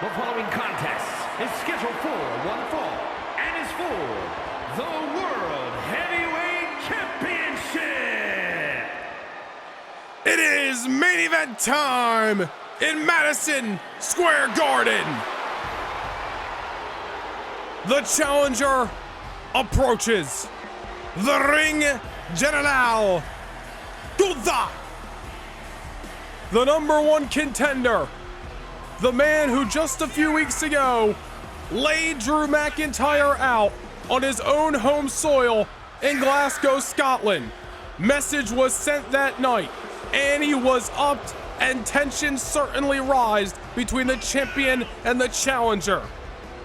The following contest is scheduled for one fall and is for the World Heavyweight Championship. It is main event time in Madison Square Garden. The challenger approaches the ring general, Gunther, the #1 contender, the man who just a few weeks ago laid Drew McIntyre out on his own home soil in Glasgow, Scotland. Message was sent that night, and he was upped, and tension certainly rised between the champion and the challenger.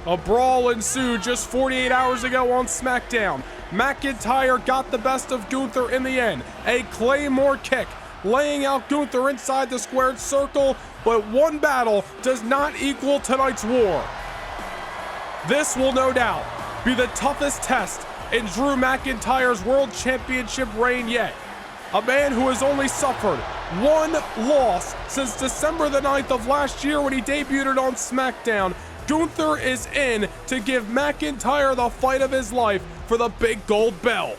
A brawl ensued just 48 hours ago on SmackDown. McIntyre got the best of Gunther in the end. A Claymore kick, laying out Gunther inside the squared circle, but one battle does not equal tonight's war. This will no doubt be the toughest test in Drew McIntyre's World Championship reign yet. A man who has only suffered one loss since December the 9th of last year when he debuted on SmackDown. Gunther is in to give McIntyre the fight of his life for the big gold belt.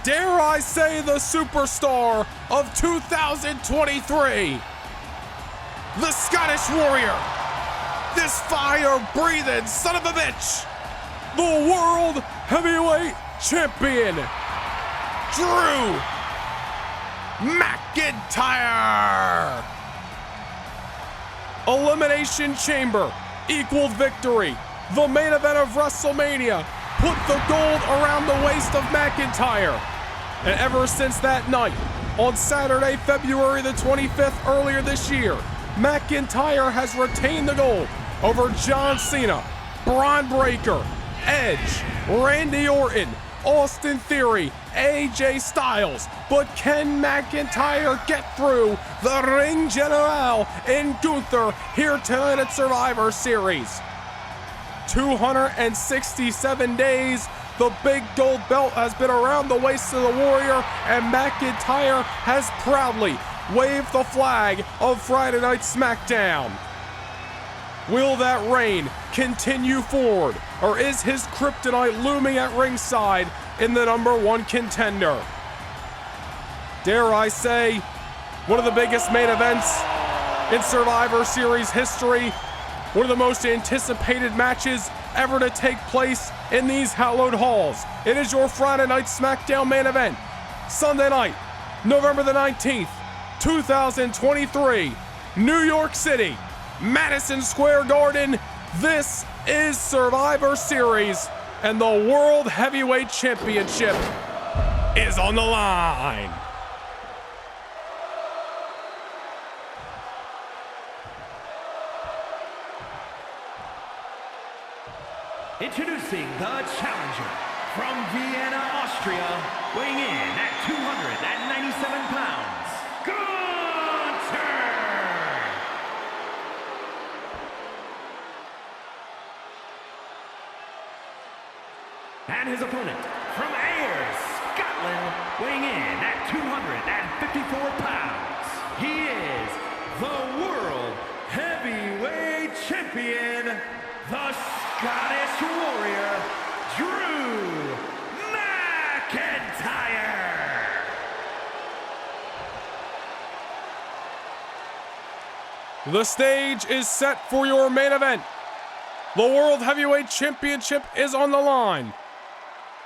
Dare I say the superstar of 2023, the Scottish Warrior, this fire-breathing son of a bitch, the World Heavyweight Champion, Drew McIntyre. Elimination Chamber equaled victory. The main event of WrestleMania put the gold around the waist of McIntyre. And ever since that night, on Saturday, February the 25th, earlier this year, McIntyre has retained the gold over John Cena, Braun Breaker, Edge, Randy Orton, Austin Theory, AJ Styles. But can McIntyre get through the ring general in Gunther here tonight at Survivor Series? 267 days, the big gold belt has been around the waist of the Warrior, and McIntyre has proudly waved the flag of Friday Night SmackDown. Will that reign continue forward, or is his kryptonite looming at ringside in the #1 contender? Dare I say, one of the biggest main events in Survivor Series history, one of the most anticipated matches ever to take place in these hallowed halls. It is your Friday Night SmackDown main event, Sunday night, November the 19th, 2023, New York City, Madison Square Garden. This is Survivor Series, and the World Heavyweight Championship is on the line. Introducing the challenger from Vienna, Austria, weighing in at 297 pounds, Gunther! And his opponent from Ayr, Scotland, weighing in at 254 pounds, he is the World Heavyweight Champion, the Scottish Warrior, Drew McIntyre. The stage is set for your main event. The World Heavyweight Championship is on the line.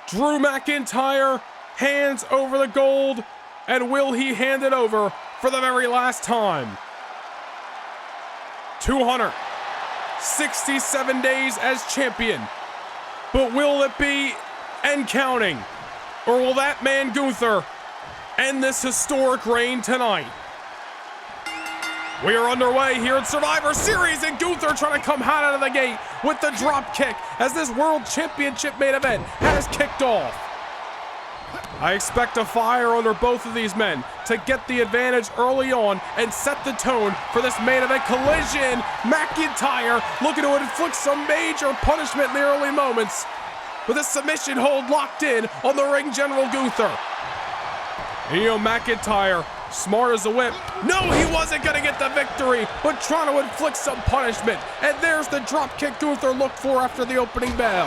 Drew McIntyre hands over the gold, and will he hand it over for the very last time? 267 days as champion, but will it be and counting, or will that man Gunther end this historic reign tonight? We are underway here in Survivor Series, and Gunther trying to come hot out of the gate with the drop kick as this World Championship main event has kicked off. I expect a fire under both of these men to get the advantage early on and set the tone for this main event collision. McIntyre looking to inflict some major punishment in the early moments. with a submission hold locked in on the ring general Gunther. And McIntyre, smart as a whip. No, he wasn't going to get the victory, but trying to inflict some punishment. And there's the drop kick Gunther looked for after the opening bell.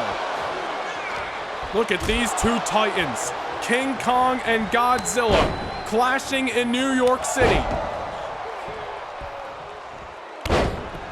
Look at these two titans, King Kong and Godzilla, clashing in New York City.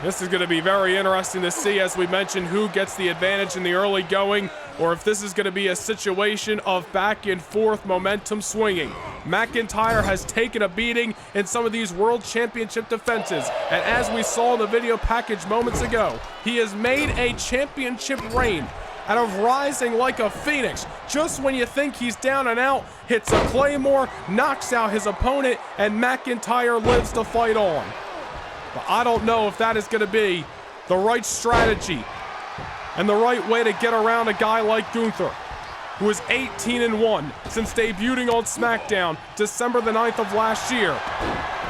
This is going to be very interesting to see, as we mentioned, who gets the advantage in the early going, or if this is going to be a situation of back and forth momentum swinging. McIntyre has taken a beating in some of these World Championship defenses, and as we saw in the video package moments ago, he has made a championship reign out of rising like a phoenix. Just when you think he's down and out, hits a claymore, knocks out his opponent, and McIntyre lives to fight on. But I don't know if that is going to be the right strategy and the right way to get around a guy like Gunther, who is 18-1 since debuting on SmackDown December the 9th of last year.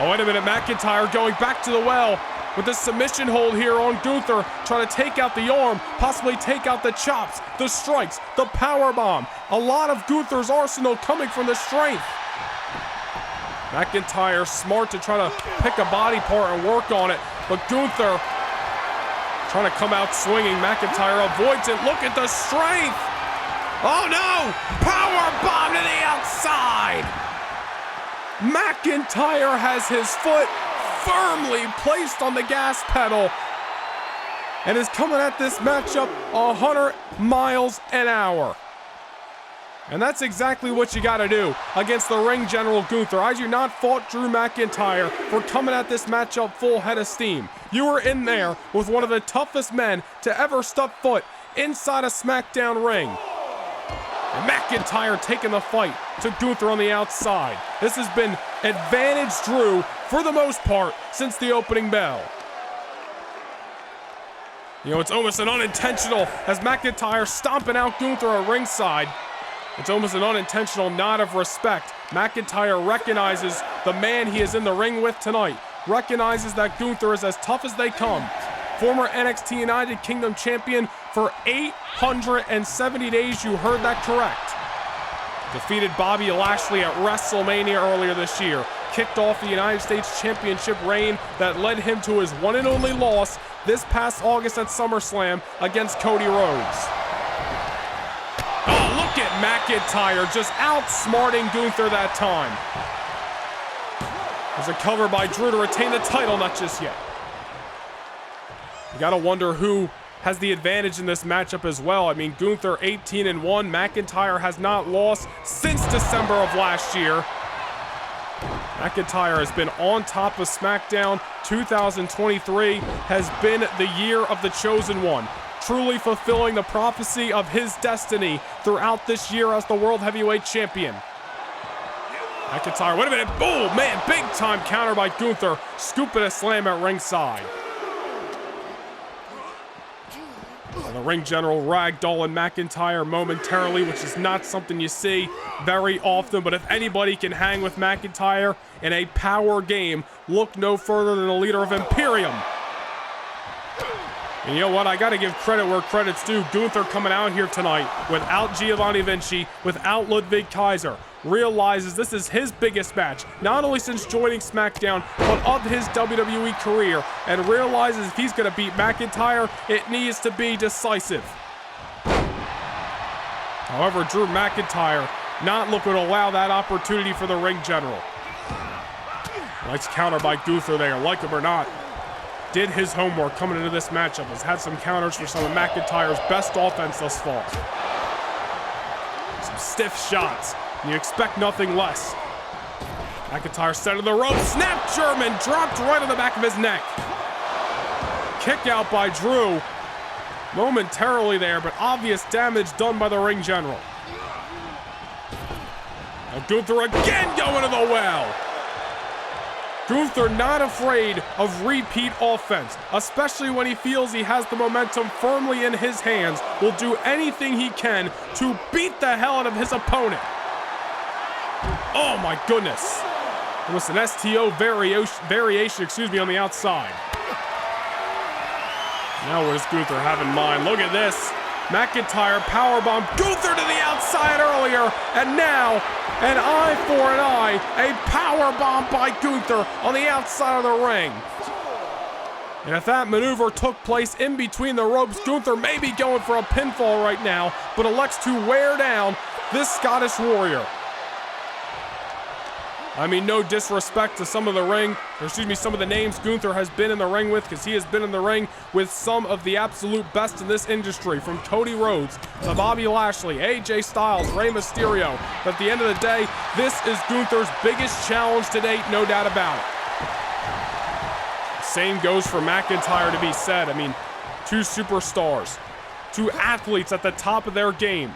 Oh, wait a minute, McIntyre going back to the well with a submission hold here on Gunther, trying to take out the arm, possibly take out the chops, the strikes, the powerbomb. A lot of Gunther's arsenal coming from the strength. McIntyre smart to try to pick a body part and work on it, but Gunther trying to come out swinging. McIntyre avoids it. Look at the strength. Oh no! Power bomb to the outside! McIntyre has his foot firmly placed on the gas pedal and is coming at this matchup 100 miles an hour. And that's exactly what you got to do against the ring general Gunther. I do not fault Drew McIntyre for coming at this matchup full head of steam. You were in there with one of the toughest men to ever step foot inside a SmackDown ring. And McIntyre taking the fight to Gunther on the outside. This has been advantage Drew for the most part since the opening bell. It's almost an unintentional as McIntyre stomping out Gunther at ringside. It's almost an unintentional nod of respect. McIntyre recognizes the man he is in the ring with tonight. Recognizes that Gunther is as tough as they come. Former NXT United Kingdom champion for 870 days, you heard that correct. Defeated Bobby Lashley at WrestleMania earlier this year. Kicked off the United States Championship reign that led him to his one and only loss this past August at SummerSlam against Cody Rhodes. Oh, look at McIntyre just outsmarting Gunther that time. There's a cover by Drew to retain the title, not just yet. You gotta wonder who has the advantage in this matchup as well. I mean, Gunther 18-1. McIntyre has not lost since December of last year. McIntyre has been on top of SmackDown. 2023 has been the year of the chosen one, truly fulfilling the prophecy of his destiny throughout this year as the World Heavyweight Champion. McIntyre, wait a minute, boom, man, big time counter by Gunther, scooping a slam at ringside. And the ring general ragdolling McIntyre momentarily, which is not something you see very often, but if anybody can hang with McIntyre in a power game, look no further than the leader of Imperium. And you know what? I got to give credit where credit's due. Gunther coming out here tonight without Giovanni Vinci, without Ludwig Kaiser, realizes this is his biggest match, not only since joining SmackDown, but of his WWE career, and realizes if he's going to beat McIntyre, it needs to be decisive. However, Drew McIntyre not looking to allow that opportunity for the ring general. Nice counter by Gunther there, like him or not. Did his homework coming into this matchup. Has had some counters for some of McIntyre's best offense thus far. Some stiff shots. And you expect nothing less. McIntyre center the rope. Snap German. Dropped right on the back of his neck. Kick out by Drew. Momentarily there, but obvious damage done by the ring general. Now Gunther again going to the well. Gunther not afraid of repeat offense, especially when he feels he has the momentum firmly in his hands, will do anything he can to beat the hell out of his opponent. Oh my goodness. Almost an STO variation, on the outside. Now what does Gunther have in mind? Look at this. McIntyre powerbomb Gunther to the outside earlier, and now an eye for an eye, a powerbomb by Gunther on the outside of the ring. And if that maneuver took place in between the ropes, Gunther may be going for a pinfall right now, but elects to wear down this Scottish Warrior. I mean, no disrespect to some of the names Gunther has been in the ring with, because he has been in the ring with some of the absolute best in this industry, from Cody Rhodes to Bobby Lashley, AJ Styles, Rey Mysterio. But at the end of the day, this is Gunther's biggest challenge to date, no doubt about it. Same goes for McIntyre to be said. I mean, two superstars, two athletes at the top of their game,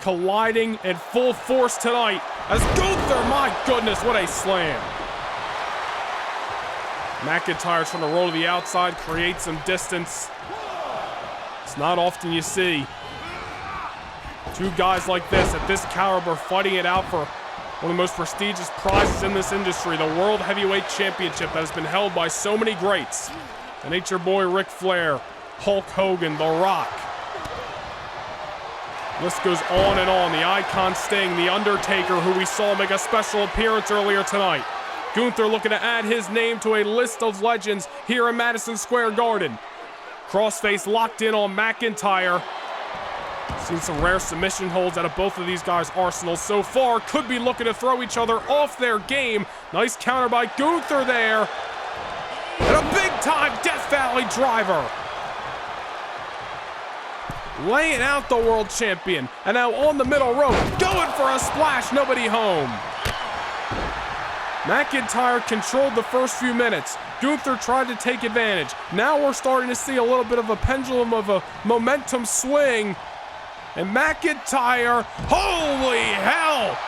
colliding in full force tonight as Gunther, my goodness, what a slam. McIntyre trying to roll to the outside, create some distance. It's not often you see two guys like this at this caliber fighting it out for one of the most prestigious prizes in this industry, the World Heavyweight Championship that has been held by so many greats. And it's your boy Ric Flair, Hulk Hogan, The Rock. List goes on and on. The Icon Sting, The Undertaker, who we saw make a special appearance earlier tonight. Gunther looking to add his name to a list of legends here in Madison Square Garden. Crossface locked in on McIntyre. Seen some rare submission holds out of both of these guys' arsenals so far. Could be looking to throw each other off their game. Nice counter by Gunther there. And a big-time Death Valley driver. Laying out the world champion, and now on the middle rope, going for a splash, nobody home. McIntyre controlled the first few minutes. Gunther tried to take advantage. Now we're starting to see a little bit of a pendulum of a momentum swing. And McIntyre, holy hell!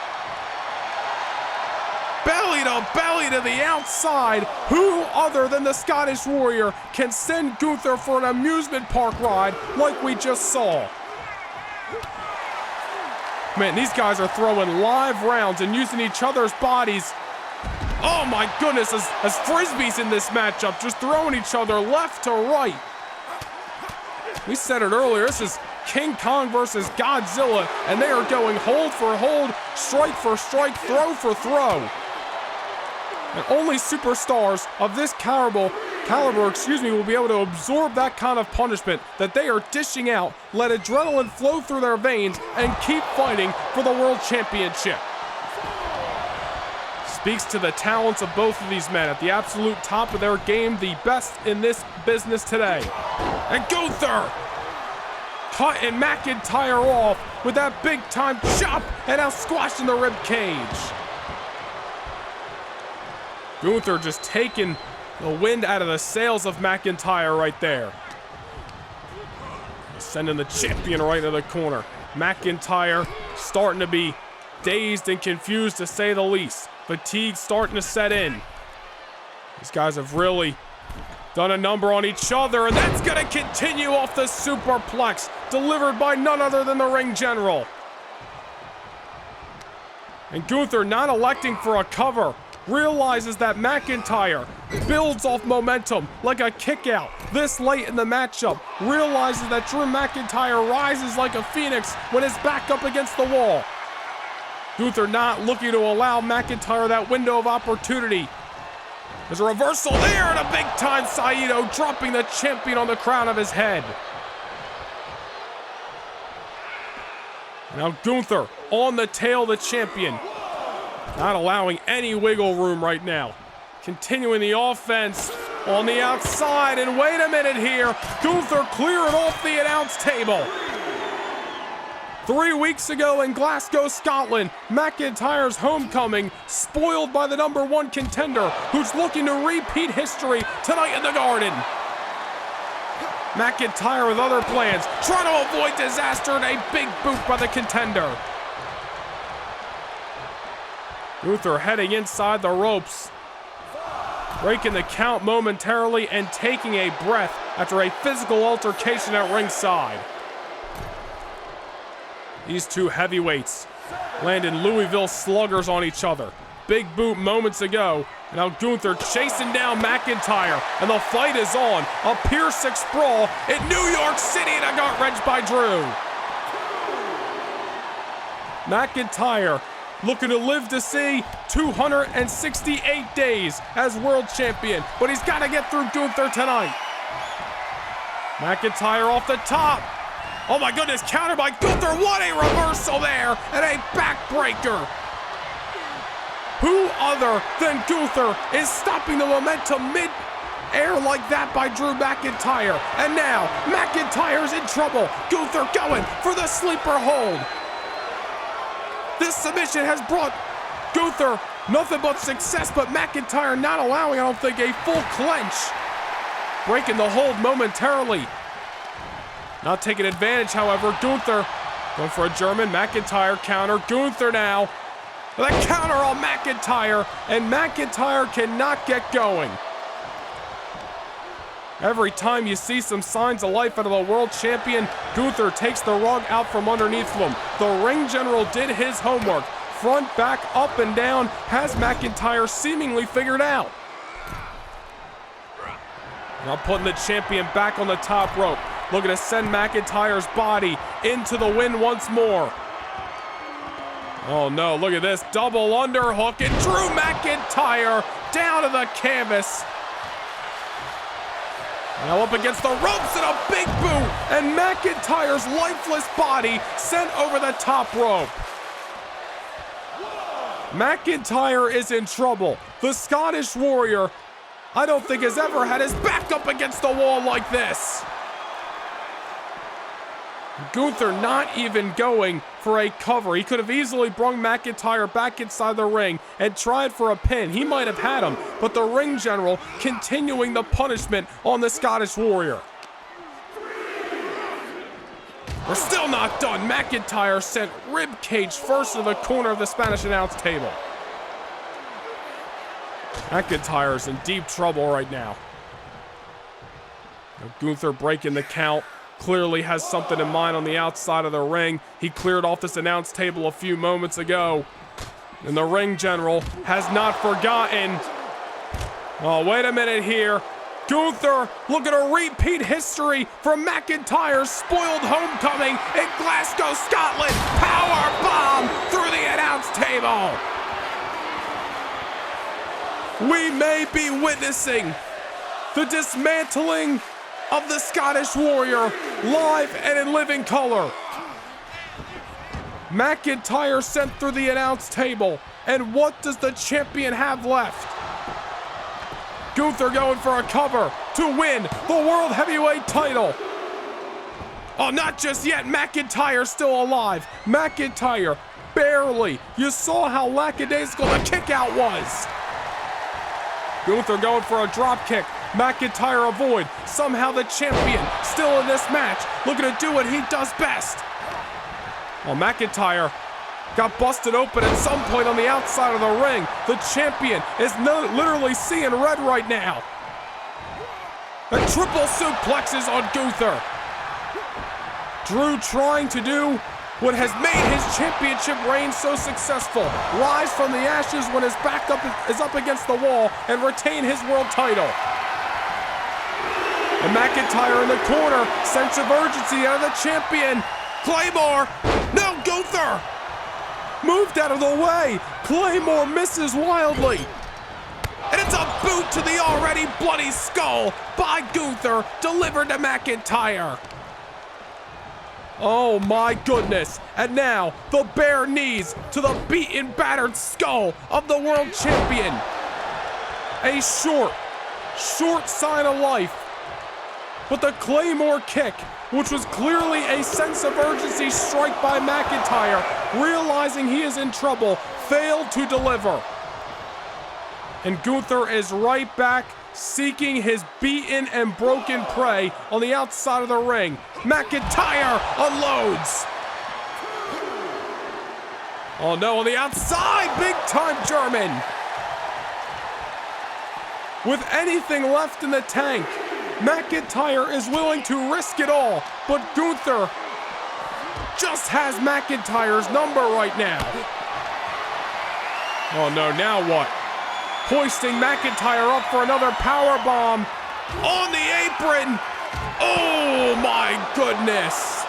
Belly to the outside. Who other than the Scottish Warrior can send Gunther for an amusement park ride like we just saw? Man, these guys are throwing live rounds and using each other's bodies. Oh my goodness, as frisbees in this matchup, just throwing each other left to right. We said it earlier, this is King Kong versus Godzilla, and they are going hold for hold, strike for strike, throw for throw. And only superstars of this caliber, will be able to absorb that kind of punishment that they are dishing out, let adrenaline flow through their veins, and keep fighting for the World Championship. Speaks to the talents of both of these men at the absolute top of their game, the best in this business today. And Gunther cutting McIntyre off with that big-time chop, and now squashing the rib cage. Gunther just taking the wind out of the sails of McIntyre right there. Sending the champion right into the corner. McIntyre starting to be dazed and confused, to say the least. Fatigue starting to set in. These guys have really done a number on each other, and that's going to continue off the superplex, delivered by none other than the ring general. And Gunther, not electing for a cover, realizes that McIntyre builds off momentum like a kick out this late in the matchup, realizes that Drew McIntyre rises like a phoenix when it's back up against the wall. Gunther not looking to allow McIntyre that window of opportunity. There's a reversal there, and a big-time Saito dropping the champion on the crown of his head. Now Gunther on the tail of the champion. Not allowing any wiggle room right now. Continuing the offense on the outside, and wait a minute here. Gunther clearing off the announce table. 3 weeks ago in Glasgow, Scotland, McIntyre's homecoming, spoiled by the #1 contender, who's looking to repeat history tonight in the Garden. McIntyre with other plans, trying to avoid disaster, and a big boot by the contender. Gunther heading inside the ropes, breaking the count momentarily and taking a breath after a physical altercation at ringside. These two heavyweights landing Louisville sluggers on each other. big boot moments ago. And now Gunther chasing down McIntyre, and the fight is on. A Pier 6 brawl in New York City, and I got wrenched by Drew. McIntyre looking to live to see 268 days as world champion, but he's got to get through Gunther tonight. McIntyre off the top. Oh my goodness, counter by Gunther. What a reversal there, and a backbreaker. Who other than Gunther is stopping the momentum mid-air like that by Drew McIntyre? And now, McIntyre's in trouble. Gunther going for the sleeper hold. This submission has brought Gunther nothing but success, but McIntyre not allowing, I don't think, a full clench. Breaking the hold momentarily. Not taking advantage, however. Gunther going for a German. McIntyre counter. Gunther now. The counter on McIntyre, and McIntyre cannot get going. Every time you see some signs of life out of the world champion, Gunther takes the rug out from underneath him. The ring general did his homework. Front, back, up, and down, has McIntyre seemingly figured out. Now putting the champion back on the top rope. Looking to send McIntyre's body into the wind once more. Oh no, look at this. Double underhook, and Drew McIntyre down to the canvas. Now up against the ropes, and a big boot, and McIntyre's lifeless body sent over the top rope. McIntyre is in trouble. The Scottish Warrior, I don't think has ever had his back up against the wall like this. Gunther not even going for a cover. He could have easily brung McIntyre back inside the ring and tried for a pin. He might have had him, but the ring general continuing the punishment on the Scottish Warrior. We're still not done. McIntyre sent ribcage first to the corner of the Spanish announce table. McIntyre's in deep trouble right now. Gunther breaking the count. Clearly has something in mind on the outside of the ring. He cleared off this announce table a few moments ago. And the ring general has not forgotten. Oh, wait a minute here. Gunther looking to repeat history from McIntyre's spoiled homecoming in Glasgow, Scotland. Power bomb through the announce table. We may be witnessing the dismantling of the Scottish Warrior live and in living color. McIntyre sent through the announce table, and what does the champion have left? Gunther going for a cover to win the World Heavyweight title. Oh, not just yet. McIntyre still alive. McIntyre barely. You saw how lackadaisical the kick out was. Gunther going for a drop kick. McIntyre avoid. Somehow the champion still in this match, looking to do what he does best. Well, McIntyre got busted open at some point on the outside of the ring. The champion is literally seeing red right now. The triple suplexes on Gunther. Drew trying to do what has made his championship reign so successful. Rise from the ashes when his back is up against the wall and retain his world title. And McIntyre in the corner, sense of urgency out of the champion. Claymore, no, Gunther! Moved out of the way, Claymore misses wildly. And it's a boot to the already bloody skull by Gunther, delivered to McIntyre. Oh my goodness, and now the bare knees to the beaten, battered skull of the world champion. A short sign of life. But the Claymore kick, which was clearly a sense of urgency strike by McIntyre, realizing he is in trouble, failed to deliver. And Gunther is right back, seeking his beaten and broken prey on the outside of the ring. McIntyre unloads. Oh no, on the outside, big time German. With anything left in the tank, McIntyre is willing to risk it all, but Gunther just has McIntyre's number right now. Oh no, now what? Hoisting McIntyre up for another power bomb on the apron. Oh my goodness.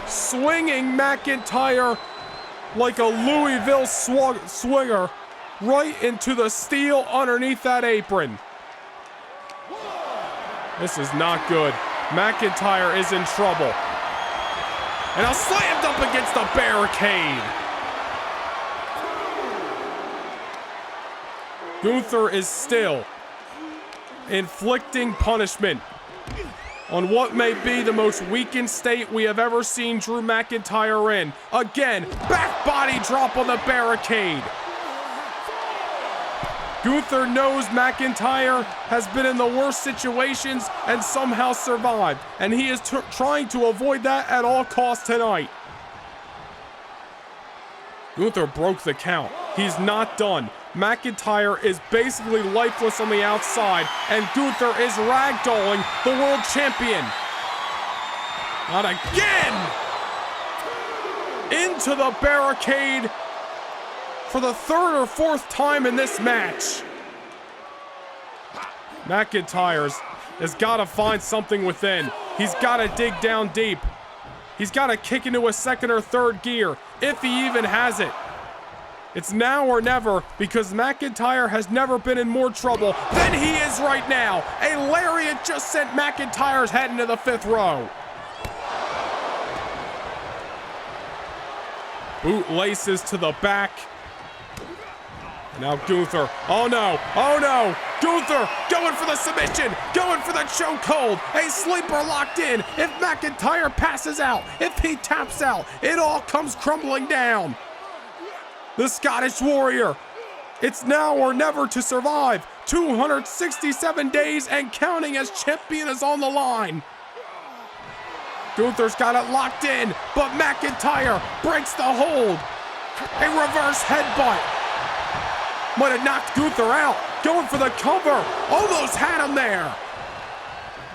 Swinging McIntyre like a Louisville swinger right into the steel underneath that apron. This is not good. McIntyre is in trouble. And now slammed up against the barricade. Gunther is still inflicting punishment on what may be the most weakened state we have ever seen Drew McIntyre in. Again, back body drop on the barricade. Gunther knows McIntyre has been in the worst situations and somehow survived, and he is trying to avoid that at all costs tonight. Gunther broke the count. He's not done. McIntyre is basically lifeless on the outside, and Gunther is ragdolling the world champion. Not again! Into the barricade for the third or fourth time in this match. McIntyre has got to find something within. He's got to dig down deep. He's got to kick into a second or third gear, if he even has it. It's now or never, because McIntyre has never been in more trouble than he is right now. A lariat just sent McIntyre's head into the fifth row. Boot laces to the back. Now Gunther, oh no, Gunther going for the submission, going for the chokehold, a sleeper locked in. If McIntyre passes out, if he taps out, it all comes crumbling down. The Scottish Warrior, it's now or never to survive. 267 days and counting as champion is on the line. Gunther's got it locked in, but McIntyre breaks the hold. A reverse headbutt. Might have knocked Gunther out. Going for the cover. Almost had him there.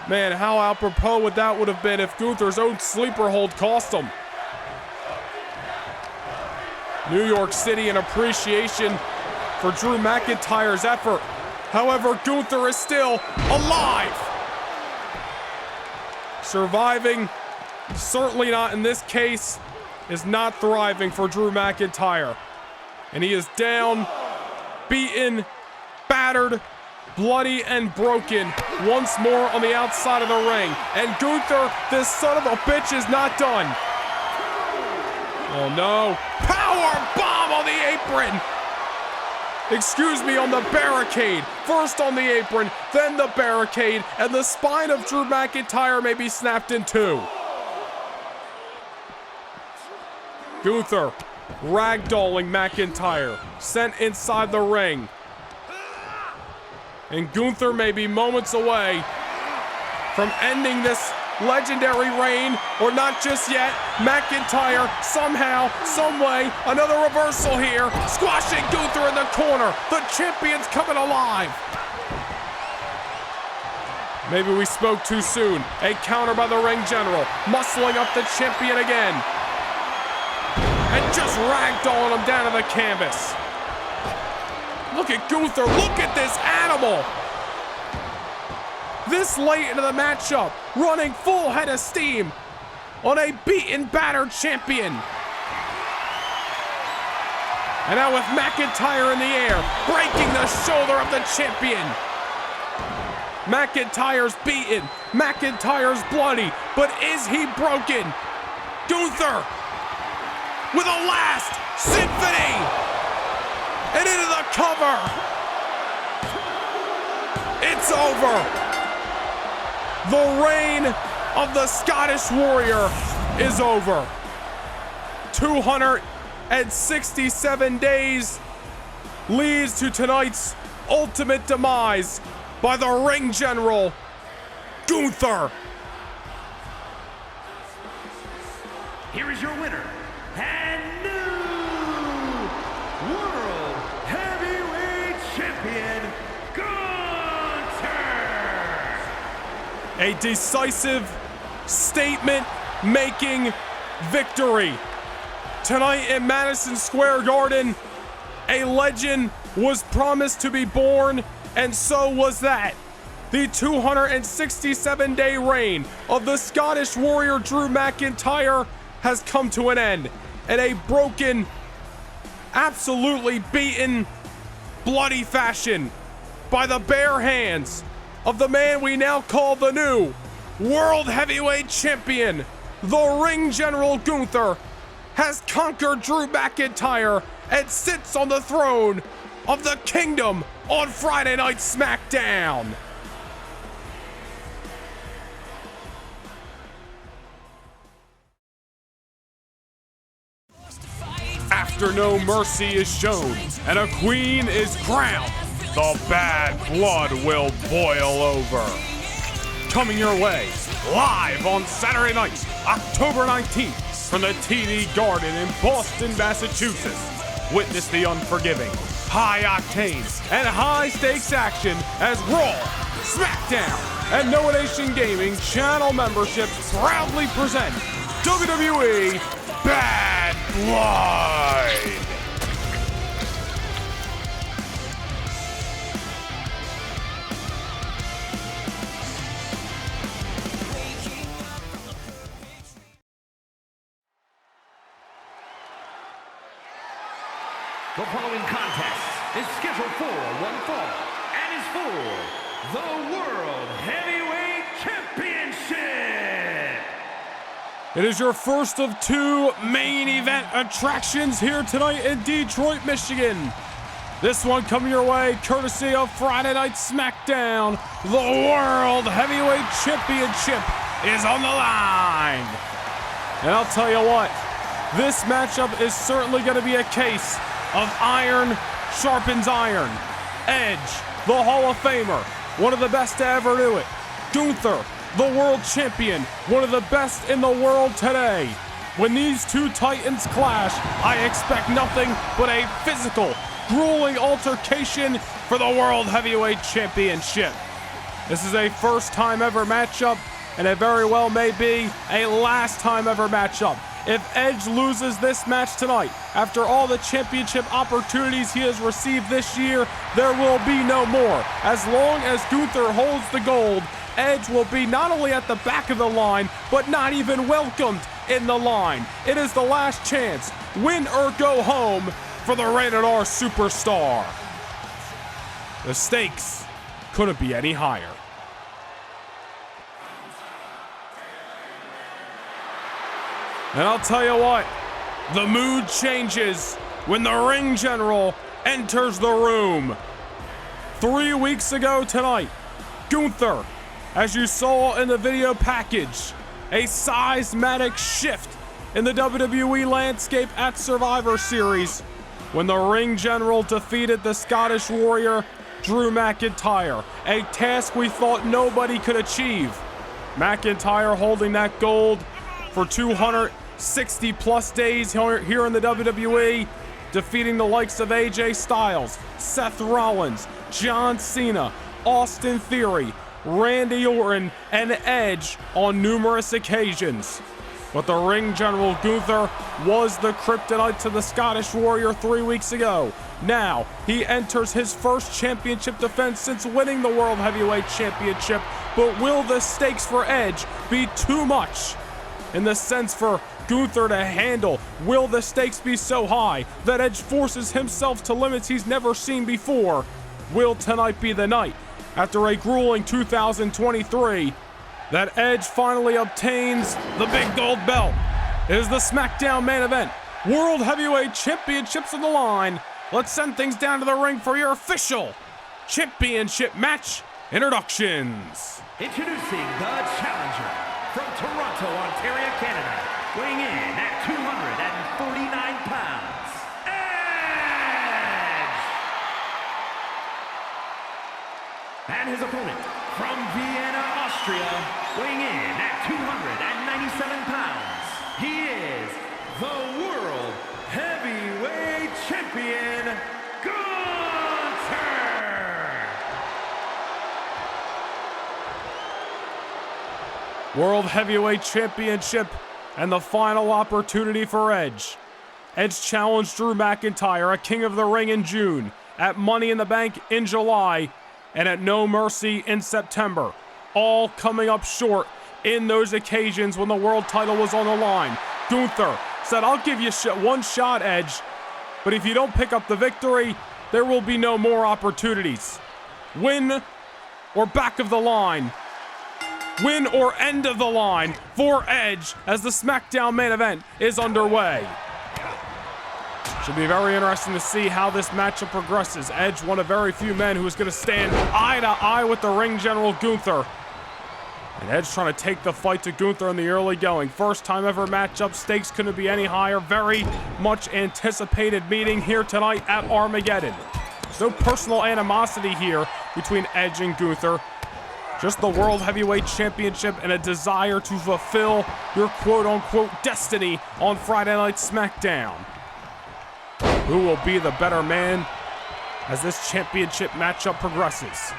Man, how apropos would have been if Gunther's own sleeper hold cost him. New York City in appreciation for Drew McIntyre's effort. However, Gunther is still alive. Surviving, certainly not in this case, is not thriving for Drew McIntyre. And he is down, beaten, battered, bloody, and broken once more on the outside of the ring. And Gunther, this son of a bitch, is not done. Oh no. Power bomb on the apron. Excuse me, on the barricade. First on the apron, then the barricade, and the spine of Drew McIntyre may be snapped in two. Gunther ragdolling McIntyre, sent inside the ring. And Gunther may be moments away from ending this legendary reign, or not just yet. McIntyre, somehow, someway, another reversal here, squashing Gunther in the corner. The champion's coming alive. Maybe we spoke too soon. A counter by the ring general, muscling up the champion again. And just ragdolling him down to the canvas. Look at Gunther, look at this animal. This late into the matchup, running full head of steam on a beaten, battered champion. And now with McIntyre in the air, breaking the shoulder of the champion. McIntyre's beaten, McIntyre's bloody, but is he broken? Gunther with a last symphony and into the cover. It's over. The reign of the Scottish Warrior is over. 267 days leads to tonight's ultimate demise by the ring general, Gunther. Here is your winner, and new World Heavyweight Champion, a decisive, statement-making victory. Tonight in Madison Square Garden, A legend was promised to be born, and so was that. The 267-day reign of the Scottish Warrior Drew McIntyre has come to an end, in a broken, absolutely beaten, bloody fashion by the bare hands of the man we now call the new World Heavyweight Champion. The Ring General Gunther has conquered Drew McIntyre and sits on the throne of the Kingdom on Friday Night SmackDown. After no mercy is shown and a queen is crowned, the bad blood will boil over. Coming your way, live on Saturday night, October 19th, from the TD Garden in Boston, Massachusetts. Witness the unforgiving, high-octane, and high-stakes action as Raw, SmackDown, and Noah Nation Gaming channel memberships proudly present WWE Bad Blood. The following contest is scheduled for one fall and is for the World Heavyweight Championship. It is your first of two main event attractions here tonight in Detroit, Michigan. This one coming your way courtesy of Friday Night SmackDown. The World Heavyweight Championship is on the line. And I'll tell you what, this matchup is certainly going to be a case of iron sharpens iron. Edge, the Hall of Famer, one of the best to ever do it. Gunther, the world champion, one of the best in the world today. When these two titans clash, I expect nothing but a physical, grueling altercation for the World Heavyweight Championship. This is a first time ever matchup, and it very well may be a last time ever matchup. If Edge loses this match tonight, after all the championship opportunities he has received this year, there will be no more. As long as Gunther holds the gold, Edge will be not only at the back of the line, but not even welcomed in the line. It is the last chance, win or go home, for the Rated R superstar. The stakes couldn't be any higher. And I'll tell you what, the mood changes when the Ring General enters the room. 3 weeks ago tonight, Gunther, as you saw in the video package, a seismic shift in the WWE landscape at Survivor Series when the Ring General defeated the Scottish Warrior Drew McIntyre, a task we thought nobody could achieve. McIntyre holding that gold for 260 plus days here in the WWE, defeating the likes of AJ Styles, Seth Rollins, John Cena, Austin Theory, Randy Orton, and Edge on numerous occasions. But the Ring General Gunther was the kryptonite to the Scottish Warrior 3 weeks ago. Now, he enters his first championship defense since winning the World Heavyweight Championship, but will the stakes for Edge be too much? In the sense for Gunther to handle, will the stakes be so high that Edge forces himself to limits he's never seen before? Will tonight be the night, after a grueling 2023, that Edge finally obtains the big gold belt? It is the SmackDown main event. World Heavyweight Championships on the line. Let's send things down to the ring for your official championship match introductions. Introducing the challenger from Toronto, Ontario, Canada, weighing in at 249 pounds, Edge! And his opponent from Vienna, Austria, weighing in at 297 pounds, he is the World Heavyweight Champion, Gunther! World Heavyweight Championship and the final opportunity for Edge. Edge challenged Drew McIntyre at King of the Ring in June, at Money in the Bank in July, and at No Mercy in September. All coming up short in those occasions when the world title was on the line. Gunther said, I'll give you one shot, Edge, but if you don't pick up the victory, there will be no more opportunities. Win or back of the line. Win or end of the line for Edge as the SmackDown main event is underway. Should be very interesting to see how this matchup progresses. Edge, one of very few men who is going to stand eye to eye with the ring general Gunther. And Edge trying to take the fight to Gunther in the early going. First time ever matchup, stakes couldn't be any higher. Very much anticipated meeting here tonight at Armageddon. There's no personal animosity here between Edge and Gunther. Just the World Heavyweight Championship and a desire to fulfill your quote-unquote destiny on Friday Night SmackDown. Who will be the better man as this championship matchup progresses?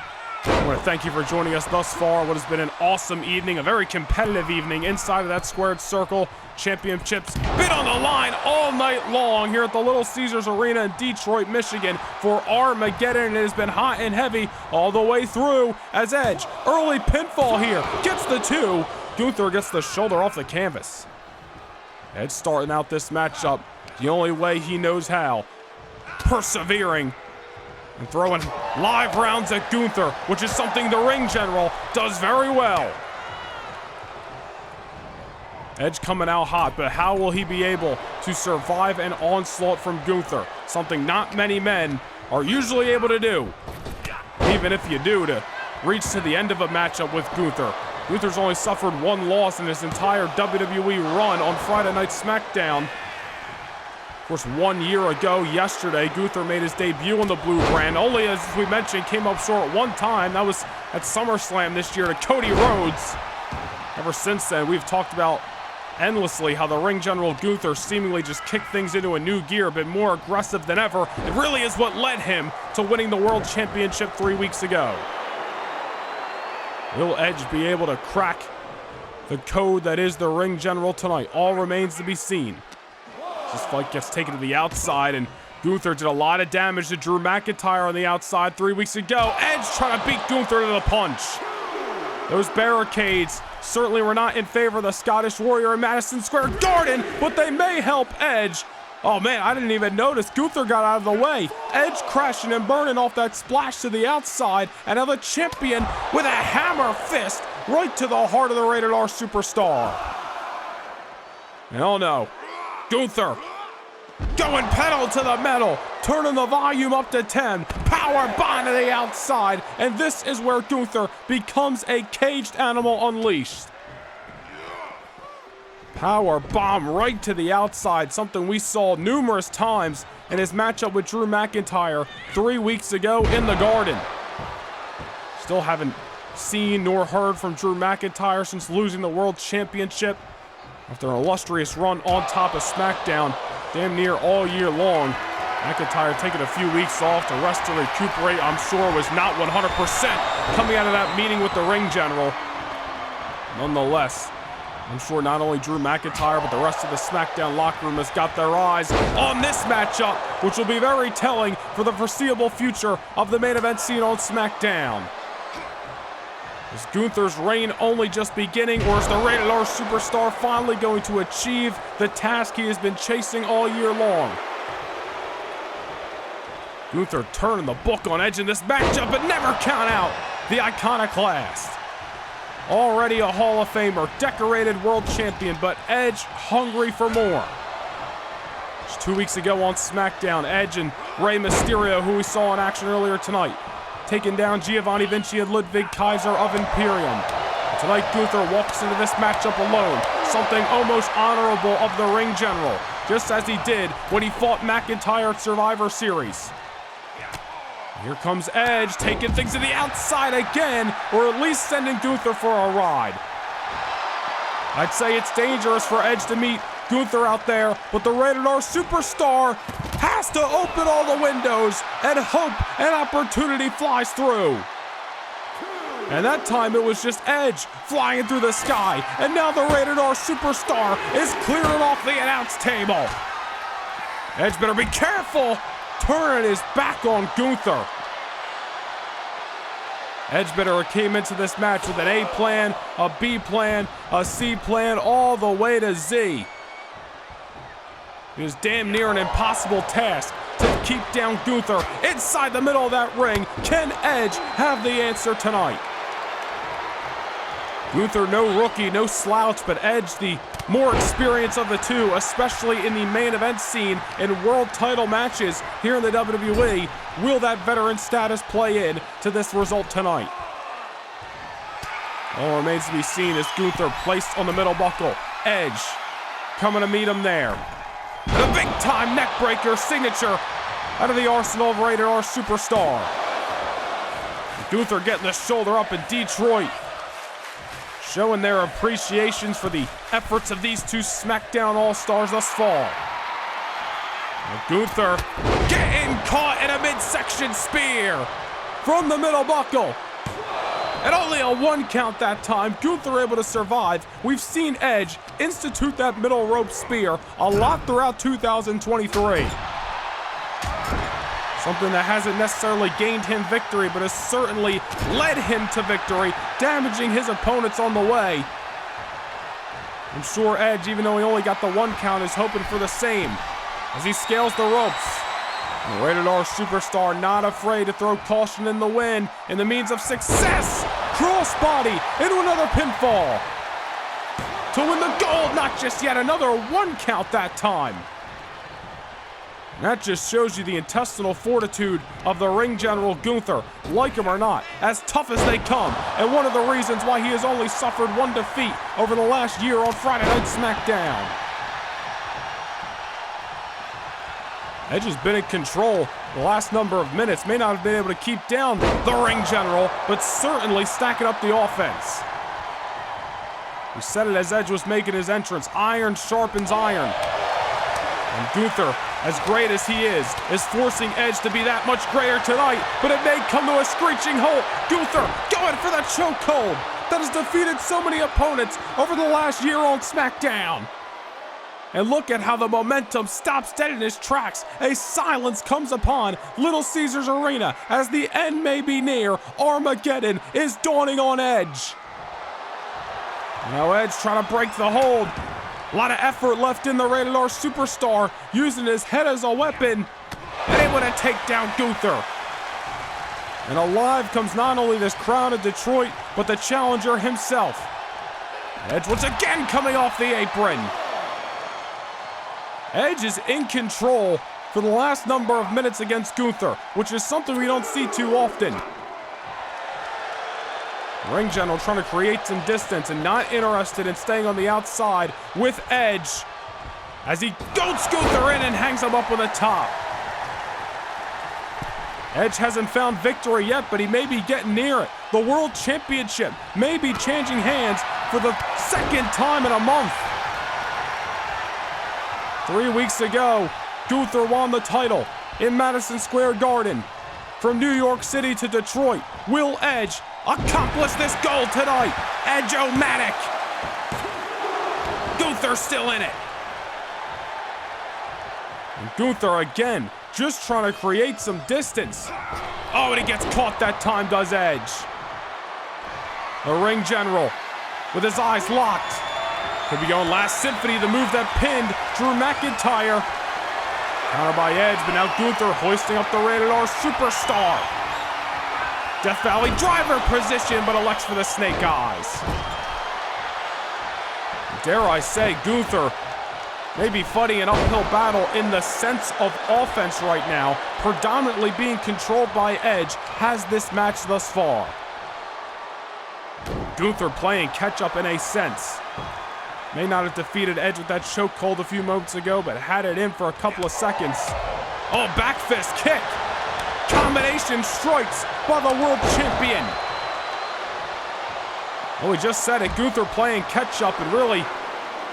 I want to thank you for joining us thus far. What has been an awesome evening, a very competitive evening inside of that squared circle. Championships been on the line all night long here at the Little Caesars Arena in Detroit, Michigan for Armageddon. And it has been hot and heavy all the way through as Edge, early pinfall here, gets the 2. Gunther gets the shoulder off the canvas. Edge starting out this matchup the only way he knows how, persevering and throwing live rounds at Gunther, which is something the ring general does very well. Edge coming out hot, but how will he be able to survive an onslaught from Gunther? Something not many men are usually able to do. Even if you do, to reach to the end of a matchup with Gunther. Gunther's only suffered one loss in his entire WWE run on Friday Night SmackDown. Of course, 1 year ago, yesterday, Gunther made his debut on the blue brand. Only, as we mentioned, came up short one time. That was at SummerSlam this year to Cody Rhodes. Ever since then, we've talked about endlessly how the ring general Gunther seemingly just kicked things into a new gear, been more aggressive than ever. It really is what led him to winning the World Championship 3 weeks ago. Will Edge be able to crack the code that is the ring general tonight? All remains to be seen. This fight gets taken to the outside, and Gunther did a lot of damage to Drew McIntyre on the outside 3 weeks ago. Edge trying to beat Gunther to the punch. Those barricades certainly were not in favor of the Scottish Warrior in Madison Square Garden, but they may help Edge. Oh man, I didn't even notice. Gunther got out of the way. Edge crashing and burning off that splash to the outside, and now the champion with a hammer fist right to the heart of the Rated R superstar. And oh no. Gunther going pedal to the metal, turning the volume up to 10, power bomb to the outside, and this is where Gunther becomes a caged animal unleashed. Power bomb right to the outside, something we saw numerous times in his matchup with Drew McIntyre 3 weeks ago in the Garden. Still haven't seen nor heard from Drew McIntyre since losing the World Championship after an illustrious run on top of SmackDown damn near all year long. McIntyre taking a few weeks off to rest to recuperate, I'm sure was not 100% coming out of that meeting with the ring general. Nonetheless, I'm sure not only Drew McIntyre, but the rest of the SmackDown locker room has got their eyes on this matchup, which will be very telling for the foreseeable future of the main event scene on SmackDown. Is Gunther's reign only just beginning, or is the Rated R superstar finally going to achieve the task he has been chasing all year long? Gunther turning the book on Edge in this matchup, but never count out the iconoclast. Already a Hall of Famer, decorated world champion, but Edge hungry for more. Just 2 weeks ago on SmackDown, Edge and Rey Mysterio, who we saw in action earlier tonight, taking down Giovanni Vinci and Ludwig Kaiser of Imperium. Tonight, Gunther walks into this matchup alone, something almost honorable of the ring general, just as he did when he fought McIntyre at Survivor Series. Here comes Edge, taking things to the outside again, or at least sending Gunther for a ride. I'd say it's dangerous for Edge to meet Gunther out there, but the Rated R superstar has to open all the windows and hope an opportunity flies through. And that time it was just Edge flying through the sky, and now the Rated R superstar is clearing off the announce table. Edge better be careful. Turning his back on Gunther. Edge better came into this match with an A plan, a B plan, a C plan, all the way to Z. It was damn near an impossible task to keep down Gunther inside the middle of that ring. Can Edge have the answer tonight? Gunther, no rookie, no slouch, but Edge, the more experience of the two, especially in the main event scene in world title matches here in the WWE. Will that veteran status play in to this result tonight? All remains to be seen as Gunther placed on the middle buckle. Edge coming to meet him there. The big-time neckbreaker signature out of the arsenal of Rated R Superstar. Gunther getting the shoulder up in Detroit, showing their appreciations for the efforts of these two SmackDown All-Stars thus far. Gunther getting caught in a midsection spear from the middle buckle. And only a 1 count that time. Gunther able to survive. We've seen Edge institute that middle rope spear a lot throughout 2023. Something that hasn't necessarily gained him victory, but has certainly led him to victory, damaging his opponents on the way. I'm sure Edge, even though he only got the 1 count, is hoping for the same as he scales the ropes. The Rated R Superstar not afraid to throw caution in the wind in the means of success. Crossbody into another pinfall to win the gold, not just yet another 1 count that time. And that just shows you the intestinal fortitude of the ring general Gunther, like him or not, as tough as they come, and one of the reasons why he has only suffered 1 defeat over the last year on Friday Night SmackDown. Edge has been in control the last number of minutes, may not have been able to keep down the ring general, but certainly stacking up the offense. We said it as Edge was making his entrance. Iron sharpens iron. And Gunther, as great as he is forcing Edge to be that much greater tonight, but it may come to a screeching halt. Gunther going for that chokehold that has defeated so many opponents over the last year on SmackDown. And look at how the momentum stops dead in his tracks. A silence comes upon Little Caesars Arena as the end may be near. Armageddon is dawning on Edge. Now Edge trying to break the hold. A lot of effort left in the Rated R Superstar, using his head as a weapon, and able to take down Gunther. And alive comes not only this crowd of Detroit, but the challenger himself. Edge once again coming off the apron. Edge is in control for the last number of minutes against Gunther, which is something we don't see too often. Ring general trying to create some distance and not interested in staying on the outside with Edge as he goats Gunther in and hangs him up with a top. Edge hasn't found victory yet, but he may be getting near it. The World Championship may be changing hands for the 2nd time in a month. 3 weeks ago, Gunther won the title in Madison Square Garden. From New York City to Detroit, will Edge accomplish this goal tonight? Edge-o-matic. Gunther still in it. And Gunther again, just trying to create some distance. Oh, and he gets caught that time, does Edge. The ring general with his eyes locked. Could be going Last Symphony, the move that pinned Drew McIntyre. Counter by Edge, but now Gunther hoisting up the Rated R Superstar. Death Valley driver position, but elects for the snake eyes. Dare I say, Gunther may be fighting an uphill battle in the sense of offense right now, predominantly being controlled by Edge, has this match thus far. Gunther playing catch up in a sense. May not have defeated Edge with that chokehold a few moments ago, but had it in for a couple of seconds. Oh, back fist kick. Combination strikes by the world champion. Well, we just said it, Gunther playing catch up and really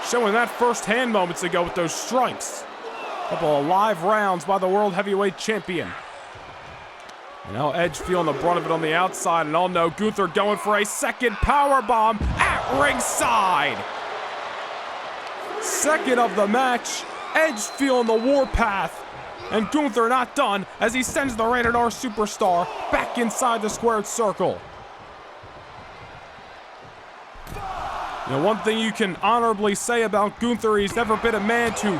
showing that firsthand moments ago with those strikes. A couple of live rounds by the world heavyweight champion. And now Edge feeling the brunt of it on the outside, and all know Gunther going for a second powerbomb at ringside. Second of the match, Edge feeling the warpath. And Gunther not done as he sends the Rated R Superstar back inside the squared circle. You know, one thing you can honorably say about Gunther, he's never been a man to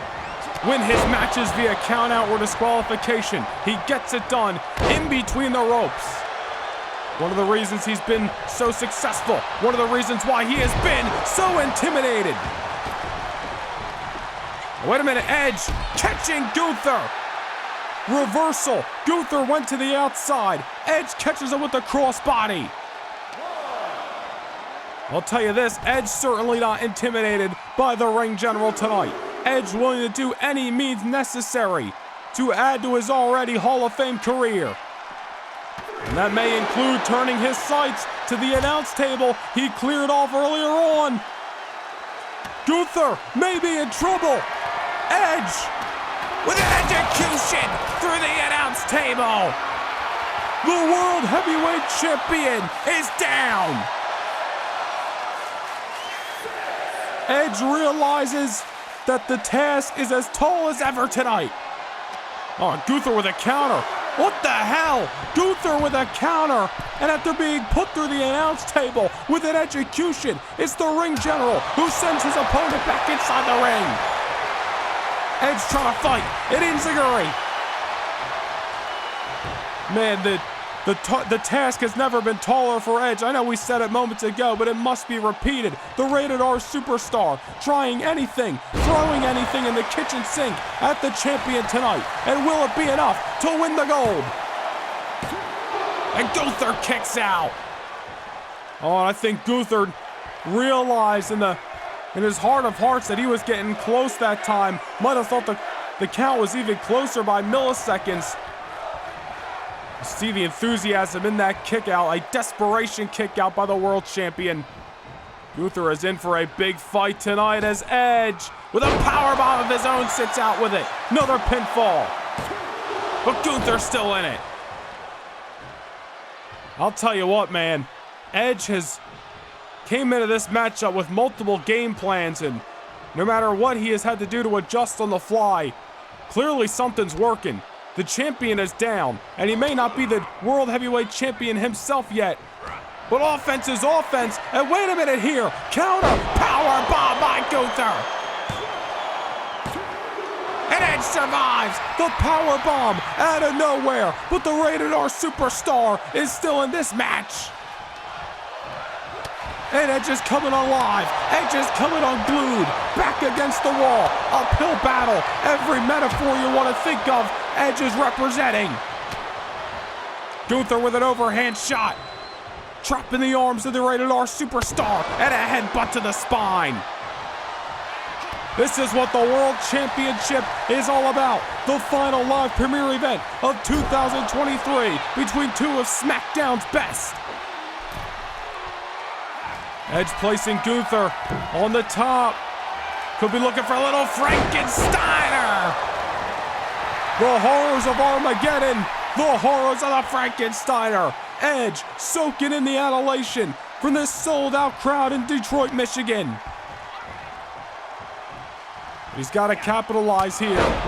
win his matches via countout or disqualification. He gets it done in between the ropes. One of the reasons he's been so successful. One of the reasons why he has been so intimidated. Wait a minute, Edge catching Gunther. Reversal. Gunther went to the outside. Edge catches him with the crossbody. I'll tell you this, Edge certainly not intimidated by the ring general tonight. Edge willing to do any means necessary to add to his already Hall of Fame career. And that may include turning his sights to the announce table he cleared off earlier on. Gunther may be in trouble. Edge with an execution through the announce table. The World Heavyweight Champion is down. Edge realizes that the task is as tall as ever tonight. Oh, Gunther with a counter. What the hell? Gunther with a counter. And after being put through the announce table with an execution, it's the ring general who sends his opponent back inside the ring. Edge trying to fight. It enziguri. Man, the task has never been taller for Edge. I know we said it moments ago, but it must be repeated. The Rated R Superstar trying anything, throwing anything in the kitchen sink at the champion tonight. And will it be enough to win the gold? And Gunther kicks out. Oh, and I think Gunther realized in his heart of hearts that he was getting close that time. Might have thought the count was even closer by milliseconds. You see the enthusiasm in that kick out, a desperation kick out by the world champion. Gunther is in for a big fight tonight as Edge, with a powerbomb of his own, sits out with it. Another pinfall. But Gunther's still in it. I'll tell you what, man. Edge came into this matchup with multiple game plans, and no matter what he has had to do to adjust on the fly, clearly something's working. The champion is down, and he may not be the World Heavyweight Champion himself yet. But offense is offense, and wait a minute here. Counter, power bomb by Gunther. And Edge survives the power bomb out of nowhere, but the Rated R Superstar is still in this match. And Edge is coming alive. Edge is coming unglued. Back against the wall. Uphill battle. Every metaphor you want to think of, Edge is representing. Gunther with an overhand shot. Dropping the arms of the Rated R Superstar. And a headbutt to the spine. This is what the World Championship is all about. The final live premiere event of 2023 between two of SmackDown's best. Edge placing Gunther on the top. Could be looking for a little Frankensteiner. The horrors of Armageddon. The horrors of the Frankensteiner. Edge soaking in the adulation from this sold-out crowd in Detroit, Michigan. He's got to capitalize here.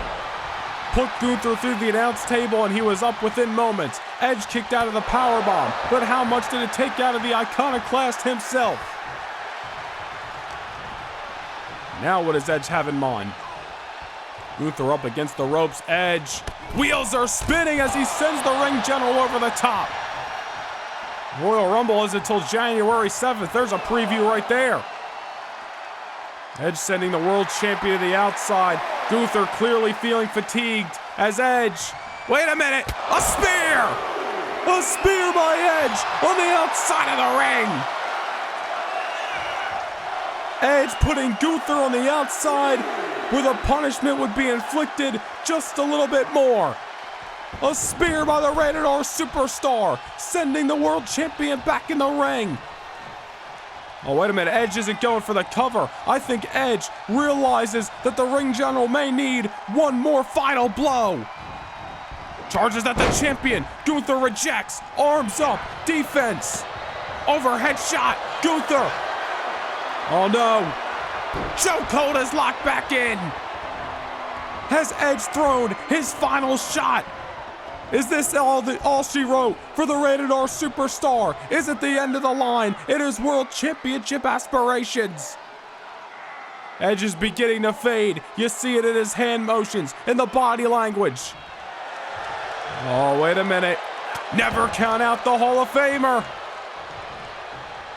Put Gunther through the announce table and he was up within moments. Edge kicked out of the powerbomb, but how much did it take out of the iconoclast himself? Now what does Edge have in mind? Gunther up against the ropes. Edge. Wheels are spinning as he sends the ring general over the top. Royal Rumble is until January 7th. There's a preview right there. Edge sending the world champion to the outside. Gunther clearly feeling fatigued as Edge. Wait a minute. A spear! A spear by Edge on the outside of the ring. Edge putting Gunther on the outside where the punishment would be inflicted just a little bit more. A spear by the Rated R Superstar, sending the world champion back in the ring. Oh, wait a minute, Edge isn't going for the cover. I think Edge realizes that the ring general may need one more final blow. Charges at the champion. Gunther rejects. Arms up. Defense. Overhead shot. Gunther. Oh no. Chokehold is locked back in. Has Edge thrown his final shot? Is this all she wrote for the Rated R Superstar? Is it the end of the line in his World Championship aspirations? Edge is beginning to fade. You see it in his hand motions, in the body language. Oh, wait a minute. Never count out the Hall of Famer.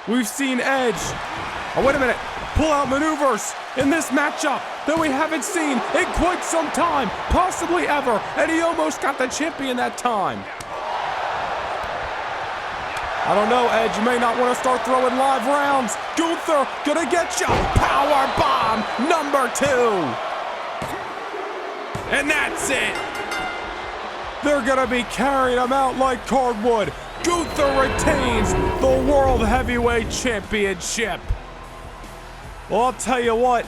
We've seen Edge, oh wait a minute, pull out maneuvers in this matchup that we haven't seen in quite some time, possibly ever, and he almost got the champion that time. I don't know, Edge, you may not want to start throwing live rounds. Gunther gonna get you. Power bomb number 2. And that's it. They're gonna be carrying him out like cardwood. Gunther retains the World Heavyweight Championship. Well, I'll tell you what,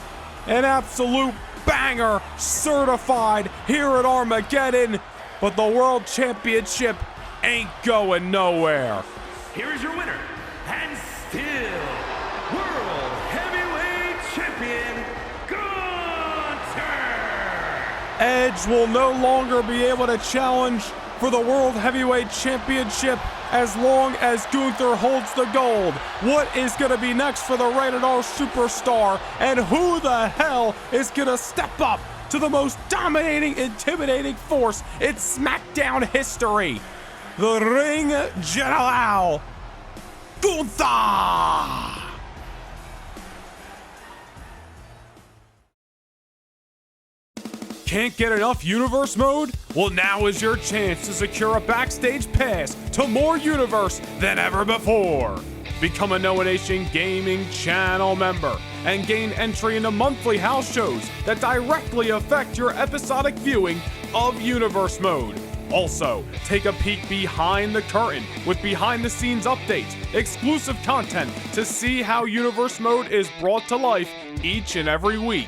an absolute banger certified here at Armageddon, but the World Championship ain't going nowhere. Here is your winner, and still World Heavyweight Champion, Gunther! Edge will no longer be able to challenge for the World Heavyweight Championship as long as Gunther holds the gold. What is going to be next for the Rated R Superstar, and who the hell is going to step up to the most dominating, intimidating force in SmackDown history? The Ring General, Gunther! Can't get enough Universe Mode? Well, now is your chance to secure a backstage pass to more Universe than ever before. Become a No Nation Gaming channel member and gain entry into monthly house shows that directly affect your episodic viewing of Universe Mode. Also, take a peek behind the curtain with behind-the-scenes updates, exclusive content to see how Universe Mode is brought to life each and every week.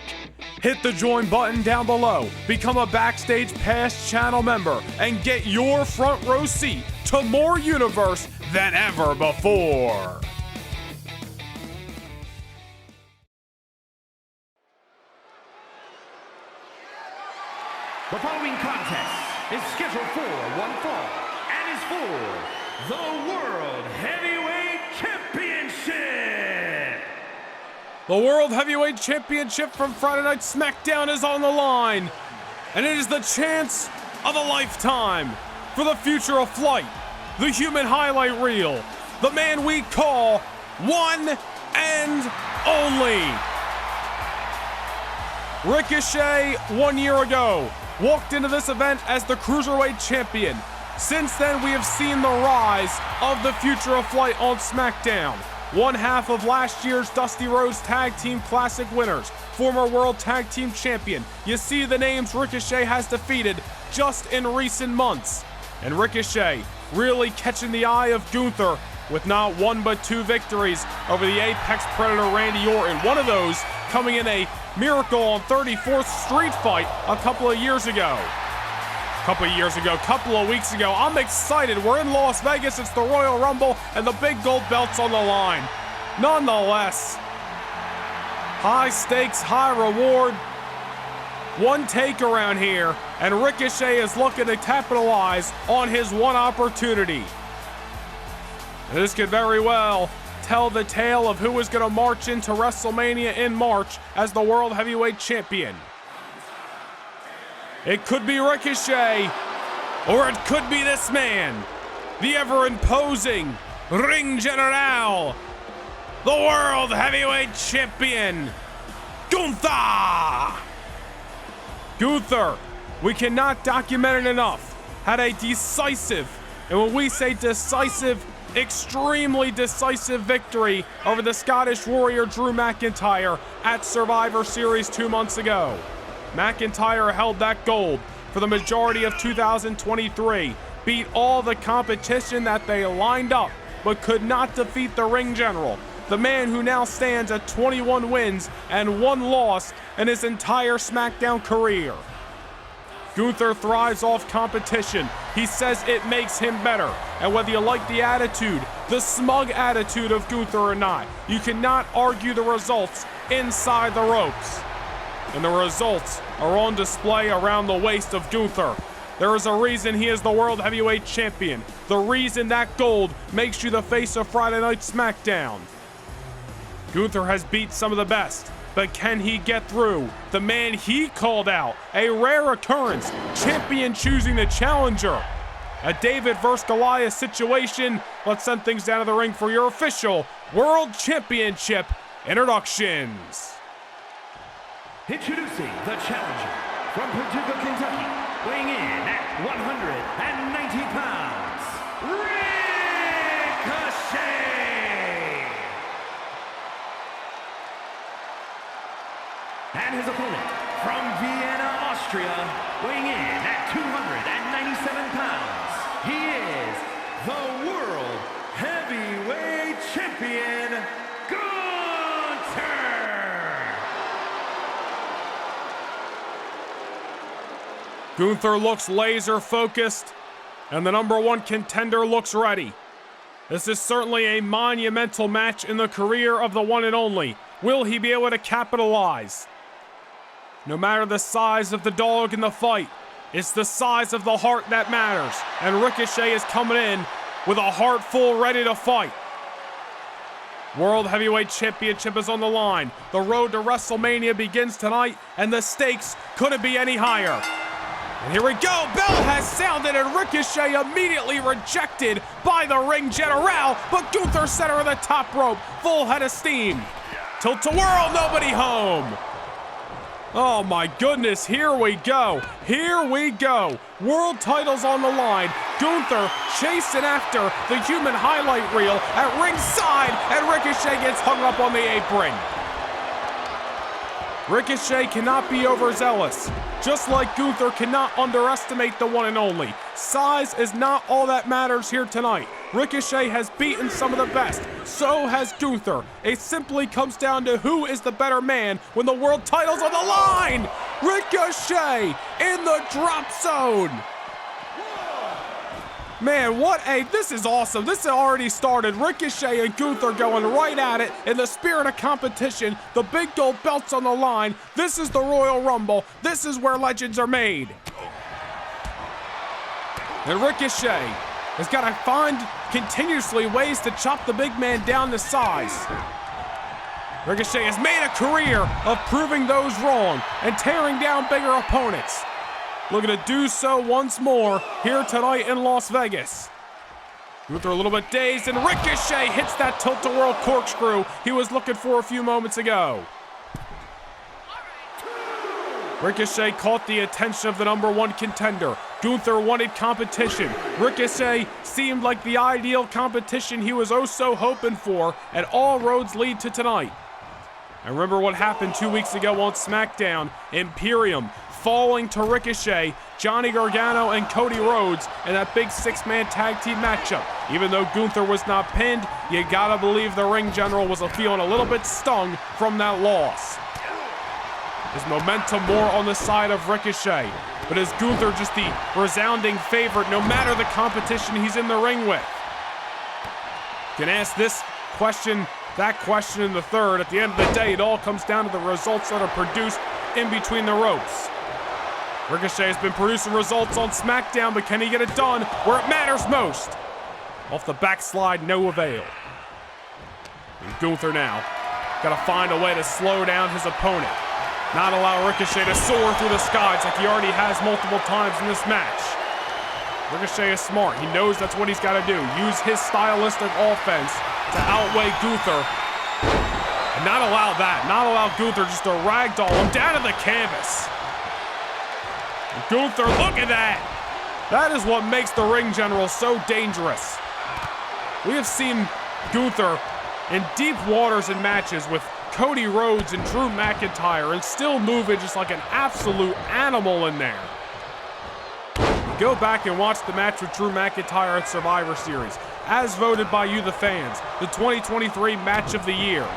Hit the join button down below, become a Backstage Pass channel member, and get your front row seat to more Universe than ever before. The following contest is scheduled for one fall and is for the World Heavyweight Championship. The World Heavyweight Championship from Friday Night SmackDown is on the line, and it is the chance of a lifetime for the future of Flight, the human highlight reel, the man we call one and only. Ricochet 1 year ago walked into this event as the Cruiserweight Champion. Since then, we have seen the rise of the future of Flight on SmackDown. One half of last year's Dusty Rhodes Tag Team Classic winners, former World Tag Team Champion. You see the names Ricochet has defeated just in recent months. And Ricochet really catching the eye of Gunther with not one but 2 victories over the Apex Predator Randy Orton. One of those coming in a Miracle on 34th Street fight a couple of weeks ago. I'm excited. We're in Las Vegas. It's the Royal Rumble, and the big gold belt's on the line. Nonetheless, high stakes, high reward. One take around here, and Ricochet is looking to capitalize on his one opportunity. This could very well tell the tale of who is going to march into WrestleMania in March as the World Heavyweight Champion. It could be Ricochet, or it could be this man, the ever-imposing Ring General, the World Heavyweight Champion, Gunther! Gunther, we cannot document it enough, had a decisive, and when we say decisive, extremely decisive victory over the Scottish Warrior Drew McIntyre at Survivor Series 2 months ago. McIntyre held that gold for the majority of 2023, beat all the competition that they lined up, but could not defeat the Ring General, the man who now stands at 21 wins and 1 loss in his entire SmackDown career. Gunther thrives off competition. He says it makes him better. And whether you like the attitude, the smug attitude of Gunther or not, you cannot argue the results inside the ropes. And the results are on display around the waist of Gunther. There is a reason he is the World Heavyweight Champion. The reason that gold makes you the face of Friday Night SmackDown. Gunther has beat some of the best, but can he get through? The man he called out, a rare occurrence, champion choosing the challenger. A David versus Goliath situation. Let's send things down to the ring for your official World Championship introductions. Introducing the challenger from Paducah, Kentucky, weighing in at 190 pounds, Ricochet! And his opponent from Vienna, Austria, weighing in at 297 pounds, he is the World Heavyweight Champion, Gunther! Gunther looks laser focused, and the #1 contender looks ready. This is certainly a monumental match in the career of the one and only. Will he be able to capitalize? No matter the size of the dog in the fight, it's the size of the heart that matters, and Ricochet is coming in with a heart full, ready to fight. World Heavyweight Championship is on the line. The road to WrestleMania begins tonight, and the stakes couldn't be any higher. And here we go, bell has sounded, and Ricochet immediately rejected by the ring general, but Gunther center of the top rope, full head of steam. Tilt to whirl, nobody home. Oh my goodness, here we go. Here we go. World titles on the line. Gunther chasing after the human highlight reel at ringside, and Ricochet gets hung up on the apron. Ricochet cannot be overzealous, just like Gunther cannot underestimate the one and only. Size is not all that matters here tonight. Ricochet has beaten some of the best, so has Gunther. It simply comes down to who is the better man when the world title's on the line. Ricochet in the drop zone. Man, this is awesome. This has already started. Ricochet and Gunther going right at it in the spirit of competition. The big gold belt's on the line. This is the Royal Rumble. This is where legends are made. And Ricochet has got to find continuously ways to chop the big man down to size. Ricochet has made a career of proving those wrong and tearing down bigger opponents. Looking to do so once more here tonight in Las Vegas. Gunther a little bit dazed, and Ricochet hits that tilt-a-whirl corkscrew he was looking for a few moments ago. Ricochet caught the attention of the #1 contender. Gunther wanted competition. Ricochet seemed like the ideal competition he was oh so hoping for, and all roads lead to tonight. I remember what happened 2 weeks ago on SmackDown. Imperium falling to Ricochet, Johnny Gargano, and Cody Rhodes in that big six-man tag team matchup. Even though Gunther was not pinned, you gotta believe the ring general was feeling a little bit stung from that loss. His momentum more on the side of Ricochet, but is Gunther just the resounding favorite no matter the competition he's in the ring with? You can ask this question, that question in the third. At the end of the day, it all comes down to the results that are produced in between the ropes. Ricochet has been producing results on SmackDown, but can he get it done where it matters most? Off the backslide, no avail. And Gunther now got to find a way to slow down his opponent. Not allow Ricochet to soar through the skies like he already has multiple times in this match. Ricochet is smart. He knows that's what he's got to do. Use his stylistic offense to outweigh Gunther. And not allow that. Not allow Gunther just to ragdoll him down to the canvas. And Gunther, look at that. That is what makes the ring general so dangerous. We have seen Gunther in deep waters in matches with Cody Rhodes and Drew McIntyre and still moving just like an absolute animal in there. Go back and watch the match with Drew McIntyre at Survivor Series, as voted by you, the fans, the 2023 match of the year.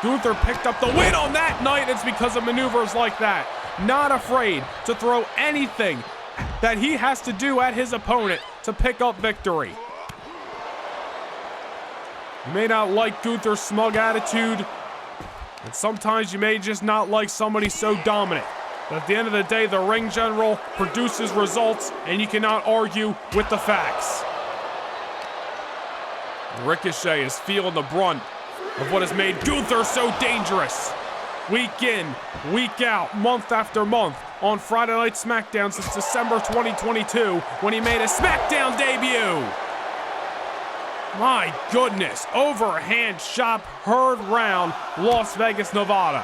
Gunther picked up the win on that night. It's because of maneuvers like that. Not afraid to throw anything that he has to do at his opponent to pick up victory. You may not like Gunther's smug attitude. And sometimes you may just not like somebody so dominant. But at the end of the day, the ring general produces results, and you cannot argue with the facts. Ricochet is feeling the brunt of what has made Gunther so dangerous. Week in, week out, month after month, on Friday Night SmackDown since December 2022, when he made a SmackDown debut. My goodness, overhand chop heard round Las Vegas, Nevada.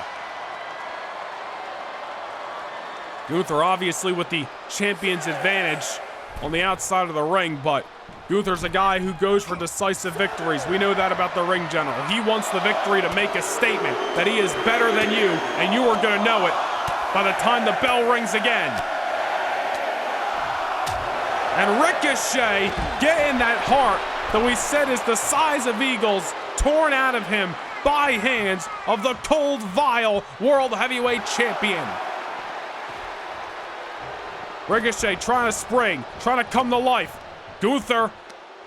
Gunther obviously with the champion's advantage on the outside of the ring, but Gunther's a guy who goes for decisive victories. We know that about the ring general. He wants the victory to make a statement that he is better than you, and you are going to know it by the time the bell rings again. And Ricochet getting that heart that we said is the size of eagles torn out of him by hands of the cold, vile World Heavyweight Champion. Ricochet trying to spring, trying to come to life. Gunther,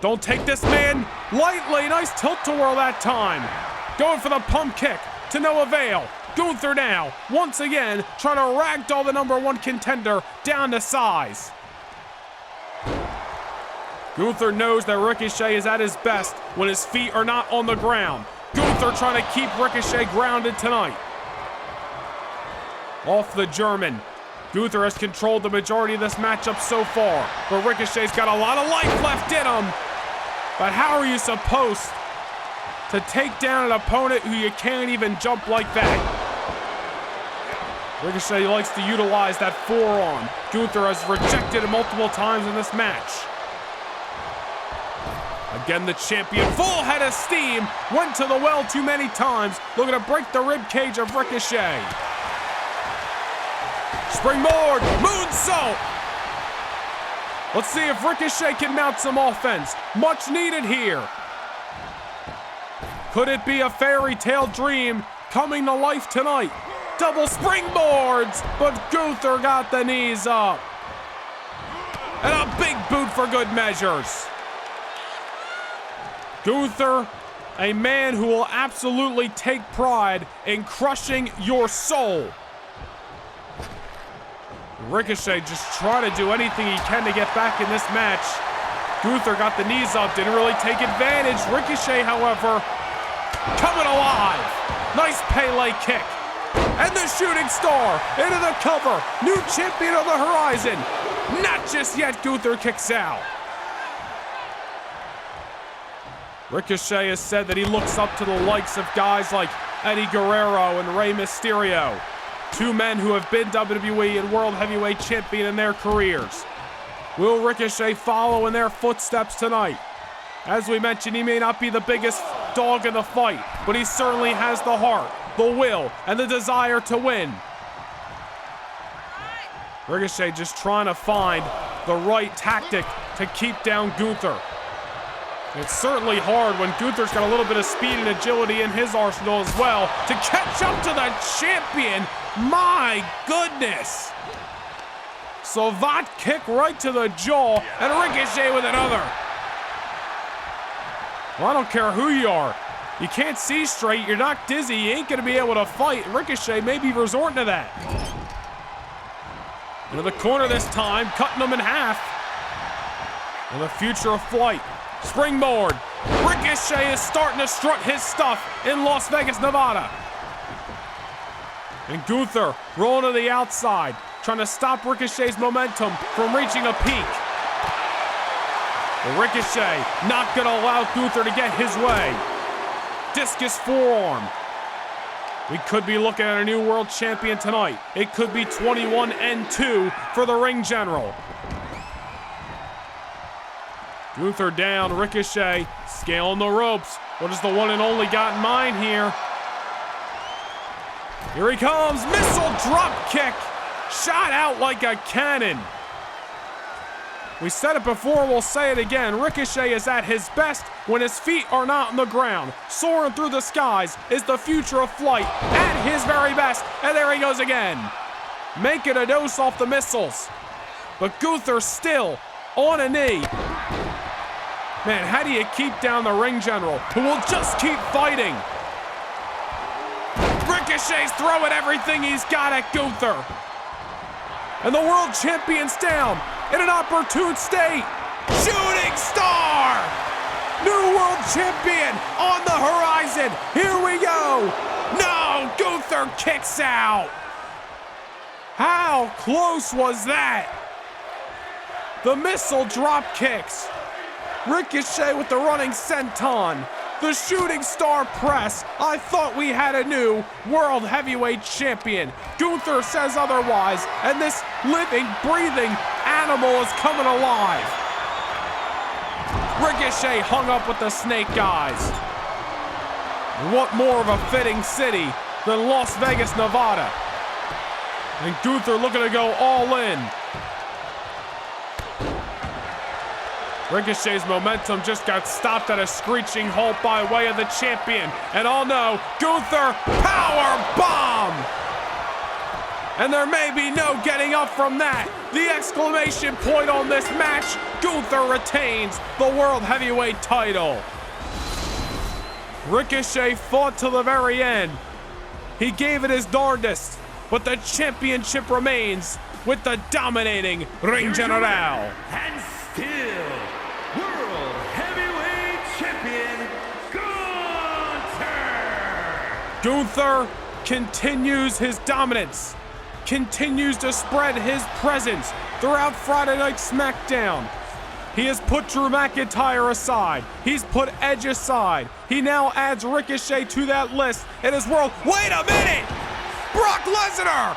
don't take this man lightly. Nice tilt-to-whirl that time. Going for the pump kick to no avail. Gunther now, once again, trying to ragdoll the #1 contender down to size. Gunther knows that Ricochet is at his best when his feet are not on the ground. Gunther trying to keep Ricochet grounded tonight. Off the German. Gunther has controlled the majority of this matchup so far, but Ricochet's got a lot of life left in him. But how are you supposed to take down an opponent who you can't even jump like that? Ricochet likes to utilize that forearm. Gunther has rejected it multiple times in this match. Again, the champion, full head of steam, went to the well too many times, looking to break the rib cage of Ricochet. Springboard, moonsault. Let's see if Ricochet can mount some offense. Much needed here. Could it be a fairy tale dream coming to life tonight? Double springboards, but Gunther got the knees up. And a big boot for good measures. Gunther, a man who will absolutely take pride in crushing your soul. Ricochet just trying to do anything he can to get back in this match. Gunther got the knees up, didn't really take advantage. Ricochet, however, coming alive. Nice Pele kick. And the shooting star into the cover. New champion of the horizon. Not just yet, Gunther kicks out. Ricochet has said that he looks up to the likes of guys like Eddie Guerrero and Rey Mysterio. Two men who have been WWE and World Heavyweight Champion in their careers. Will Ricochet follow in their footsteps tonight? As we mentioned, he may not be the biggest dog in the fight, but he certainly has the heart, the will, and the desire to win. Ricochet just trying to find the right tactic to keep down Gunther. It's certainly hard when Gunther's got a little bit of speed and agility in his arsenal as well to catch up to the champion. My goodness. Savate kick right to the jaw, and Ricochet with another. Well, I don't care who you are. You can't see straight, you're not dizzy, you ain't gonna be able to fight. Ricochet may be resorting to that. Into the corner this time, cutting him in half. And the future of flight. Springboard. Ricochet is starting to strut his stuff in Las Vegas, Nevada. And Gunther rolling to the outside, trying to stop Ricochet's momentum from reaching a peak. But Ricochet not going to allow Gunther to get his way. Discus forearm. We could be looking at a new world champion tonight. It could be 21-2 for the ring general. Gunther down, Ricochet scaling the ropes. What does the one and only got in mind here? Here he comes, missile drop kick. Shot out like a cannon. We said it before, we'll say it again. Ricochet is at his best when his feet are not on the ground. Soaring through the skies is the future of flight at his very best. And there he goes again. Making a dose off the missiles. But Gunther still on a knee. Man, how do you keep down the ring general who will just keep fighting? Ricochet's throwing everything he's got at Gunther. And the world champion's down in an opportune state. Shooting star! New world champion on the horizon. Here we go. No, Gunther kicks out. How close was that? The missile drop kicks. Ricochet with the running senton. The shooting star press. I thought we had a new world heavyweight champion. Gunther says otherwise, and this living, breathing animal is coming alive. Ricochet hung up with the snake eyes. What more of a fitting city than Las Vegas, Nevada? And Gunther looking to go all in. Ricochet's momentum just got stopped at a screeching halt by way of the champion. And oh no, Gunther power bomb! And there may be no getting up from that. The exclamation point on this match, Gunther retains the World Heavyweight title. Ricochet fought to the very end. He gave it his darndest, but the championship remains with the dominating Ring General. And still, World Heavyweight Champion, Gunther! Gunther continues his dominance, continues to spread his presence throughout Friday Night SmackDown. He has put Drew McIntyre aside. He's put Edge aside. He now adds Ricochet to that list in his world. Wait a minute! Brock Lesnar!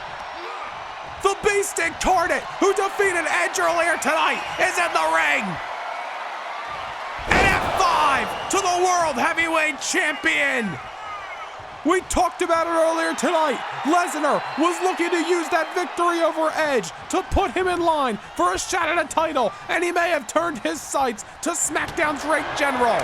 The Beast Incarnate, who defeated Edge earlier tonight, is in the ring! An F5 to the World Heavyweight Champion! We talked about it earlier tonight. Lesnar was looking to use that victory over Edge to put him in line for a shot at a title, and he may have turned his sights to SmackDown's Ring General.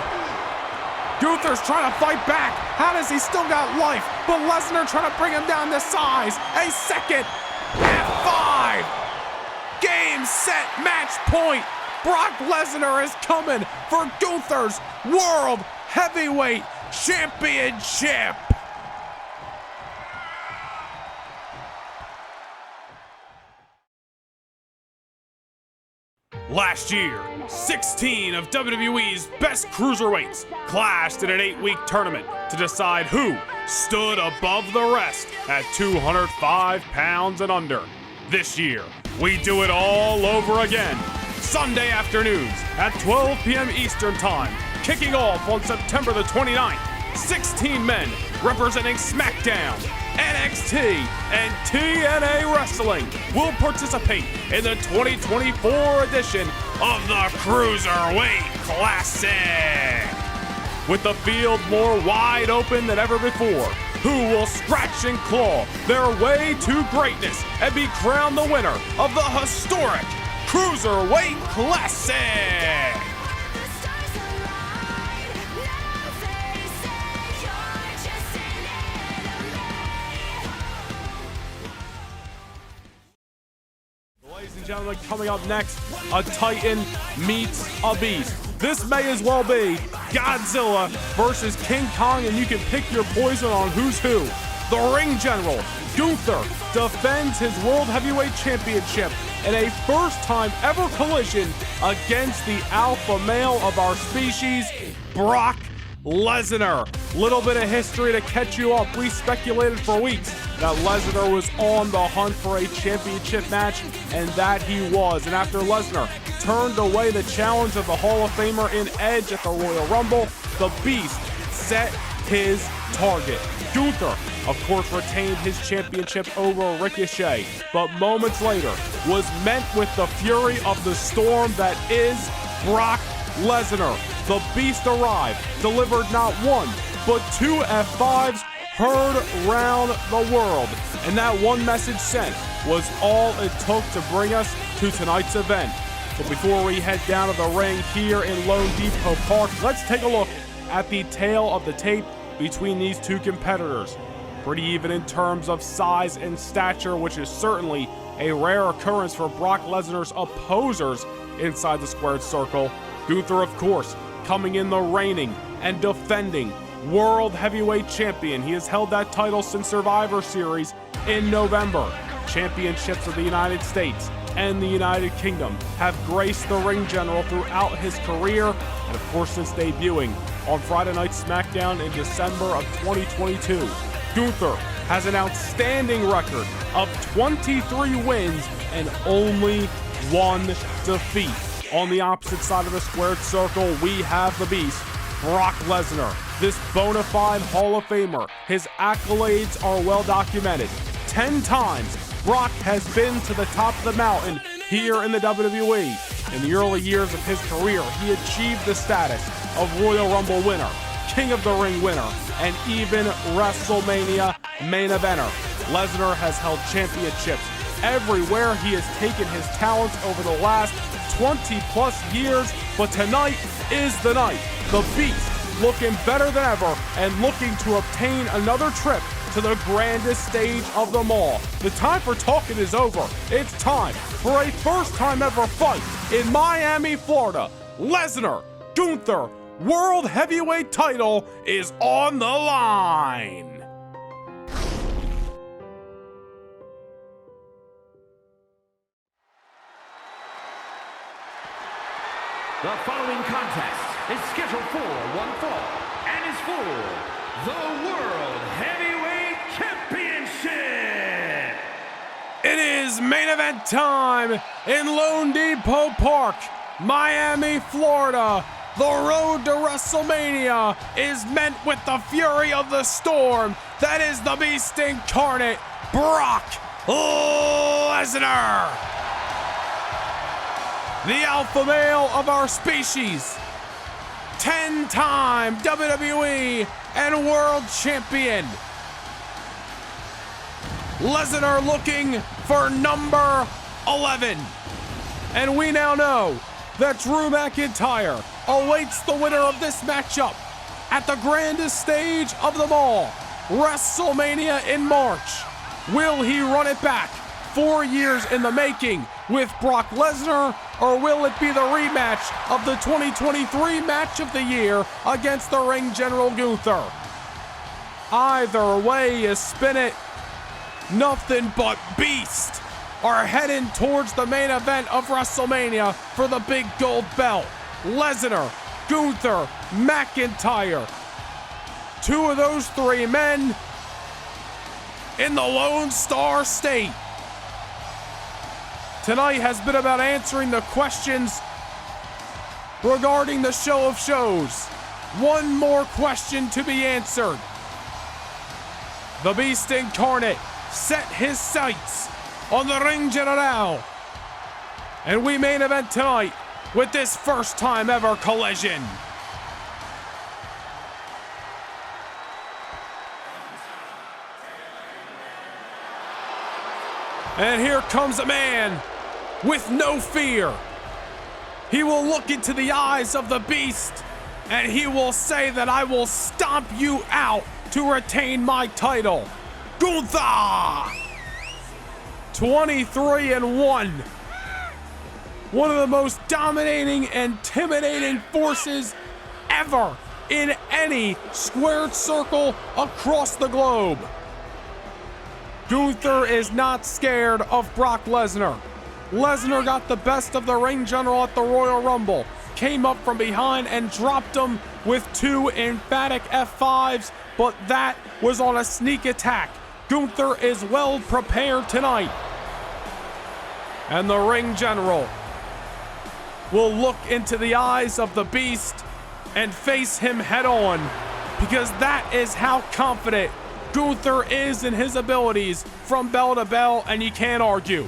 Gunther's trying to fight back. How does he still got life? But Lesnar trying to bring him down to size. A second F5. Game, set, match point. Brock Lesnar is coming for Gunther's World Heavyweight Championship. Last year, 16 of WWE's best cruiserweights clashed in an 8-week tournament to decide who stood above the rest at 205 pounds and under. This year, we do it all over again. Sunday afternoons at 12 p.m. Eastern Time, kicking off on September the 29th. 16 men representing SmackDown, NXT, and TNA Wrestling will participate in the 2024 edition of the Cruiserweight Classic. With the field more wide open than ever before, who will scratch and claw their way to greatness and be crowned the winner of the historic Cruiserweight Classic? Ladies and gentlemen, coming up next, a Titan meets a Beast. This may as well be Godzilla versus King Kong, and you can pick your poison on who's who. The Ring General, Gunther, defends his World Heavyweight Championship in a first-time ever collision against the alpha male of our species, Brock Lesnar. Little bit of history to catch you up. We speculated for weeks that Lesnar was on the hunt for a championship match, and that he was. And after Lesnar turned away the challenge of the Hall of Famer in Edge at the Royal Rumble, the Beast set his target. Gunther, of course, retained his championship over Ricochet, but moments later was met with the fury of the storm that is Brock Lesnar. The Beast arrived, delivered not one, but two F5s, heard round the world. And that one message sent was all it took to bring us to tonight's event. But before we head down to the ring here in Lone Depot Park, let's take a look at the tail of the tape between these two competitors. Pretty even in terms of size and stature, which is certainly a rare occurrence for Brock Lesnar's opposers inside the squared circle. Gunther, of course, coming in the reigning and defending World Heavyweight Champion. He has held that title since Survivor Series in November. Championships of the United States and the United Kingdom have graced the ring general throughout his career, and of course since debuting on Friday Night SmackDown in December of 2022. Gunther has an outstanding record of 23 wins and only one defeat. On the opposite side of the squared circle, we have the Beast, Brock Lesnar. This bona fide Hall of Famer, his accolades are well documented. 10 times Brock has been to the top of the mountain here in the WWE. In the early years of his career, he achieved the status of Royal Rumble winner, King of the Ring winner, and even WrestleMania main eventer. Lesnar has held championships everywhere he has taken his talents over the last 20 plus years, but tonight is the night. The Beast looking better than ever and looking to obtain another trip to the grandest stage of them all. The time for talking is over. It's time for a first time ever fight in Miami, Florida. Lesnar, Gunther, World Heavyweight title is on the line. The following contest is scheduled for one fall and is for the World Heavyweight Championship. It is main event time in Lone Depot Park, Miami, Florida. The road to WrestleMania is met with the fury of the storm. That is the Beast incarnate, Brock Lesnar. The alpha male of our species, 10-time WWE and World Champion. Lesnar looking for number 11. And we now know that Drew McIntyre awaits the winner of this matchup at the grandest stage of them all, WrestleMania in March. Will he run it back 4 years in the making with Brock Lesnar, or will it be the rematch of the 2023 match of the year against the ring general Gunther? Either way you spin it, nothing but Beast are heading towards the main event of WrestleMania for the big gold belt. Lesnar, Gunther, McIntyre. Two of those three men in the Lone Star State. Tonight has been about answering the questions regarding the show of shows. One more question to be answered. The Beast incarnate set his sights on the Ring General. And we main event tonight with this first time ever collision. And here comes a man with no fear. He will look into the eyes of the Beast and he will say that I will stomp you out to retain my title. Gunther! 23-1. One of the most dominating, intimidating forces ever in any squared circle across the globe. Gunther is not scared of Brock Lesnar. Lesnar got the best of the ring general at the Royal Rumble, came up from behind and dropped him with two emphatic F5s, but that was on a sneak attack. Gunther is well prepared tonight. And the ring general will look into the eyes of the Beast and face him head on, because that is how confident Gunther is in his abilities from bell to bell, and you can't argue.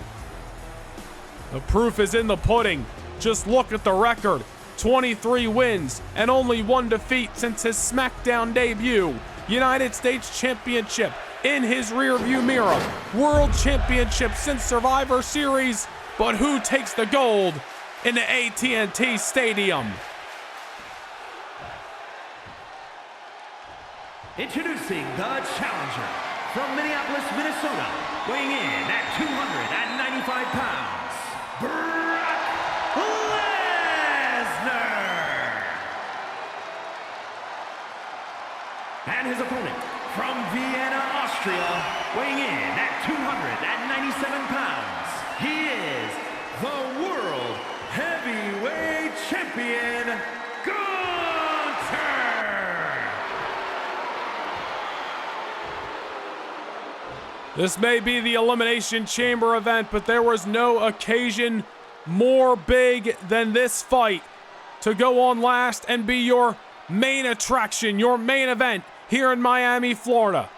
The proof is in the pudding. Just look at the record. 23 wins and only one defeat since his SmackDown debut. United States Championship in his rearview mirror. World Championship since Survivor Series. But who takes the gold in the AT&T Stadium? Introducing the challenger from Minneapolis, Minnesota, weighing in at 295 pounds, Brock Lesnar. Champion, Gunther! This may be the Elimination Chamber event, but there was no occasion more big than this fight to go on last and be your main attraction, your main event here in Miami, Florida.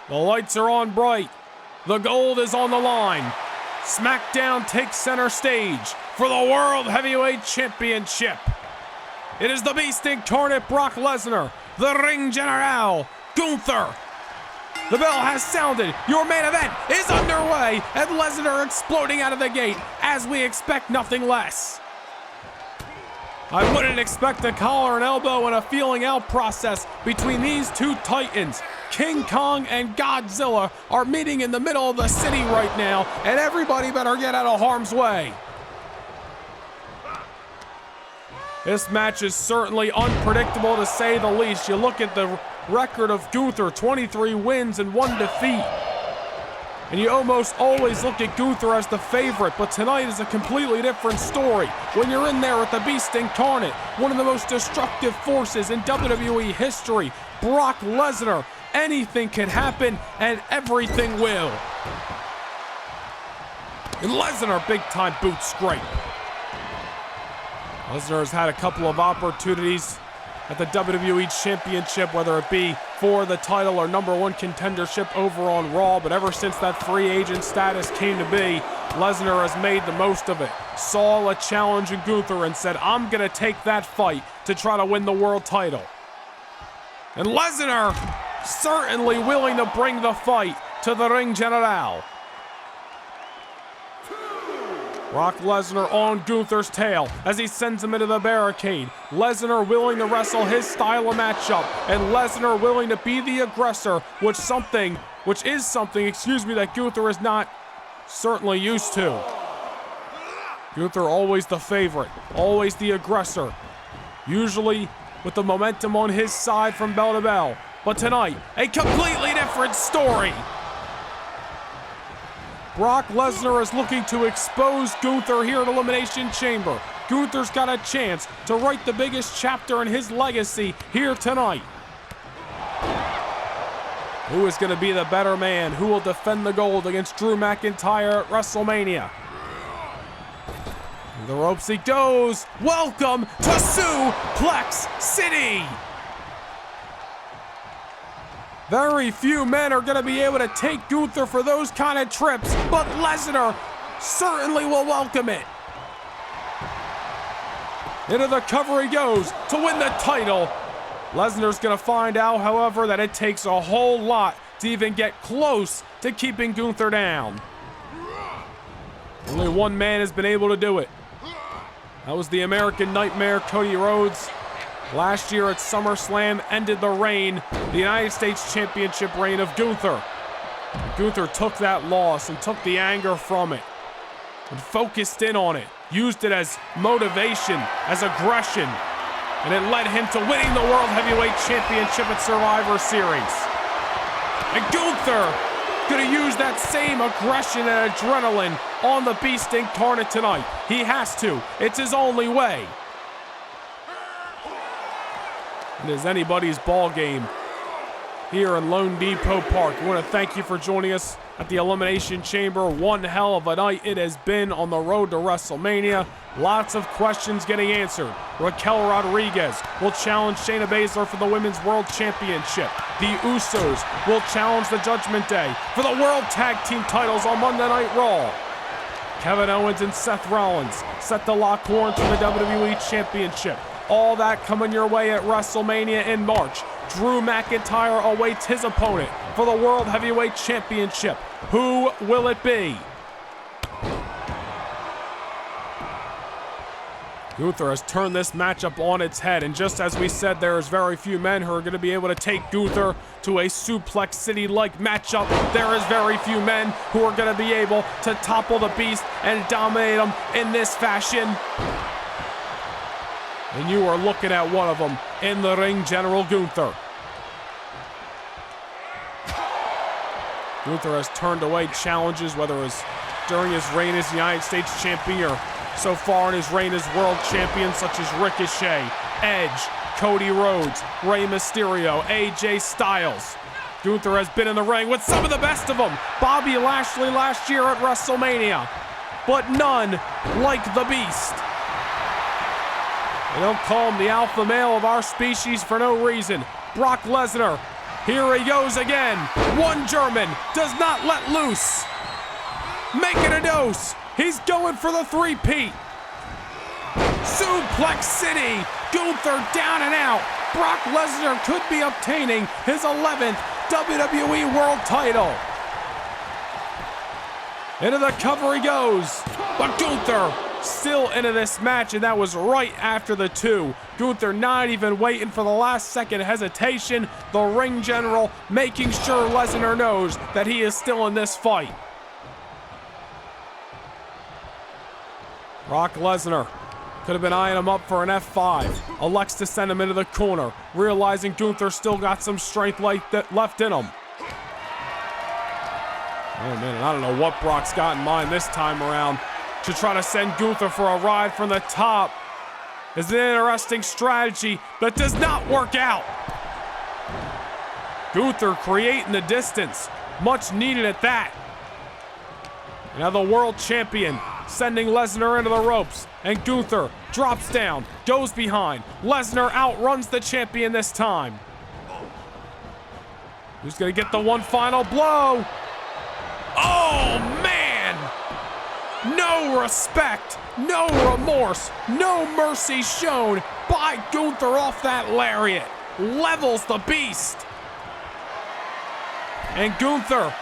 The lights are on bright. The gold is on the line. SmackDown takes center stage for the World Heavyweight Championship. It is the Beast Incarnate Brock Lesnar, the Ring General, Gunther. The bell has sounded. Your main event is underway, and Lesnar exploding out of the gate as we expect nothing less. I wouldn't expect a collar and elbow and a feeling out process between these two titans. King Kong and Godzilla are meeting in the middle of the city right now, and everybody better get out of harm's way. This match is certainly unpredictable to say the least. You look at the record of Gunther, 23 wins and 1 defeat. And you almost always look at Gunther as the favorite, but tonight is a completely different story. When you're in there with the Beast Incarnate, one of the most destructive forces in WWE history, Brock Lesnar, anything can happen and everything will. And Lesnar, big time boot scrape. Lesnar has had a couple of opportunities at the WWE Championship, whether it be for the title or #1 contendership over on Raw, but ever since that free agent status came to be, Lesnar has made the most of it. Saw a challenge in Gunther and said, I'm gonna take that fight to try to win the world title. And Lesnar certainly willing to bring the fight to the Ring General. Brock Lesnar on Gunther's tail as he sends him into the barricade. Lesnar willing to wrestle his style of matchup, and Lesnar willing to be the aggressor, which is something that Gunther is not certainly used to. Gunther always the favorite, always the aggressor, usually with the momentum on his side from bell to bell. But tonight, a completely different story. Brock Lesnar is looking to expose Gunther here at Elimination Chamber. Gunther's got a chance to write the biggest chapter in his legacy here tonight. Who is going to be the better man? Who will defend the gold against Drew McIntyre at WrestleMania? The ropes he goes. Welcome to Suplex City. Very few men are going to be able to take Gunther for those kind of trips, but Lesnar certainly will welcome it. Into the cover he goes to win the title. Lesnar's going to find out, however, that it takes a whole lot to even get close to keeping Gunther down. Only one man has been able to do it. That was the American Nightmare, Cody Rhodes. Last year at SummerSlam ended the reign, the United States Championship reign of Gunther. Gunther took that loss and took the anger from it and focused in on it, used it as motivation, as aggression, and it led him to winning the World Heavyweight Championship at Survivor Series. And Gunther gonna use that same aggression and adrenaline on the Beast Incarnate tonight. He has to. It's his only way. It is anybody's ball game here in Lone Depot Park. I want to thank you for joining us at the Elimination Chamber. One hell of a night it has been on the road to WrestleMania. Lots of questions getting answered. Raquel Rodriguez will challenge Shayna Baszler for the Women's World Championship. The Usos will challenge the Judgment Day for the World Tag Team titles on Monday Night Raw. Kevin Owens and Seth Rollins set to lock horns for the WWE Championship. All that coming your way at WrestleMania in March. Drew McIntyre awaits his opponent for the World Heavyweight Championship. Who will it be? Gunther has turned this matchup on its head, and just as we said, there is very few men who are going to be able to take Gunther to a Suplex City-like matchup. There is very few men who are going to be able to topple the Beast and dominate him in this fashion. And you are looking at one of them in the ring, General Gunther. Gunther has turned away challenges, whether it was during his reign as United States Champion or so far in his reign as world champion, such as Ricochet, Edge, Cody Rhodes, Rey Mysterio, AJ Styles. Gunther has been in the ring with some of the best of them. Bobby Lashley last year at WrestleMania, but none like the Beast. They don't call him the alpha male of our species for no reason. Brock Lesnar, here he goes again. One German does not let loose. Make it a dose. He's going for the three-peat. Suplex City. Gunther down and out. Brock Lesnar could be obtaining his 11th WWE World title. Into the cover he goes. But Gunther still into this match, and that was right after the two. Gunther not even waiting for the last second hesitation. The ring general making sure Lesnar knows that he is still in this fight. Brock Lesnar could have been eyeing him up for an F5. Elects to send him into the corner, realizing Gunther still got some strength left in him. Oh man, I don't know what Brock's got in mind this time around. To try to send Gunther for a ride from the top is an interesting strategy that does not work out. Gunther creating the distance, much needed at that. Now the world champion sending Lesnar into the ropes, and Gunther drops down, goes behind. Lesnar outruns the champion this time. Who's gonna get the one final blow? Oh man! No respect, no remorse, no mercy shown by Gunther off that lariat. Levels the Beast. And Gunther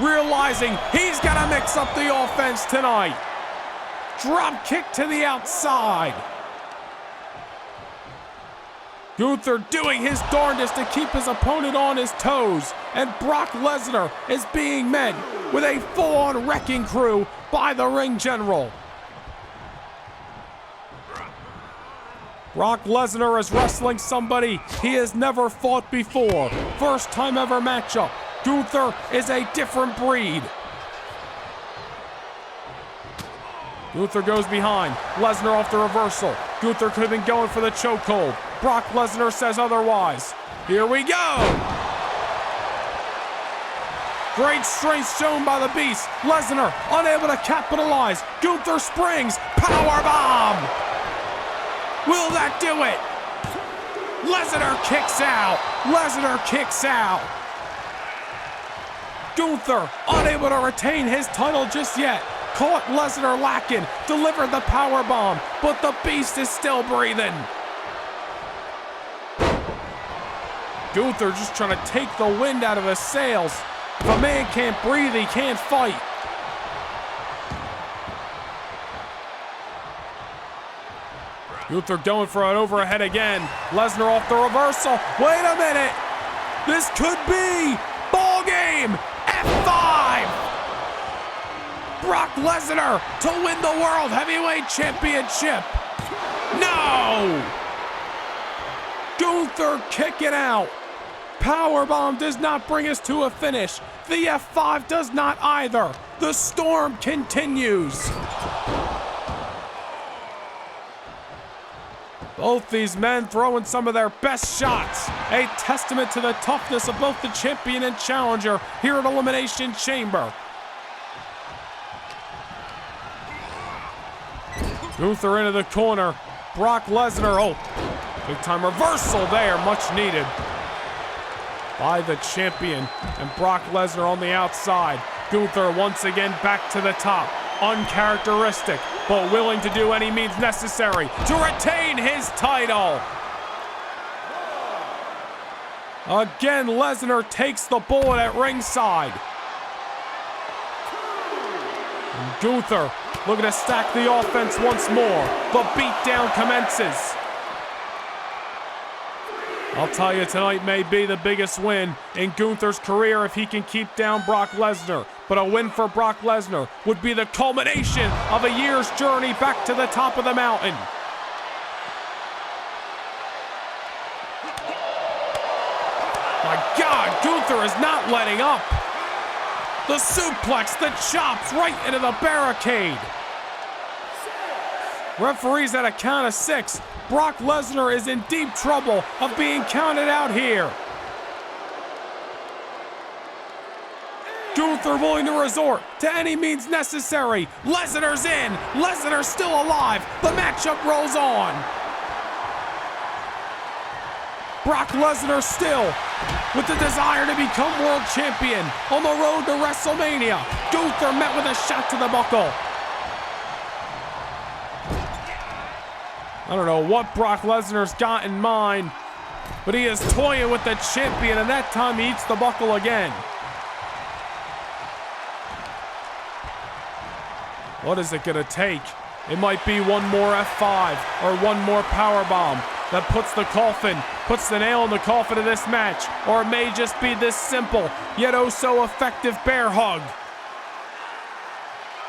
realizing he's got to mix up the offense tonight. Drop kick to the outside. Gunther doing his darndest to keep his opponent on his toes, and Brock Lesnar is being met with a full-on wrecking crew by the ring general. Brock Lesnar is wrestling somebody he has never fought before. First time ever matchup. Gunther is a different breed. Gunther goes behind. Lesnar off the reversal. Gunther could have been going for the chokehold. Brock Lesnar says otherwise. Here we go. Great strength shown by the Beast. Lesnar unable to capitalize. Gunther springs. Powerbomb. Will that do it? Lesnar kicks out. Lesnar kicks out. Gunther unable to retain his title just yet. Caught Lesnar lacking. Delivered the powerbomb, but the Beast is still breathing. Gunther just trying to take the wind out of his sails. If a man can't breathe, he can't fight. Gunther going for an overhead again. Lesnar off the reversal. Wait a minute. This could be ball game. F5. Brock Lesnar to win the World Heavyweight Championship. No. Gunther kicking out. Powerbomb does not bring us to a finish. The F5 does not either. The storm continues. Both these men throwing some of their best shots. A testament to the toughness of both the champion and challenger here at Elimination Chamber. Gunther into the corner. Brock Lesnar, big time reversal there, much needed by the champion. And Brock Lesnar on the outside. Gunther once again back to the top. Uncharacteristic, but willing to do any means necessary to retain his title. Again, Lesnar takes the bullet at ringside. And Gunther looking to stack the offense once more. The beatdown commences. I'll tell you, tonight may be the biggest win in Gunther's career if he can keep down Brock Lesnar. But a win for Brock Lesnar would be the culmination of a year's journey back to the top of the mountain. My God, Gunther is not letting up. The suplex, the chops right into the barricade. Referee's at a count of 6. Brock Lesnar is in deep trouble of being counted out here. Gunther willing to resort to any means necessary. Lesnar's in. Lesnar's still alive. The matchup rolls on. Brock Lesnar still with the desire to become world champion on the road to WrestleMania. Gunther met with a shot to the buckle. I don't know what Brock Lesnar's got in mind, but he is toying with the champion, and that time he eats the buckle again. What is it gonna take? It might be one more F5 or one more powerbomb that puts the nail in the coffin of this match, or it may just be this simple, yet oh so effective bear hug.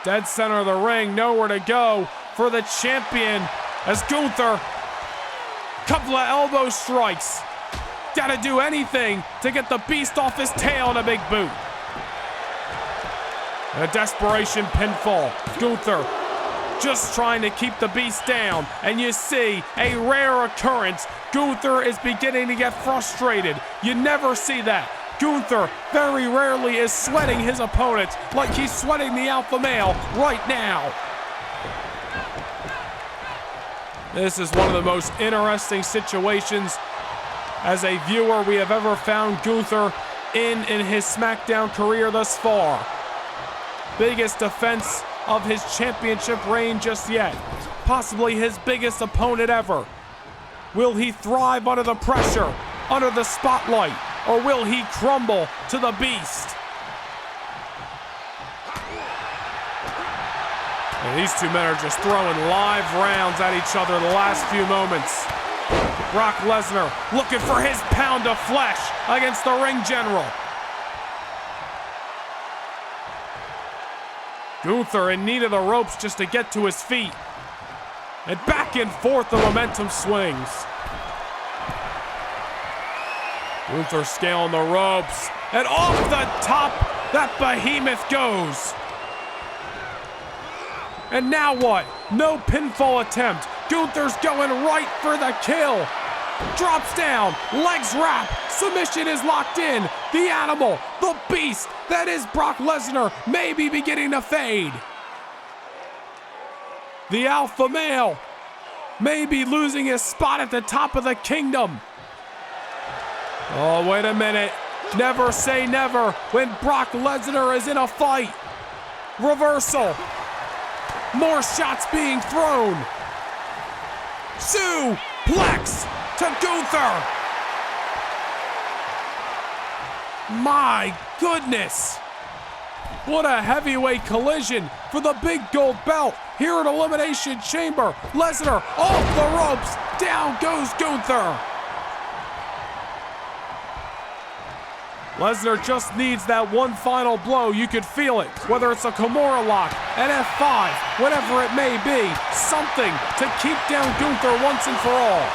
Dead center of the ring, nowhere to go for the champion as Gunther, couple of elbow strikes. Gotta do anything to get the beast off his tail in a big boot. A desperation pinfall. Gunther just trying to keep the beast down, and you see a rare occurrence. Gunther is beginning to get frustrated. You never see that. Gunther very rarely is sweating his opponents like he's sweating the alpha male right now. This is one of the most interesting situations as a viewer we have ever found Gunther in his SmackDown career thus far. Biggest defense of his championship reign just yet. Possibly his biggest opponent ever. Will he thrive under the pressure, under the spotlight, or will he crumble to the beast? And these two men are just throwing live rounds at each other the last few moments. Brock Lesnar looking for his pound of flesh against the ring general. Gunther in need of the ropes just to get to his feet. And back and forth the momentum swings. Gunther scaling the ropes. And off the top, that behemoth goes. And now what? No pinfall attempt. Gunther's going right for the kill. Drops down, legs wrap, submission is locked in. The animal, the beast that is Brock Lesnar may be beginning to fade. The alpha male may be losing his spot at the top of the kingdom. Oh, wait a minute. Never say never when Brock Lesnar is in a fight. Reversal. More shots being thrown. Suplex to Gunther. My goodness. What a heavyweight collision for the big gold belt here at Elimination Chamber. Lesnar off the ropes. Down goes Gunther. Lesnar just needs that one final blow. You could feel it, whether it's a Kimura lock, an F5, whatever it may be, something to keep down Gunther once and for all.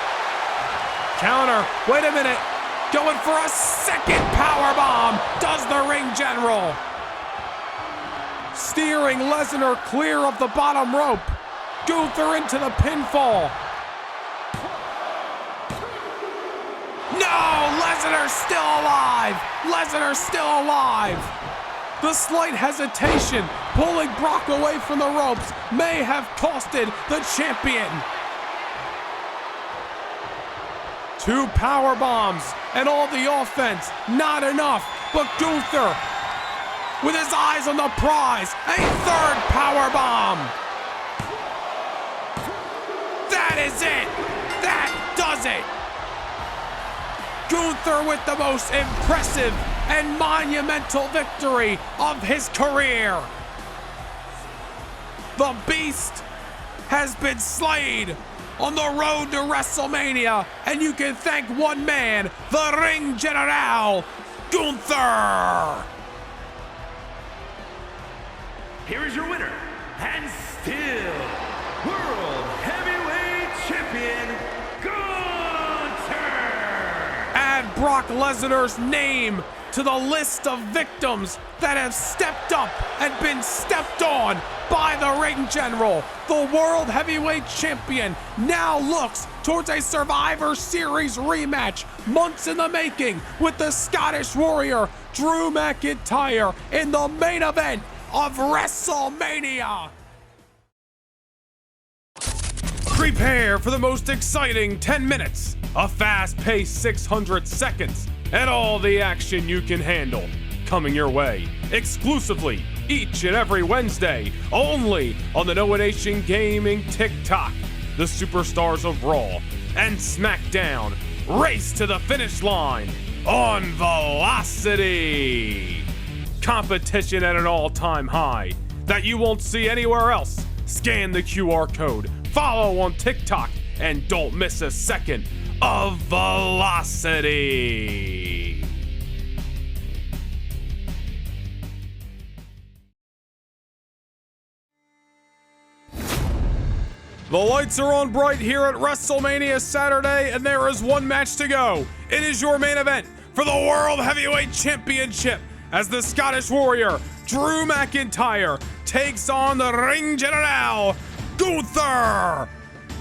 Counter, wait a minute, going for a second powerbomb, does the ring general. Steering Lesnar clear of the bottom rope. Gunther into the pinfall. No, Lesnar's still alive. Lesnar's still alive. The slight hesitation pulling Brock away from the ropes may have costed the champion. 2 power bombs and all the offense, not enough, but Gunther with his eyes on the prize, a 3rd power bomb. That is it. That does it. Gunther with the most impressive and monumental victory of his career. The Beast has been slain on the road to WrestleMania, and you can thank one man, the Ring General, Gunther. Here is your winner, and still World Heavyweight Champion, Gunther. Add Brock Lesnar's name to the list of victims that have stepped up and been stepped on by the Ring General. The World Heavyweight Champion now looks towards a Survivor Series rematch, months in the making, with the Scottish Warrior, Drew McIntyre, in the main event of WrestleMania. Prepare for the most exciting 10 minutes, a fast-paced 600 seconds, and all the action you can handle coming your way exclusively each and every Wednesday, only on the Noah Nation Gaming TikTok. The superstars of Raw and SmackDown race to the finish line on velocity. Competition at an all-time high that you won't see anywhere else. Scan the QR code, follow on TikTok, and don't miss a second of velocity. The lights are on bright here at WrestleMania Saturday, and there is one match to go. It is your main event for the World Heavyweight Championship as the Scottish Warrior, Drew McIntyre, takes on the Ring General, Gunther.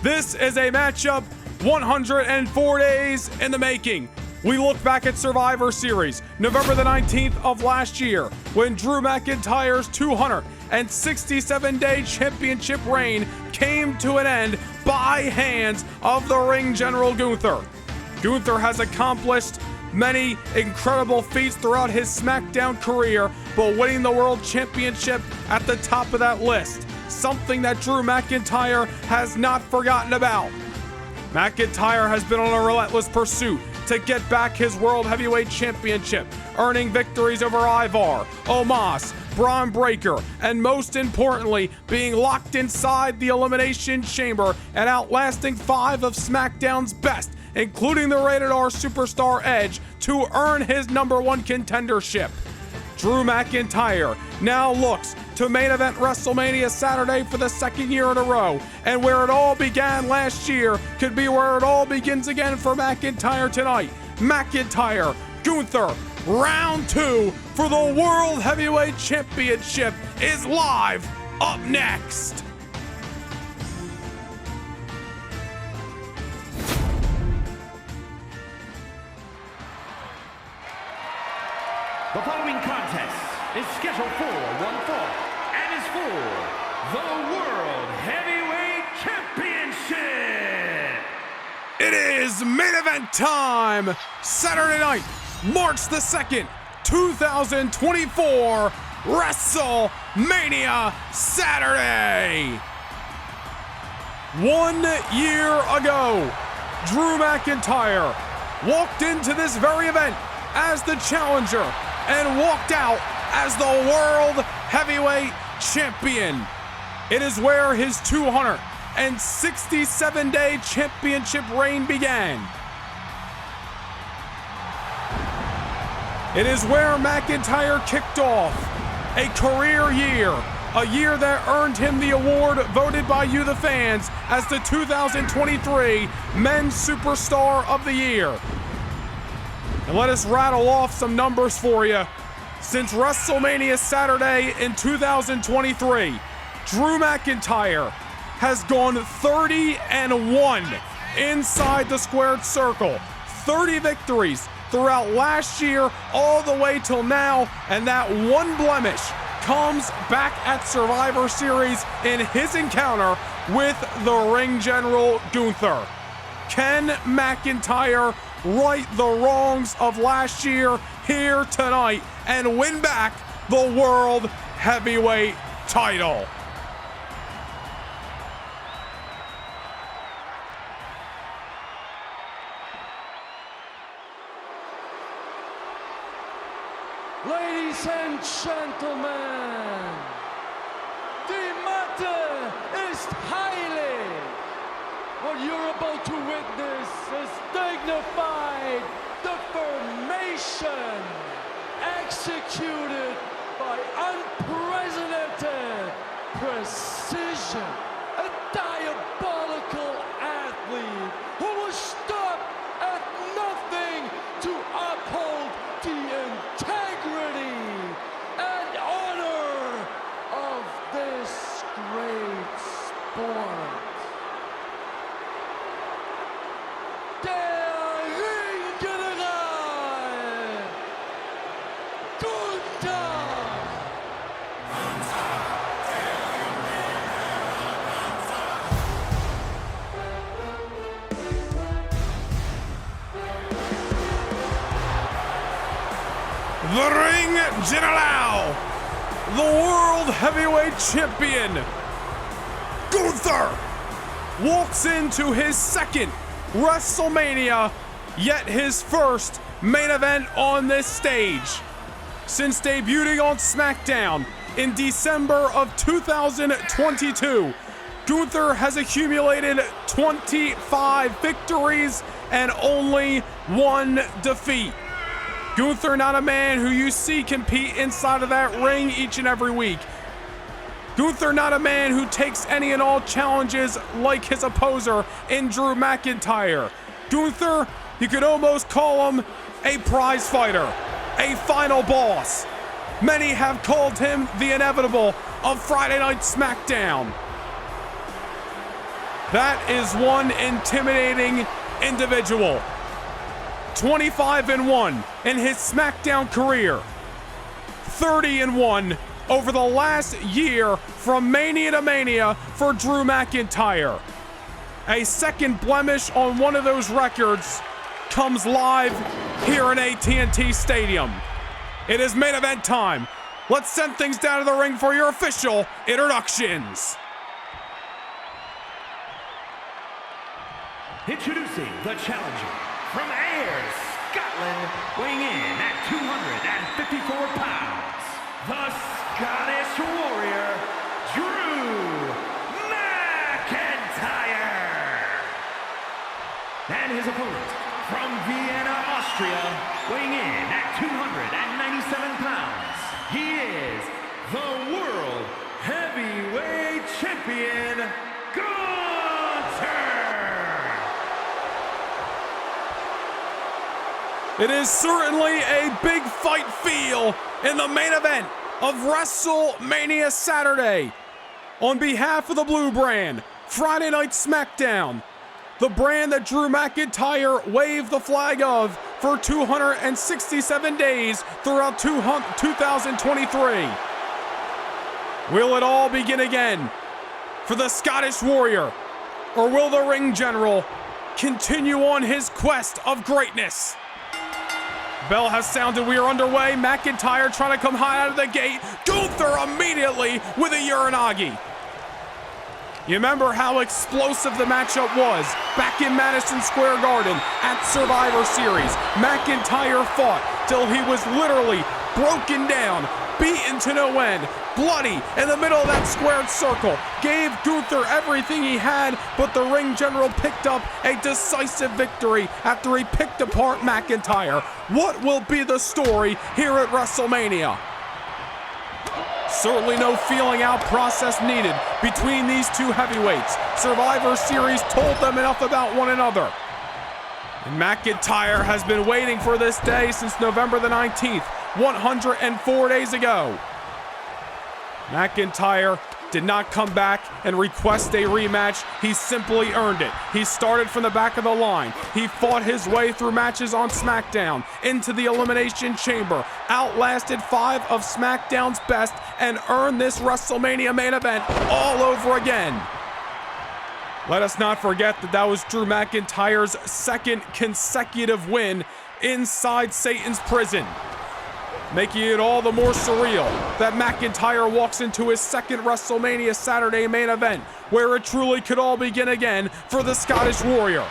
This is a matchup 104 days in the making. We look back at Survivor Series, November the 19th of last year, when Drew McIntyre's 267-day championship reign came to an end by hands of the Ring General Gunther. Gunther has accomplished many incredible feats throughout his SmackDown career, but winning the World Championship at the top of that list, something that Drew McIntyre has not forgotten about. McIntyre has been on a relentless pursuit to get back his World Heavyweight Championship, earning victories over Ivar, Omos, Braun Breaker, and most importantly, being locked inside the Elimination Chamber and outlasting 5 of SmackDown's best, including the Rated R Superstar Edge, to earn his #1 contendership. Drew McIntyre now looks to main event WrestleMania Saturday for the second year in a row, and where it all began last year could be where it all begins again for McIntyre tonight. McIntyre, Gunther, round 2 for the World Heavyweight Championship is live up next. The following contest is scheduled for one fall and is for the World Heavyweight Championship. It is main event time! Saturday night, March the 2nd, 2024, WrestleMania Saturday. 1 year ago, Drew McIntyre walked into this very event as the challenger and walked out as the World Heavyweight Champion. It is where his 267-day championship reign began. It is where McIntyre kicked off a career year, a year that earned him the award voted by you, the fans, as the 2023 Men's Superstar of the Year. And let us rattle off some numbers for you. Since WrestleMania Saturday in 2023, Drew McIntyre has gone 30-1 inside the squared circle. 30 victories throughout last year all the way till now, and that one blemish comes back at Survivor Series in his encounter with the Ring General Gunther. Can McIntyre right the wrongs of last year here tonight and win back the World Heavyweight title? Ladies and gentlemen, the matter is highly. What you're about to witness is dignified deformation executed by unprecedented precision. A diabolical athlete who will stop at nothing to uphold the integrity der Ringgeneral, Gunther. The Ring General, the World Heavyweight Champion, Gunther, walks into his second WrestleMania, yet his first main event on this stage. Since debuting on SmackDown in December of 2022, Gunther has accumulated 25 victories and only one defeat. Gunther, not a man who you see compete inside of that ring each and every week. Gunther, not a man who takes any and all challenges like his opposer in Drew McIntyre. Gunther, you could almost call him a prize fighter, a final boss. Many have called him the inevitable of Friday Night SmackDown. That is one intimidating individual. 25-1 in his SmackDown career. 30-1 over the last year from Mania to Mania for Drew McIntyre. A second blemish on one of those records comes live here in AT&T Stadium. It is main event time. Let's send things down to the ring for your official introductions. Introducing the challenger from Ayr, Scotland, weighing in at 254 pounds, the Scottish Warrior, Drew McIntyre. And his opponent from Vienna, Austria, weighing in at 297 pounds, he is the World Heavyweight Champion, Gunther. It is certainly a big fight feel in the main event of WrestleMania Saturday. On behalf of the Blue Brand, Friday Night SmackDown, the brand that Drew McIntyre waved the flag of for 267 days throughout 2023. Will it all begin again for the Scottish Warrior, or will the Ring General continue on his quest of greatness? Bell has sounded, we are underway. McIntyre trying to come high out of the gate. Gunther immediately with a Uranagi. You remember how explosive the matchup was back in Madison Square Garden at Survivor Series. McIntyre fought till he was literally broken down, beaten to no end, bloody in the middle of that squared circle. Gave Gunther everything he had, but the Ring General picked up a decisive victory after he picked apart McIntyre. What will be the story here at WrestleMania? Certainly no feeling out process needed between these two heavyweights. Survivor Series told them enough about one another. And McIntyre has been waiting for this day since November the 19th, 104 days ago. McIntyre did not come back and request a rematch. He simply earned it. He started from the back of the line. He fought his way through matches on SmackDown, into the Elimination Chamber, outlasted 5 of SmackDown's best, and earned this WrestleMania main event all over again. Let us not forget that that was Drew McIntyre's second consecutive win inside Satan's prison, making it all the more surreal that McIntyre walks into his second WrestleMania Saturday main event, where it truly could all begin again for the Scottish Warrior.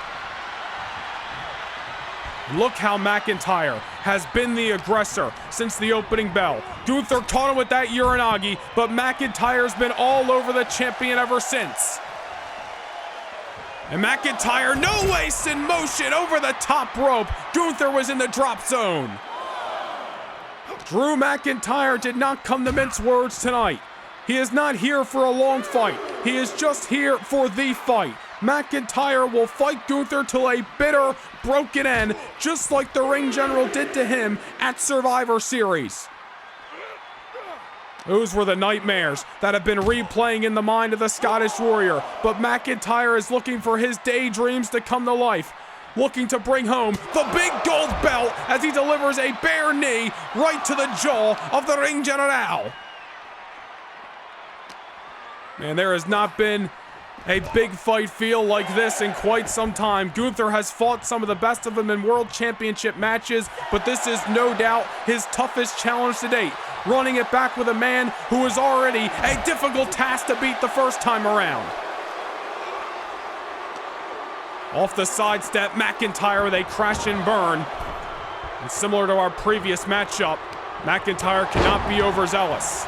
Look how McIntyre has been the aggressor since the opening bell. Gunther caught him with that Uranagi, but McIntyre's been all over the champion ever since. And McIntyre, no waste in motion over the top rope. Gunther was in the drop zone. Drew McIntyre did not come to mince words tonight. He is not here for a long fight. He is just here for the fight. McIntyre will fight Gunther till a bitter, broken end, just like the Ring General did to him at Survivor Series. Those were the nightmares that have been replaying in the mind of the Scottish Warrior, but McIntyre is looking for his daydreams to come to life. looking to bring home the big gold belt as he delivers a bare knee right to the jaw of the Ring General. Man, there has not been a big fight feel like this in quite some time. Gunther has fought some of the best of them in World Championship matches, but this is no doubt his toughest challenge to date. Running it back with a man who is already a difficult task to beat the first time around. Off the sidestep, McIntyre with a crash and burn. And similar to our previous matchup, McIntyre cannot be overzealous.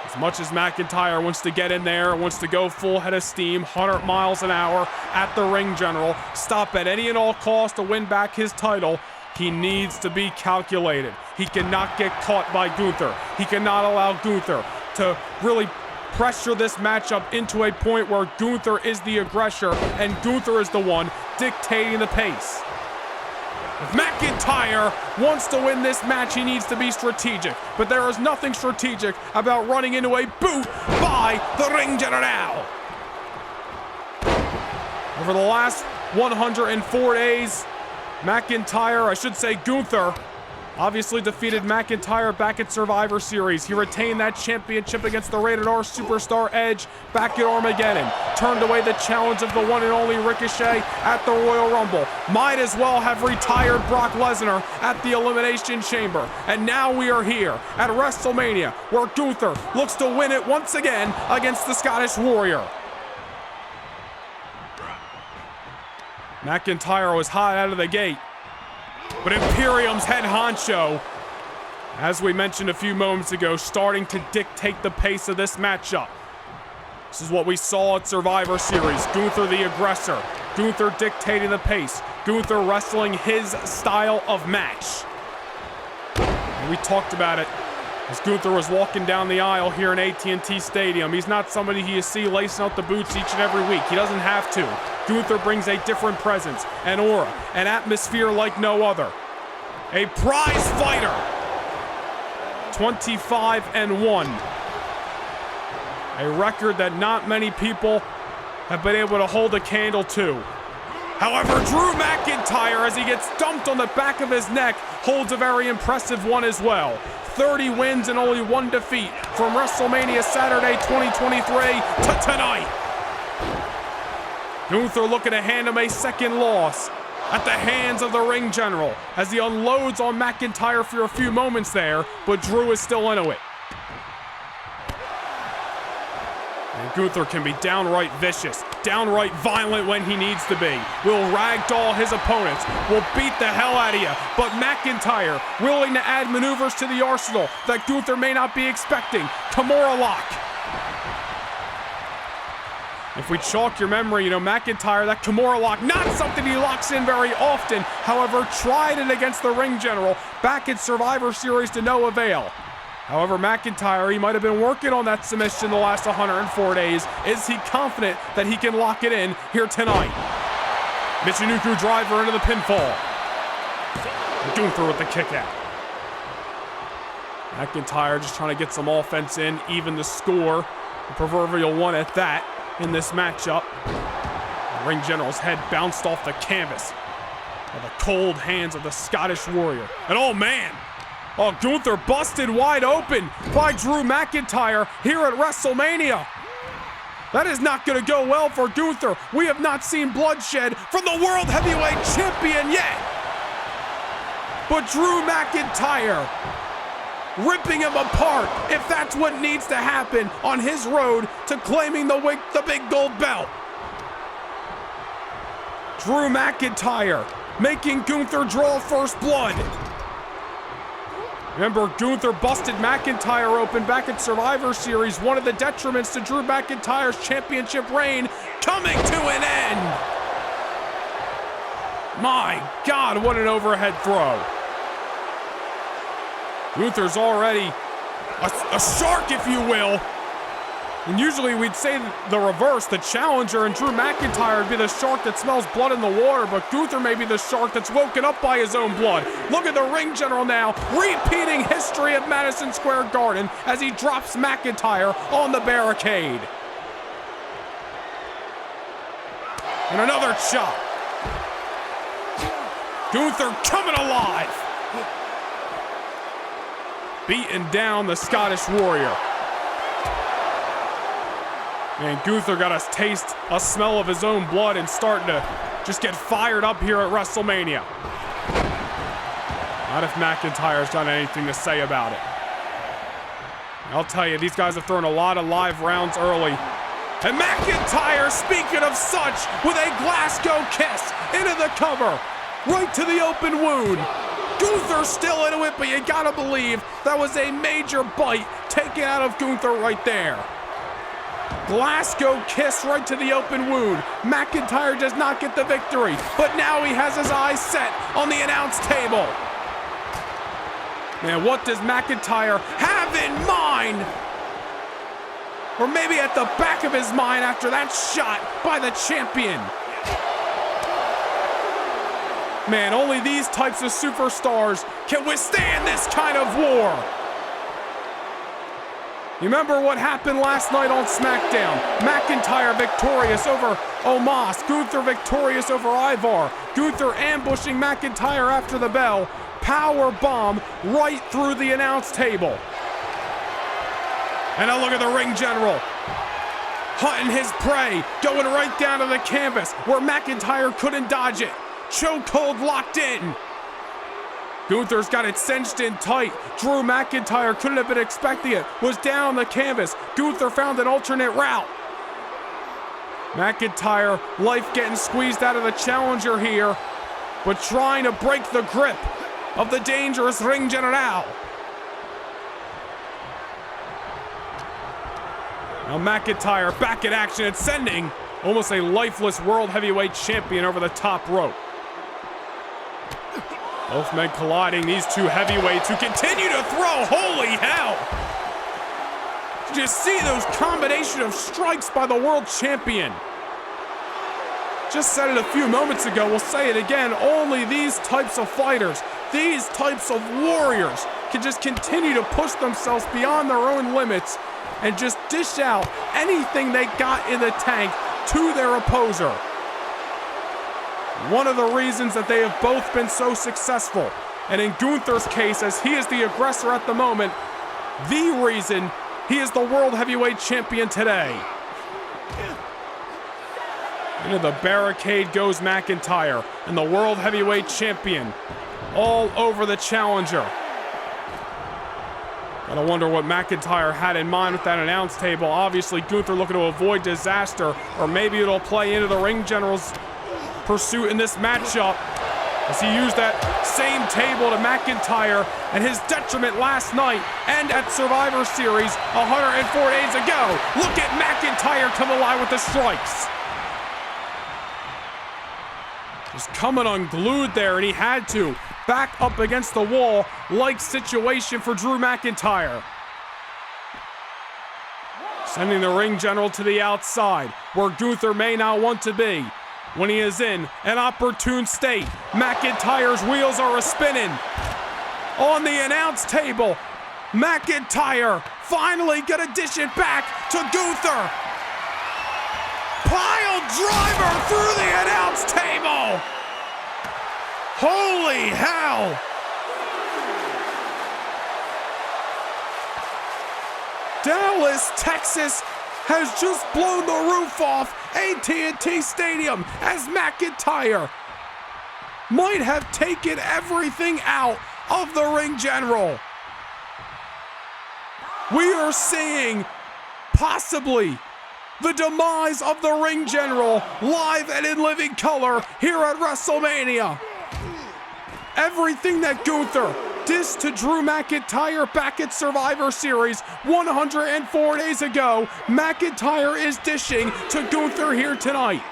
As much as McIntyre wants to get in there, wants to go full head of steam, 100 miles an hour at the Ring General, stop at any and all costs to win back his title, he needs to be calculated. He cannot get caught by Gunther. He cannot allow Gunther to really pressure this matchup into a point where Gunther is the aggressor and Gunther is the one dictating the pace. If McIntyre wants to win this match, he needs to be strategic. But there is nothing strategic about running into a boot by the Ring General. Over the last 104 days, Gunther, obviously defeated McIntyre back at Survivor Series. He retained that championship against the Rated R Superstar Edge back at Armageddon. Turned away the challenge of the one and only Ricochet at the Royal Rumble. Might as well have retired Brock Lesnar at the Elimination Chamber. And now we are here at WrestleMania, where Gunther looks to win it once again against the Scottish Warrior. McIntyre was hot out of the gate. But Imperium's head honcho, as we mentioned a few moments ago, starting to dictate the pace of this matchup. This is what we saw at Survivor Series. Gunther the aggressor. Gunther dictating the pace. Gunther wrestling his style of match. And we talked about it as Gunther was walking down the aisle here in AT&T Stadium. He's not somebody you see lacing out the boots each and every week. He doesn't have to. Gunther brings a different presence, an aura, an atmosphere like no other. A prize fighter. 25-1. A record that not many people have been able to hold a candle to. However, Drew McIntyre, as he gets dumped on the back of his neck, holds a very impressive one as well. 30 wins and only one defeat from WrestleMania Saturday 2023 to tonight. Gunther looking to hand him a second loss at the hands of the Ring General as he unloads on McIntyre for a few moments there, but Drew is still into it. And Gunther can be downright vicious, downright violent when he needs to be. Will ragdoll his opponents, will beat the hell out of you, but McIntyre willing to add maneuvers to the arsenal that Gunther may not be expecting. Kimura lock. If we chalk your memory, McIntyre, that Kimura lock, not something he locks in very often. However, tried it against the Ring General back at Survivor Series to no avail. However, McIntyre, he might have been working on that submission the last 104 days. Is he confident that he can lock it in here tonight? Michinoku driver into the pinfall. Gunther with the kick out. McIntyre just trying to get some offense in, even the score. The proverbial one at that. In this matchup, the Ring General's head bounced off the canvas by the cold hands of the Scottish Warrior. And oh man, Gunther busted wide open by Drew McIntyre here at WrestleMania. That is not going to go well for Gunther. We have not seen bloodshed from the World Heavyweight Champion yet. But Drew McIntyre ripping him apart if that's what needs to happen on his road to claiming the big gold belt. Drew McIntyre making Gunther draw first blood. Remember, Gunther busted McIntyre open back at Survivor Series. One of the detriments to Drew McIntyre's championship reign coming to an end. My God, what an overhead throw. Gunther's already a shark, if you will. And usually we'd say the reverse. The challenger and Drew McIntyre would be the shark that smells blood in the water, but Gunther may be the shark that's woken up by his own blood. Look at the Ring General now, repeating history at Madison Square Garden as he drops McIntyre on the barricade. And another chop. Gunther coming alive. Beating down the Scottish Warrior. And Gunther got a taste, a smell of his own blood and starting to just get fired up here at WrestleMania. Not if McIntyre's got anything to say about it. I'll tell you, these guys have thrown a lot of live rounds early. And McIntyre, speaking of such, with a Glasgow kiss into the cover, right to the open wound. Gunther still into it, but you gotta believe that was a major bite taken out of Gunther right there. Glasgow kiss right to the open wound. McIntyre does not get the victory, but now he has his eyes set on the announce table. Man, what does McIntyre have in mind? Or maybe at the back of his mind after that shot by the champion. Man, only these types of superstars can withstand this kind of war. You remember what happened last night on SmackDown? McIntyre victorious over Omos. Gunther victorious over Ivar. Gunther ambushing McIntyre after the bell. Power bomb right through the announce table. And now look at the ring general. Hunting his prey. Going right down to the canvas where McIntyre couldn't dodge it. Chokehold locked in. Gunther's got it cinched in tight. Drew McIntyre couldn't have been expecting it. Was down on the canvas. Gunther found an alternate route. McIntyre, life getting squeezed out of the challenger here, but trying to break the grip of the dangerous ring general. Now McIntyre back in action and sending almost a lifeless world heavyweight champion over the top rope. Both men colliding, these two heavyweights who continue to throw. Holy hell! Did you see those combination of strikes by the world champion? Just said it a few moments ago, we'll say it again. Only these types of fighters, these types of warriors can just continue to push themselves beyond their own limits and just dish out anything they got in the tank to their opposer. One of the reasons that they have both been so successful, and in Gunther's case, as he is the aggressor at the moment, the reason he is the world heavyweight champion today. Into the barricade goes McIntyre, and the world heavyweight champion all over the challenger. Gotta wonder what McIntyre had in mind with that announce table. Obviously, Gunther looking to avoid disaster, or maybe it'll play into the ring general's pursuit in this matchup as he used that same table to McIntyre and his detriment last night and at Survivor Series 104 days ago. Look at McIntyre come alive with the strikes. Just coming unglued there, and he had to. Back up against the wall, like situation for Drew McIntyre. Sending the ring general to the outside, where Gunther may not want to be. When he is in an opportune state, McIntyre's wheels are a-spinning. On the announce table, McIntyre finally gonna dish it back to Gunther. Pile driver through the announce table. Holy hell. Dallas, Texas has just blown the roof off AT&T Stadium as McIntyre might have taken everything out of the ring general. We are seeing possibly the demise of the ring general live and in living color here at WrestleMania. Everything that Gunther dished to Drew McIntyre back at Survivor Series 104 days ago, McIntyre is dishing to Gunther here tonight.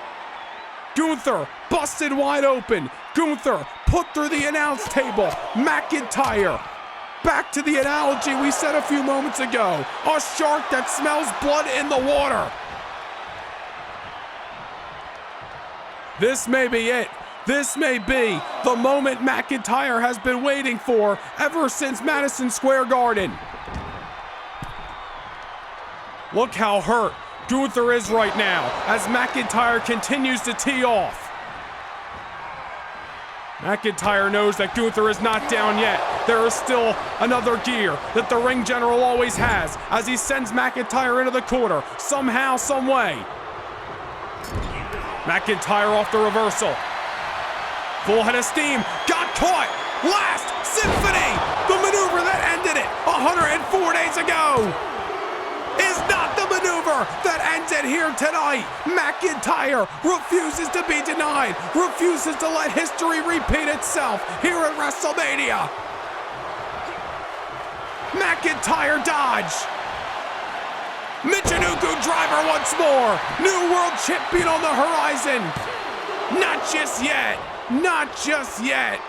Gunther busted wide open. Gunther put through the announce table. McIntyre, back to the analogy we said a few moments ago, a shark that smells blood in the water. This may be it. This may be the moment McIntyre has been waiting for ever since Madison Square Garden. Look how hurt Gunther is right now as McIntyre continues to tee off. McIntyre knows that Gunther is not down yet. There is still another gear that the ring general always has as he sends McIntyre into the corner, somehow, some way. McIntyre off the reversal. Full head of steam, got caught. Last Symphony, the maneuver that ended it 104 days ago, is not the maneuver that ends it here tonight. McIntyre refuses to be denied, refuses to let history repeat itself here at WrestleMania. McIntyre dodge. Michinoku driver once more. New world champion on the horizon. Not just yet. Not just yet.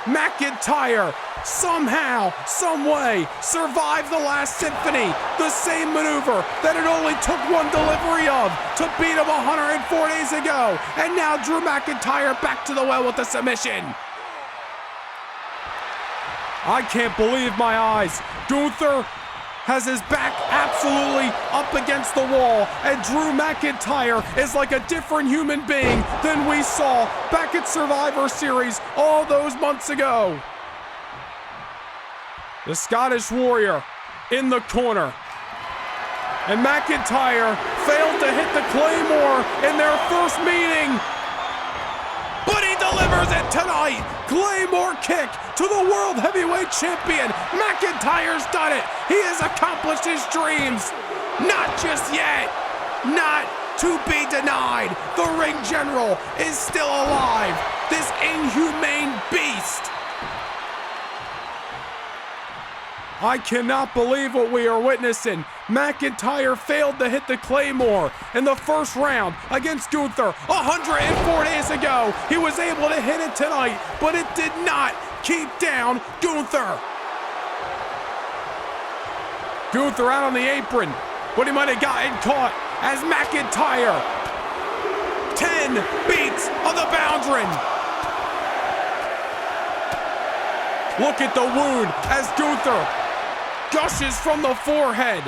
McIntyre somehow, some way, survived the last Symphony. The same maneuver that it only took one delivery of to beat him 104 days ago. And now Drew McIntyre back to the well with the submission. I can't believe my eyes. Gunther has his back absolutely up against the wall, and Drew McIntyre is like a different human being than we saw back at Survivor Series all those months ago. The Scottish Warrior in the corner. And McIntyre failed to hit the Claymore in their first meeting. But he delivers it tonight. Claymore kick to the World Heavyweight Champion. McIntyre's done it. He has accomplished his dreams. Not just yet. Not to be denied. The ring general is still alive. This inhumane beast. I cannot believe what we are witnessing. McIntyre failed to hit the Claymore in the first round against Gunther 104 days ago. He was able to hit it tonight, but it did not keep down Gunther. Gunther out on the apron, but he might have gotten caught as McIntyre 10 beats on the boundary. Look at the wound as Gunther gushes from the forehead.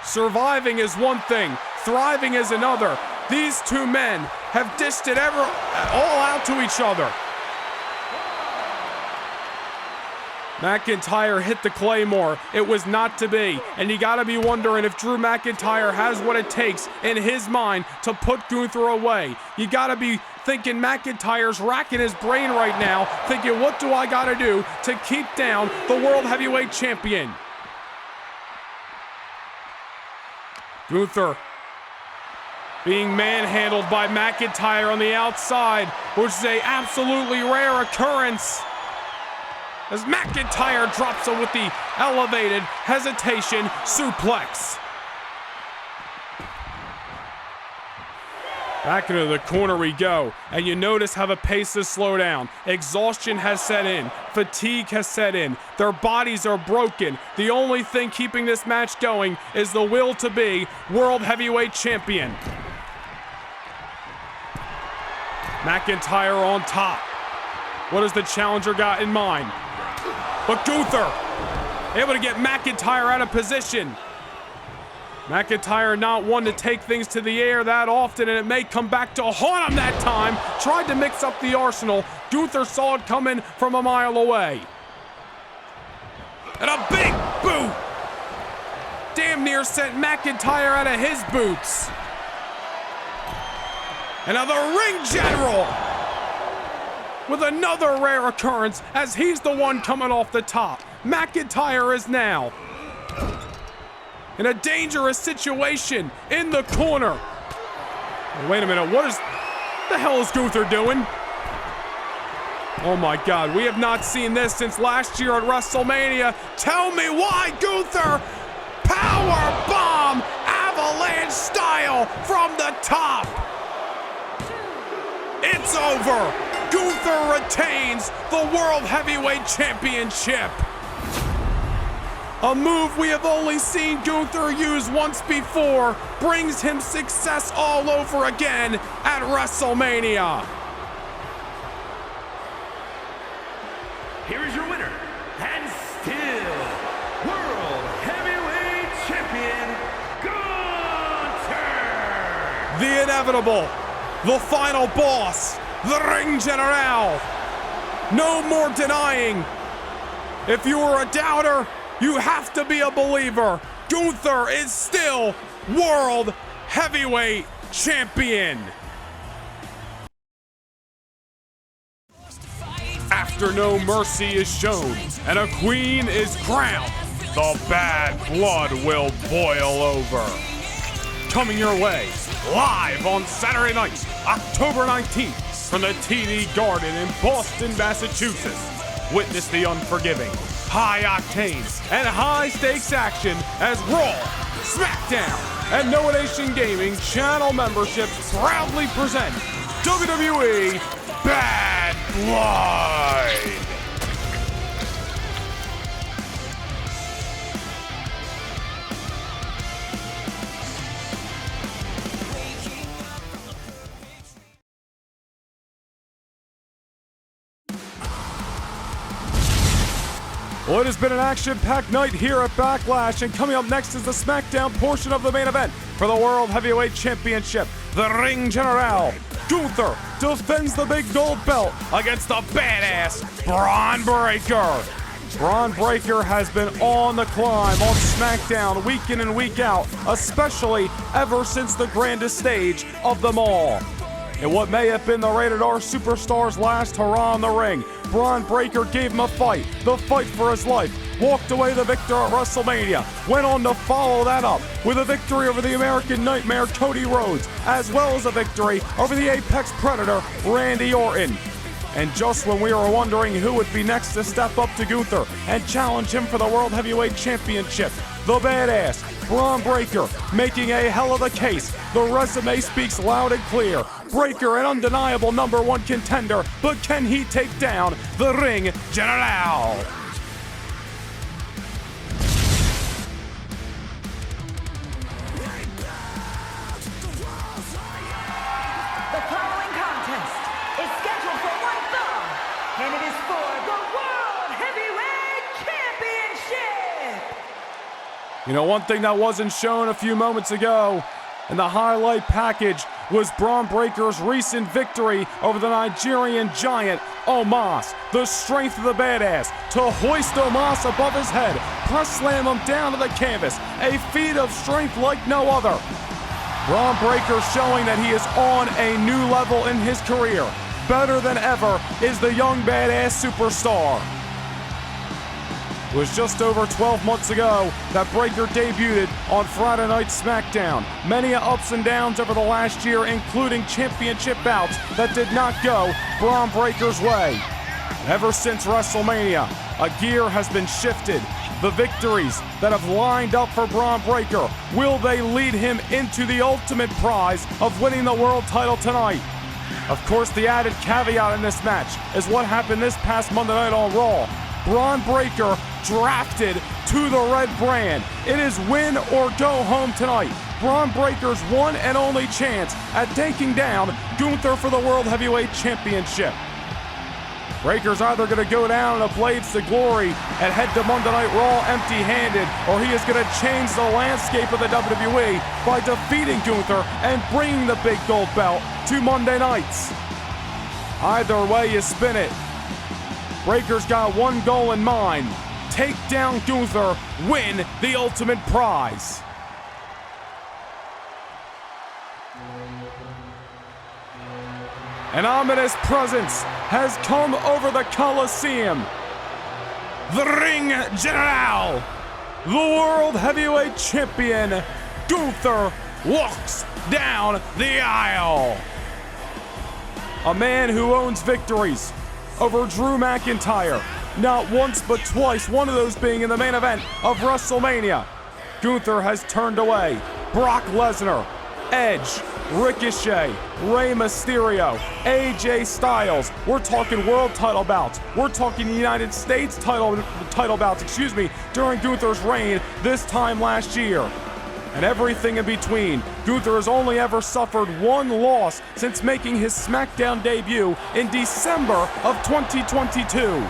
Surviving is one thing, thriving is another. These two men have dished it all out to each other. McIntyre hit the Claymore. It was not to be. And you gotta be wondering if Drew McIntyre has what it takes in his mind to put Gunther away. You gotta be thinking McIntyre's racking his brain right now, thinking, what do I gotta do to keep down the World Heavyweight Champion? Gunther being manhandled by McIntyre on the outside, which is an absolutely rare occurrence, as McIntyre drops him with the elevated hesitation suplex. Back into the corner we go, and you notice how the pace has slowed down. Exhaustion has set in. Fatigue has set in. Their bodies are broken. The only thing keeping this match going is the will to be World Heavyweight Champion. McIntyre on top. What has the challenger got in mind? But Gunther able to get McIntyre out of position. McIntyre not one to take things to the air that often, and it may come back to haunt him that time. Tried to mix up the arsenal. Gunther saw it coming from a mile away. And a big boot. Damn near sent McIntyre out of his boots. And now the ring general with another rare occurrence as he's the one coming off the top. McIntyre is now in a dangerous situation in the corner. Oh, wait a minute, what the hell is Gunther doing? Oh my God, we have not seen this since last year at WrestleMania. Tell me why, Gunther! Power bomb, avalanche style from the top. It's over. Gunther retains the World Heavyweight Championship. A move we have only seen Gunther use once before brings him success all over again at WrestleMania. Here is your winner, and still World Heavyweight Champion, Gunther! The inevitable, the final boss, the Ring General. No more denying. If you were a doubter, you have to be a believer. Gunther is still World Heavyweight Champion. After no mercy is shown and a queen is crowned, the bad blood will boil over. Coming your way, live on Saturday night, October 19th, from the TD Garden in Boston, Massachusetts. Witness the unforgiving, high-octane, and high-stakes action as Raw, SmackDown, and Noah Nation Gaming channel memberships proudly present WWE Bad Blood. Well, it has been an action-packed night here at Backlash, and coming up next is the SmackDown portion of the main event for the World Heavyweight Championship. The Ring General, Gunther, defends the big gold belt against the badass Braun Breaker. Braun Breaker has been on the climb on SmackDown week in and week out, especially ever since the grandest stage of them all. In what may have been the Rated R Superstar's last hurrah in the ring, Braun Breaker gave him a fight, the fight for his life, walked away the victor at WrestleMania, went on to follow that up with a victory over the American Nightmare Cody Rhodes, as well as a victory over the Apex Predator Randy Orton. And just when we were wondering who would be next to step up to Gunther and challenge him for the World Heavyweight Championship, the badass Braun Breaker making a hell of a case. The resume speaks loud and clear. Breaker, an undeniable #1 contender, but can he take down the Ring General? The following contest is scheduled for one fall, and it is for the World Heavyweight Championship! You know, one thing that wasn't shown a few moments ago in the highlight package was Braun Breaker's recent victory over the Nigerian giant Omos. The strength of the badass to hoist Omos above his head, press slam him down to the canvas, a feat of strength like no other. Braun Breaker showing that he is on a new level in his career. Better than ever is the young badass superstar. It was just over 12 months ago that Breaker debuted on Friday Night SmackDown. Many ups and downs over the last year, including championship bouts that did not go Braun Breaker's way. Ever since WrestleMania, a gear has been shifted. The victories that have lined up for Braun Breaker, will they lead him into the ultimate prize of winning the world title tonight? Of course, the added caveat in this match is what happened this past Monday night on Raw. Braun Breaker drafted to the red brand. It is win or go home tonight. Braun Breaker's one and only chance at taking down Gunther for the World Heavyweight Championship. Breaker's either going to go down in a blades to glory and head to Monday Night Raw empty-handed, or he is going to change the landscape of the WWE by defeating Gunther and bringing the big gold belt to Monday nights. Either way you spin it, Breaker's got one goal in mind: take down Gunther, win the ultimate prize. An ominous presence has come over the Coliseum. The Ring General, the World Heavyweight Champion, Gunther, walks down the aisle. A man who owns victories over Drew McIntyre, not once but twice, one of those being in the main event of WrestleMania. Gunther has turned away Brock Lesnar, Edge, Ricochet, Rey Mysterio, AJ Styles. We're talking world title bouts. We're talking United States title bouts, during Gunther's reign this time last year. And everything in between. Gunther has only ever suffered one loss since making his SmackDown debut in December of 2022.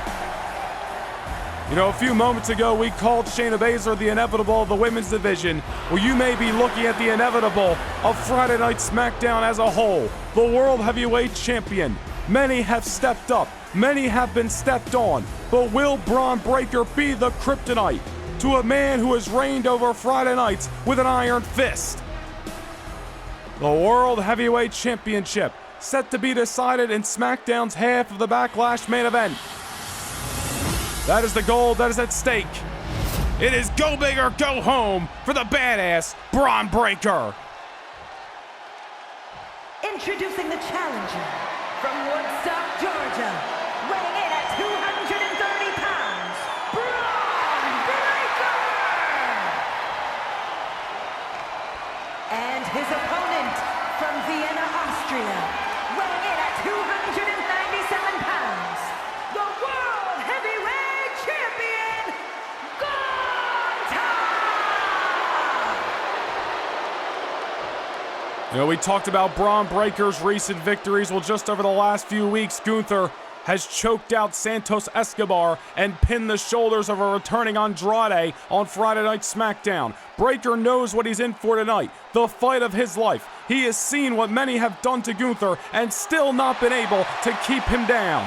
You know, a few moments ago, we called Shayna Baszler the inevitable of the women's division. Well, you may be looking at the inevitable of Friday Night SmackDown as a whole. The World Heavyweight Champion. Many have stepped up. Many have been stepped on. But will Braun Breaker be the kryptonite to a man who has reigned over Friday nights with an iron fist? The World Heavyweight Championship set to be decided in SmackDown's half of the Backlash main event. That is the goal that is at stake. It is go big or go home for the badass Braun Breaker. Introducing the challenger from Woodstock, Georgia, weighing in at 230 pounds, Braun Breaker! And his opponent from Vienna, Austria, weighing in at 297 pounds, the World Heavyweight Champion, Gunther! You know, we talked about Braun Breaker's recent victories. Well, just over the last few weeks, Gunther has choked out Santos Escobar and pinned the shoulders of a returning Andrade on Friday Night SmackDown. Breaker knows what he's in for tonight, the fight of his life. He has seen what many have done to Gunther and still not been able to keep him down.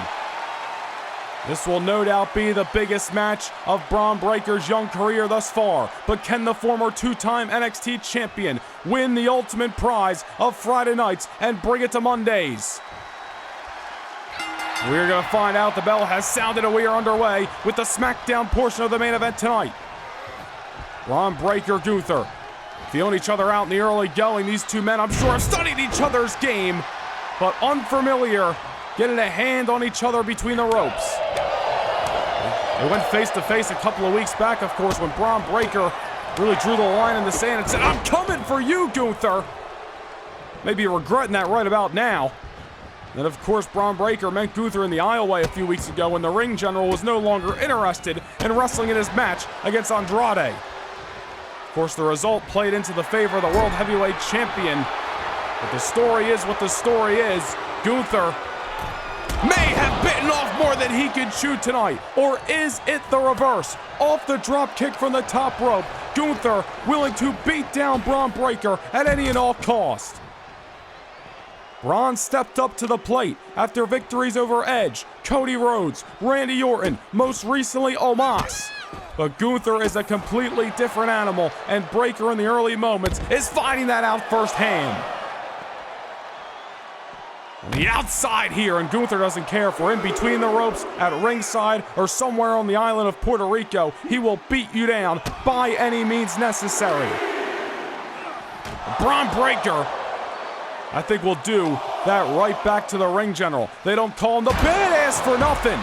This will no doubt be the biggest match of Braun Breaker's young career thus far, but can the former two-time NXT champion win the ultimate prize of Friday nights and bring it to Mondays? We're going to find out. The bell has sounded and we are underway with the SmackDown portion of the main event tonight. Braun Breaker, Gunther feeling each other out in the early going. These two men, I'm sure, have studied each other's game, but unfamiliar getting a hand on each other between the ropes. They went face-to-face a couple of weeks back, of course, when Braun Breaker really drew the line in the sand and said, "I'm coming for you, Gunther." Maybe regretting that right about now. Then, of course, Braun Breaker met Gunther in the aisleway a few weeks ago when the ring general was no longer interested in wrestling in his match against Andrade. Of course, the result played into the favor of the World Heavyweight Champion. But the story is what the story is. Gunther may have bitten off more than he could chew tonight. Or is it the reverse? Off the drop kick from the top rope, Gunther willing to beat down Braun Breaker at any and all cost. Braun stepped up to the plate after victories over Edge, Cody Rhodes, Randy Orton, most recently Omos. But Gunther is a completely different animal, and Breaker in the early moments is finding that out firsthand. On the outside here, and Gunther doesn't care if we're in between the ropes, at ringside, or somewhere on the island of Puerto Rico. He will beat you down by any means necessary. Braun Breaker, I think we'll do that right back to the ring general. They don't call him the badass for nothing.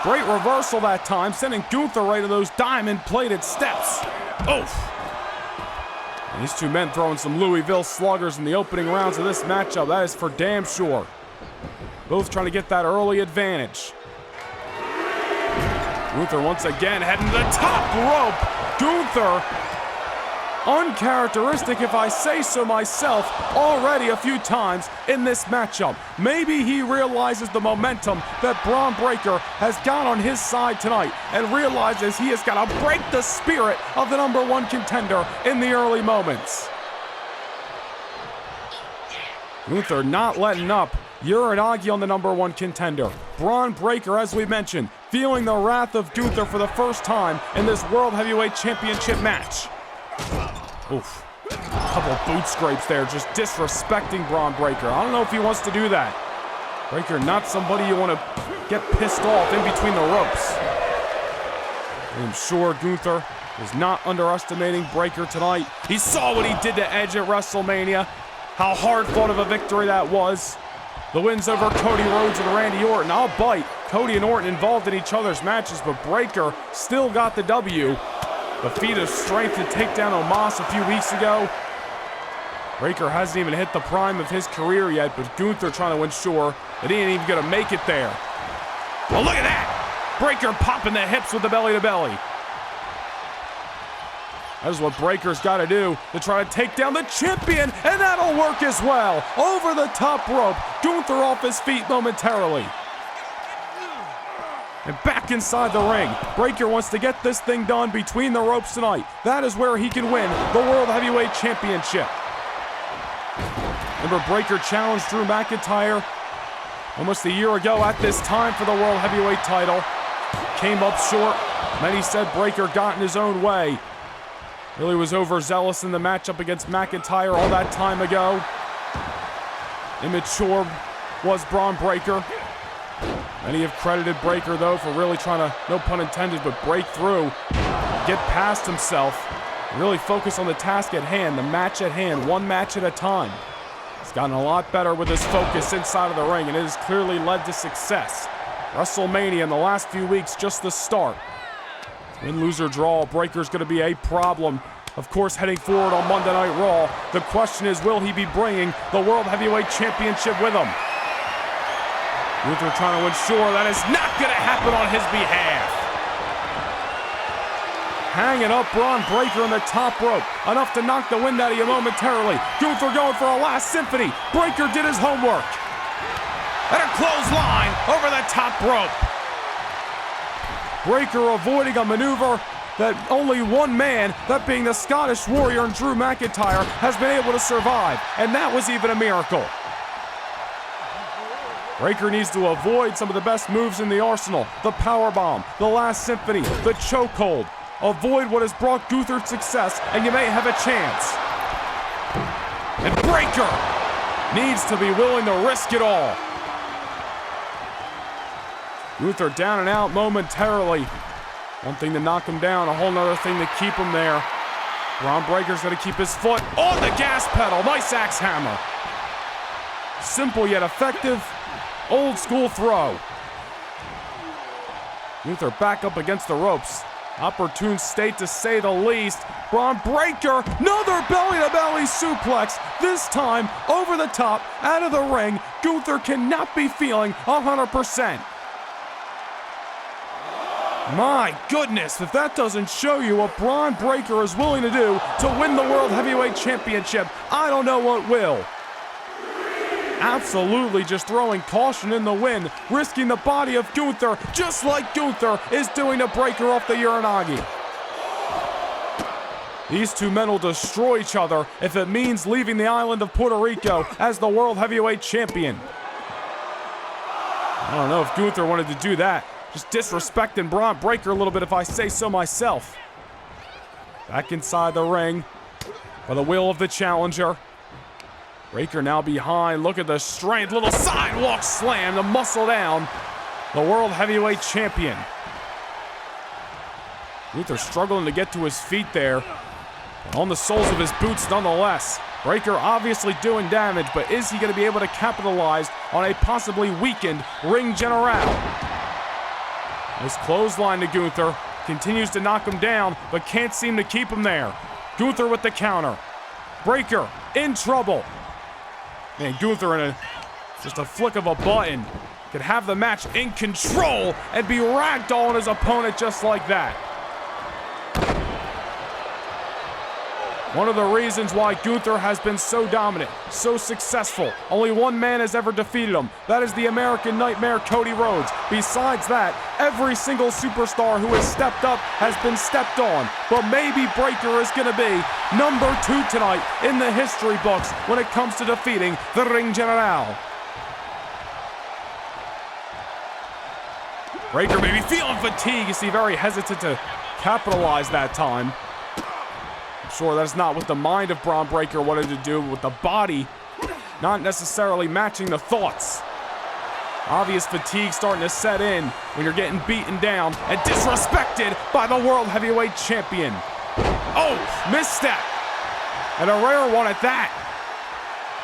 Great reversal that time, sending Gunther right to those diamond-plated steps. Oof. And these two men throwing some Louisville sluggers in the opening rounds of this matchup. That is for damn sure. Both trying to get that early advantage. Gunther once again heading to the top rope. Gunther, uncharacteristic if I say so myself, already a few times in this matchup. Maybe he realizes the momentum that Braun Breaker has got on his side tonight and realizes he has got to break the spirit of the number one contender in the early moments. Gunther not letting up. Uranagi on the number one contender. Braun Breaker, as we mentioned, feeling the wrath of Gunther for the first time in this World Heavyweight Championship match. Oof. A couple of boot scrapes there, just disrespecting Braun Breaker. I don't know if he wants to do that. Breaker, not somebody you want to get pissed off in between the ropes. I'm sure Gunther is not underestimating Breaker tonight. He saw what he did to Edge at WrestleMania, how hard fought of a victory that was. The wins over Cody Rhodes and Randy Orton. I'll bite. Cody and Orton involved in each other's matches, but Breaker still got the W. The feat of strength to take down Omos a few weeks ago. Breaker hasn't even hit the prime of his career yet, but Gunther trying to ensure that he ain't even gonna make it there. Well, look at that! Breaker popping the hips with the belly-to-belly. That is what Breaker's got to do to try to take down the champion, and that'll work as well. Over the top rope, Gunther off his feet momentarily. And back inside the ring. Breakker wants to get this thing done between the ropes tonight. That is where he can win the World Heavyweight Championship. Remember, Breakker challenged Drew McIntyre almost a year ago at this time for the World Heavyweight title. Came up short. Many said Breakker got in his own way. Really was overzealous in the matchup against McIntyre all that time ago. Immature was Braun Breakker. Many have credited Breakker, though, for really trying to, no pun intended, but break through, get past himself, and really focus on the task at hand, the match at hand, one match at a time. He's gotten a lot better with his focus inside of the ring, and it has clearly led to success. WrestleMania in the last few weeks, just the start. Win, lose, or draw, Breakker's going to be a problem. Of course, heading forward on Monday Night Raw, the question is, will he be bringing the World Heavyweight Championship with him? Gunther trying to ensure that is not going to happen on his behalf. Hanging up Braun Breakker on the top rope. Enough to knock the wind out of you momentarily. Gunther going for a last symphony. Breakker did his homework. And a clothesline over the top rope. Breakker avoiding a maneuver that only one man, that being the Scottish Warrior and Drew McIntyre, has been able to survive. And that was even a miracle. Breakker needs to avoid some of the best moves in the arsenal. The powerbomb, the last symphony, the chokehold. Avoid what has brought Gunther success, and you may have a chance. And Breakker needs to be willing to risk it all. Gunther down and out momentarily. One thing to knock him down, a whole nother thing to keep him there. Braun Breakker's going to keep his foot on the gas pedal. Nice axe hammer. Simple yet effective. Old school throw. Gunther back up against the ropes. Opportune state to say the least. Braun Breakker, another belly-to-belly suplex. This time over the top, out of the ring. Gunther cannot be feeling 100%. My goodness, if that doesn't show you what Braun Breakker is willing to do to win the World Heavyweight Championship, I don't know what will. Absolutely just throwing caution in the wind, risking the body of Gunther, just like Gunther is doing to Breakker off the Uranagi. These two men will destroy each other if it means leaving the island of Puerto Rico as the World Heavyweight Champion. I don't know if Gunther wanted to do that. Just disrespecting Braun Breakker a little bit, if I say so myself. Back inside the ring by the will of the challenger. Breakker now behind. Look at the strength. Little sidewalk slam to muscle down the World Heavyweight Champion. Gunther struggling to get to his feet there. But on the soles of his boots nonetheless. Breakker obviously doing damage, but is he going to be able to capitalize on a possibly weakened Ring General? Nice clothesline to Gunther. Continues to knock him down, but can't seem to keep him there. Gunther with the counter. Breakker in trouble. Man, Gunther in just a flick of a button could have the match in control and be ragdolling his opponent just like that. One of the reasons why Gunther has been so dominant, so successful. Only one man has ever defeated him. That is the American Nightmare, Cody Rhodes. Besides that, every single superstar who has stepped up has been stepped on. But maybe Breakker is going to be number 2 tonight in the history books when it comes to defeating the Ring General. Breakker may be feeling fatigue. You see, very hesitant to capitalize that time. Sure, that's not what the mind of Braun Breakker wanted to do, with the body not necessarily matching the thoughts. Obvious fatigue starting to set in when you're getting beaten down and disrespected by the World Heavyweight Champion. Oh, misstep. And a rare one at that.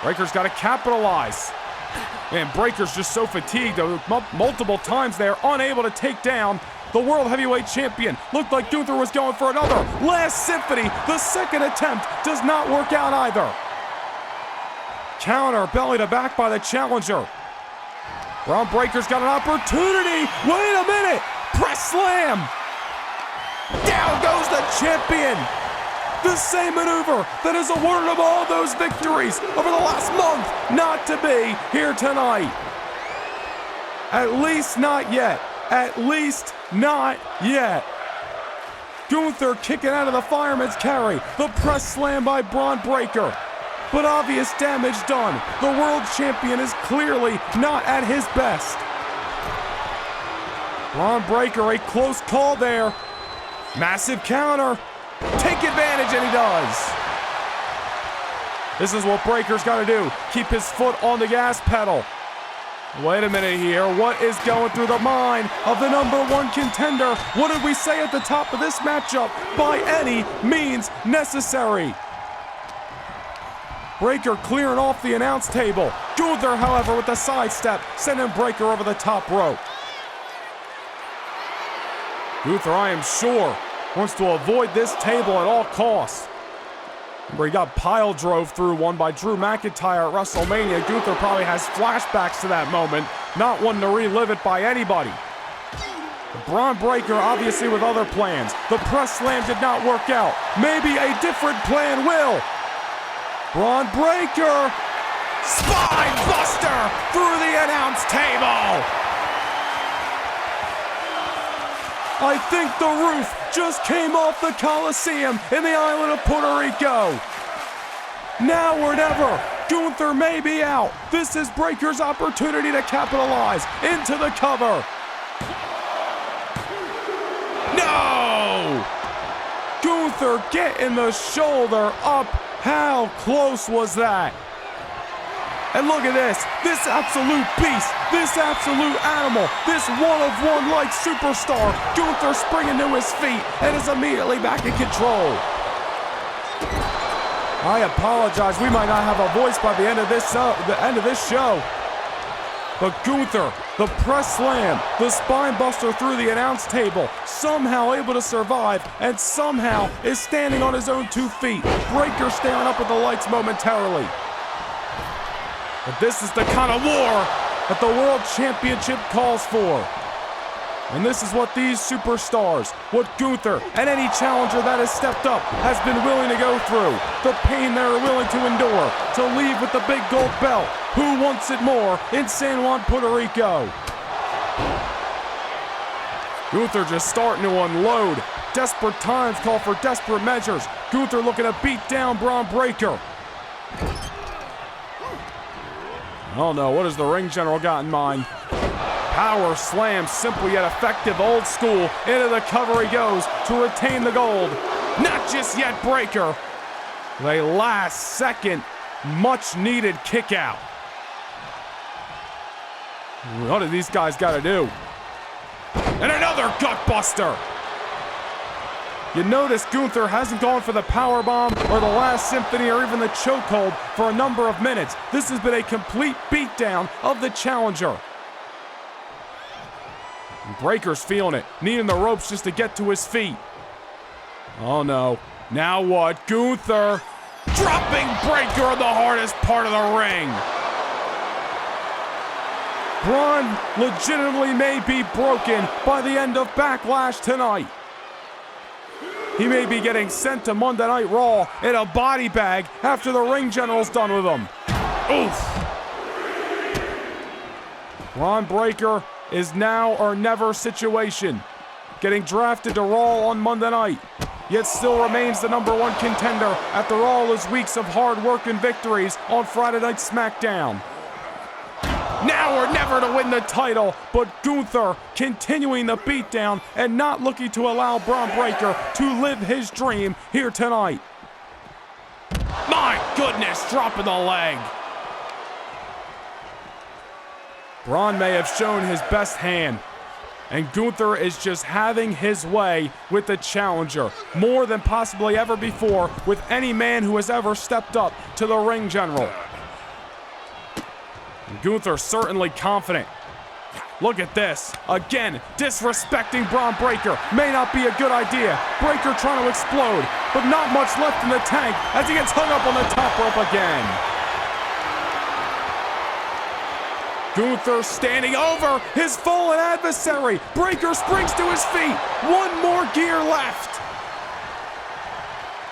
Breakker's got to capitalize. Man, Breakker's just so fatigued, multiple times there, unable to take down the World Heavyweight Champion. Looked like Gunther was going for another last symphony. The second attempt does not work out either. Counter, belly to back by the challenger. Braun Breakker's got an opportunity. Wait a minute. Press slam. Down goes the champion. The same maneuver that has awarded him all those victories over the last month. Not to be here tonight. At least not yet. At least not yet. Gunther kicking out of the fireman's carry. The press slam by Braun Breaker. But obvious damage done. The world champion is clearly not at his best. Braun Breaker, a close call there. Massive counter. Take advantage, and he does. This is what Breaker's got to do. Keep his foot on the gas pedal. Wait a minute here. What is going through the mind of the #1 contender? What did we say at the top of this matchup? By any means necessary. Breaker clearing off the announce table. Gunther, however, with the sidestep, sending Breaker over the top rope. Gunther, I am sure, wants to avoid this table at all costs. Remember, he got pile drove through one by Drew McIntyre at WrestleMania. Gunther probably has flashbacks to that moment, not one to relive it by anybody. Braun Breaker obviously with other plans. The press slam did not work out. Maybe a different plan will. Braun Breaker, spine buster through the announce table. I think the roof just came off the Coliseum in the island of Puerto Rico. Now or never, Gunther may be out. This is Breaker's opportunity to capitalize into the cover. No! Gunther getting the shoulder up. How close was that? And look at this absolute beast, this absolute animal, this one-of-one-like superstar. Gunther springing to his feet and is immediately back in control. I apologize, we might not have a voice by the end of this show. But Gunther, the press slam, the spine buster through the announce table, somehow able to survive and somehow is standing on his own 2 feet. Breaker staring up at the lights momentarily. But this is the kind of war that the World Championship calls for. And this is what these superstars, what Gunther and any challenger that has stepped up has been willing to go through. The pain they're willing to endure to leave with the big gold belt. Who wants it more in San Juan, Puerto Rico? Gunther just starting to unload. Desperate times call for desperate measures. Gunther looking to beat down Braun Breaker. I don't know, what has the ring general got in mind? Power slam, simple yet effective, old school. Into the cover he goes to retain the gold. Not just yet, Breaker. With a last second, much needed kick out. What do these guys got to do? And another gutbuster. You notice Gunther hasn't gone for the powerbomb or the last symphony or even the chokehold for a number of minutes. This has been a complete beatdown of the challenger. And Breaker's feeling it, needing the ropes just to get to his feet. Oh no, now what? Gunther dropping Breaker in the hardest part of the ring. Braun legitimately may be broken by the end of Backlash tonight. He may be getting sent to Monday Night Raw in a body bag after the ring general's done with him. Oof. Braun Breaker is now or never situation. Getting drafted to Raw on Monday night, yet still remains the #1 contender after all his weeks of hard work and victories on Friday Night SmackDown. Now or never to win the title, but Gunther continuing the beatdown and not looking to allow Braun Breaker to live his dream here tonight. My goodness, dropping the leg. Braun may have shown his best hand, and Gunther is just having his way with the challenger, more than possibly ever before with any man who has ever stepped up to the ring general. Gunther certainly confident. Look at this. Again, disrespecting Braun Breaker may not be a good idea. Breaker trying to explode, but not much left in the tank as he gets hung up on the top rope again. Gunther standing over his fallen adversary. Breaker springs to his feet. One more gear left.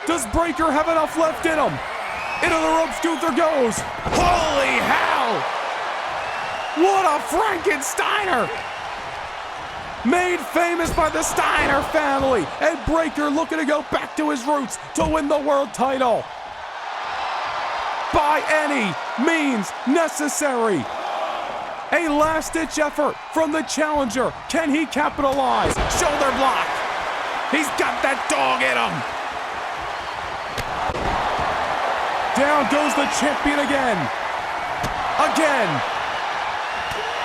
Does Breaker have enough left in him? Into the ropes Gunther goes. Holy hell! What a Frankensteiner! made famous by the Steiner family, and Breakker looking to go back to his roots to win the world title by any means necessary. A last-ditch effort from the challenger. Can he capitalize? Shoulder block. He's got that dog in him. Down goes the champion again.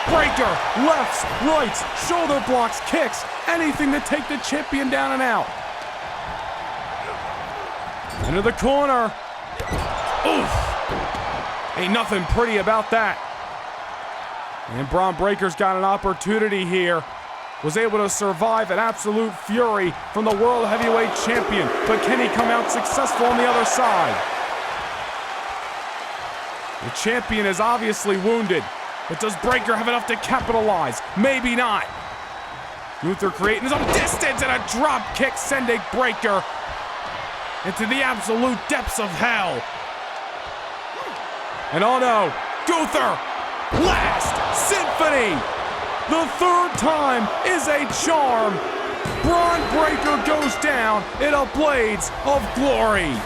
Breakker, lefts, rights, shoulder blocks, kicks, anything to take the champion down and out. Into the corner. Oof. Ain't nothing pretty about that. And Bron Breakker's got an opportunity here. Was able to survive an absolute fury from the World Heavyweight Champion. But can he come out successful on the other side? The champion is obviously wounded. But does Breakker have enough to capitalize? Maybe not. Gunther creating his own distance and a drop kick sending Breakker into the absolute depths of hell. And oh no, Gunther! Last Symphony! The third time is a charm. Bron Breakker goes down in a blaze of glory.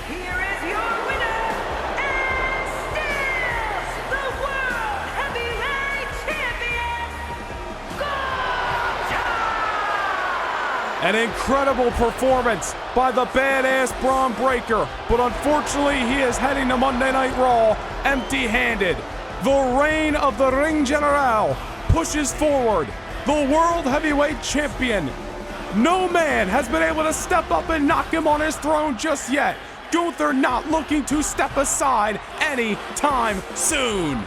Here is your winner, and still the World Heavyweight Champion, Gunther! An incredible performance by the badass Bron Breakker, but unfortunately he is heading to Monday Night Raw empty-handed. The reign of the Ring General pushes forward. The World Heavyweight Champion. No man has been able to step up and knock him on his throne just yet. Gunther not looking to step aside anytime soon.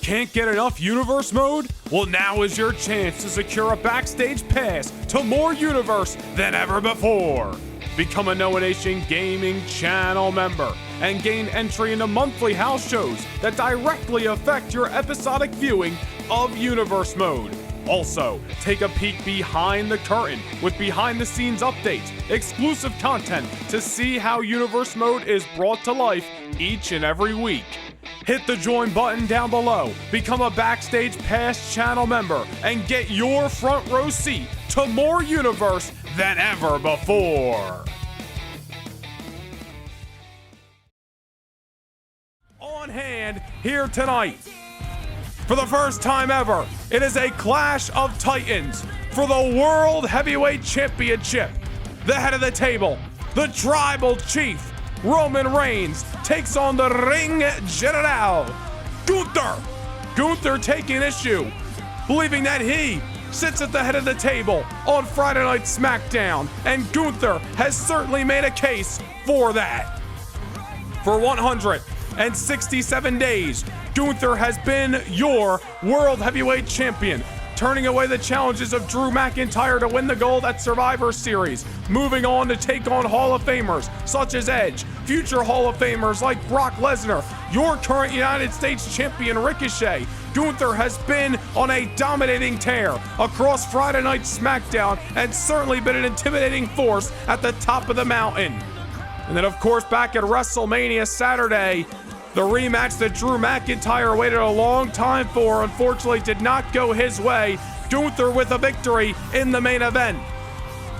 Can't get enough Universe mode? Well, now is your chance to secure a backstage pass to more Universe than ever before. Become a No Nation Gaming channel member and gain entry into monthly house shows that directly affect your episodic viewing of Universe mode. Also, take a peek behind the curtain with behind-the-scenes updates, exclusive content to see how Universe mode is brought to life each and every week. Hit the join button down below, become a Backstage Pass channel member, and get your front row seat to more Universe than ever before. On hand here tonight, for the first time ever, it is a clash of titans for the World Heavyweight Championship. The head of the table, the Tribal Chief, Roman Reigns, takes on the Ring General, Gunther. Gunther taking issue, believing that he sits at the head of the table on Friday Night SmackDown, and Gunther has certainly made a case for that. For 167 days, Gunther has been your World Heavyweight Champion, turning away the challenges of Drew McIntyre to win the gold at Survivor Series, moving on to take on Hall of Famers such as Edge, future Hall of Famers like Brock Lesnar, your current United States Champion Ricochet. Gunther has been on a dominating tear across Friday Night SmackDown and certainly been an intimidating force at the top of the mountain. And then, of course, back at WrestleMania Saturday, the rematch that Drew McIntyre waited a long time for unfortunately did not go his way. Gunther with a victory in the main event.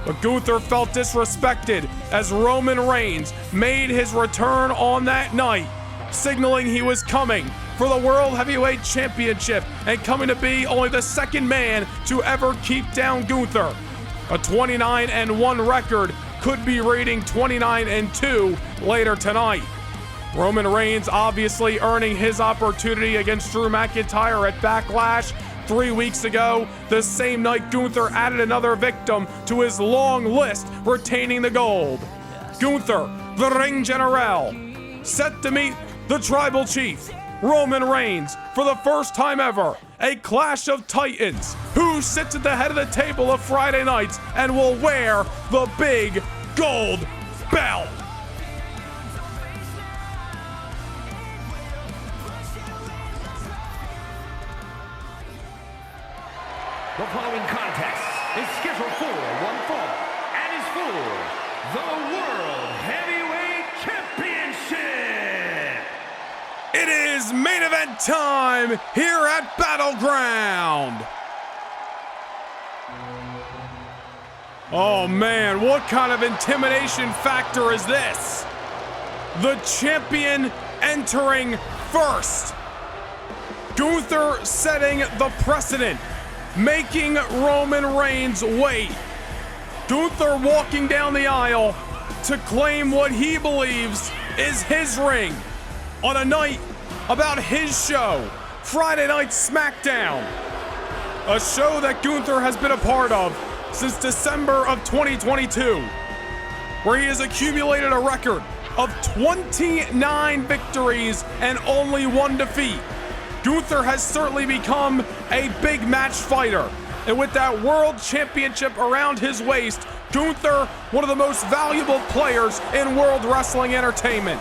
But Gunther felt disrespected as Roman Reigns made his return on that night, signaling he was coming for the World Heavyweight Championship and coming to be only the second man to ever keep down Gunther. A 29-1 record could be reading 29-2 later tonight. Roman Reigns obviously earning his opportunity against Drew McIntyre at Backlash 3 weeks ago. The same night, Gunther added another victim to his long list, retaining the gold. Gunther, the Ring General, set to meet the Tribal Chief, Roman Reigns, for the first time ever. A clash of titans. Who sits at the head of the table of Friday nights and will wear the big gold belt? The following contest is scheduled for one fall and is for the World Heavyweight Championship. It is main event time here at Battleground. Oh man, what kind of intimidation factor is this? The champion entering first. Gunther setting the precedent, making Roman Reigns wait. Gunther walking down the aisle to claim what he believes is his ring on a night about his show, Friday Night SmackDown. A show that Gunther has been a part of since December of 2022, where he has accumulated a record of 29 victories and only 1 defeat. Gunther has certainly become a big match fighter, and with that world championship around his waist, Gunther, one of the most valuable players in world wrestling entertainment.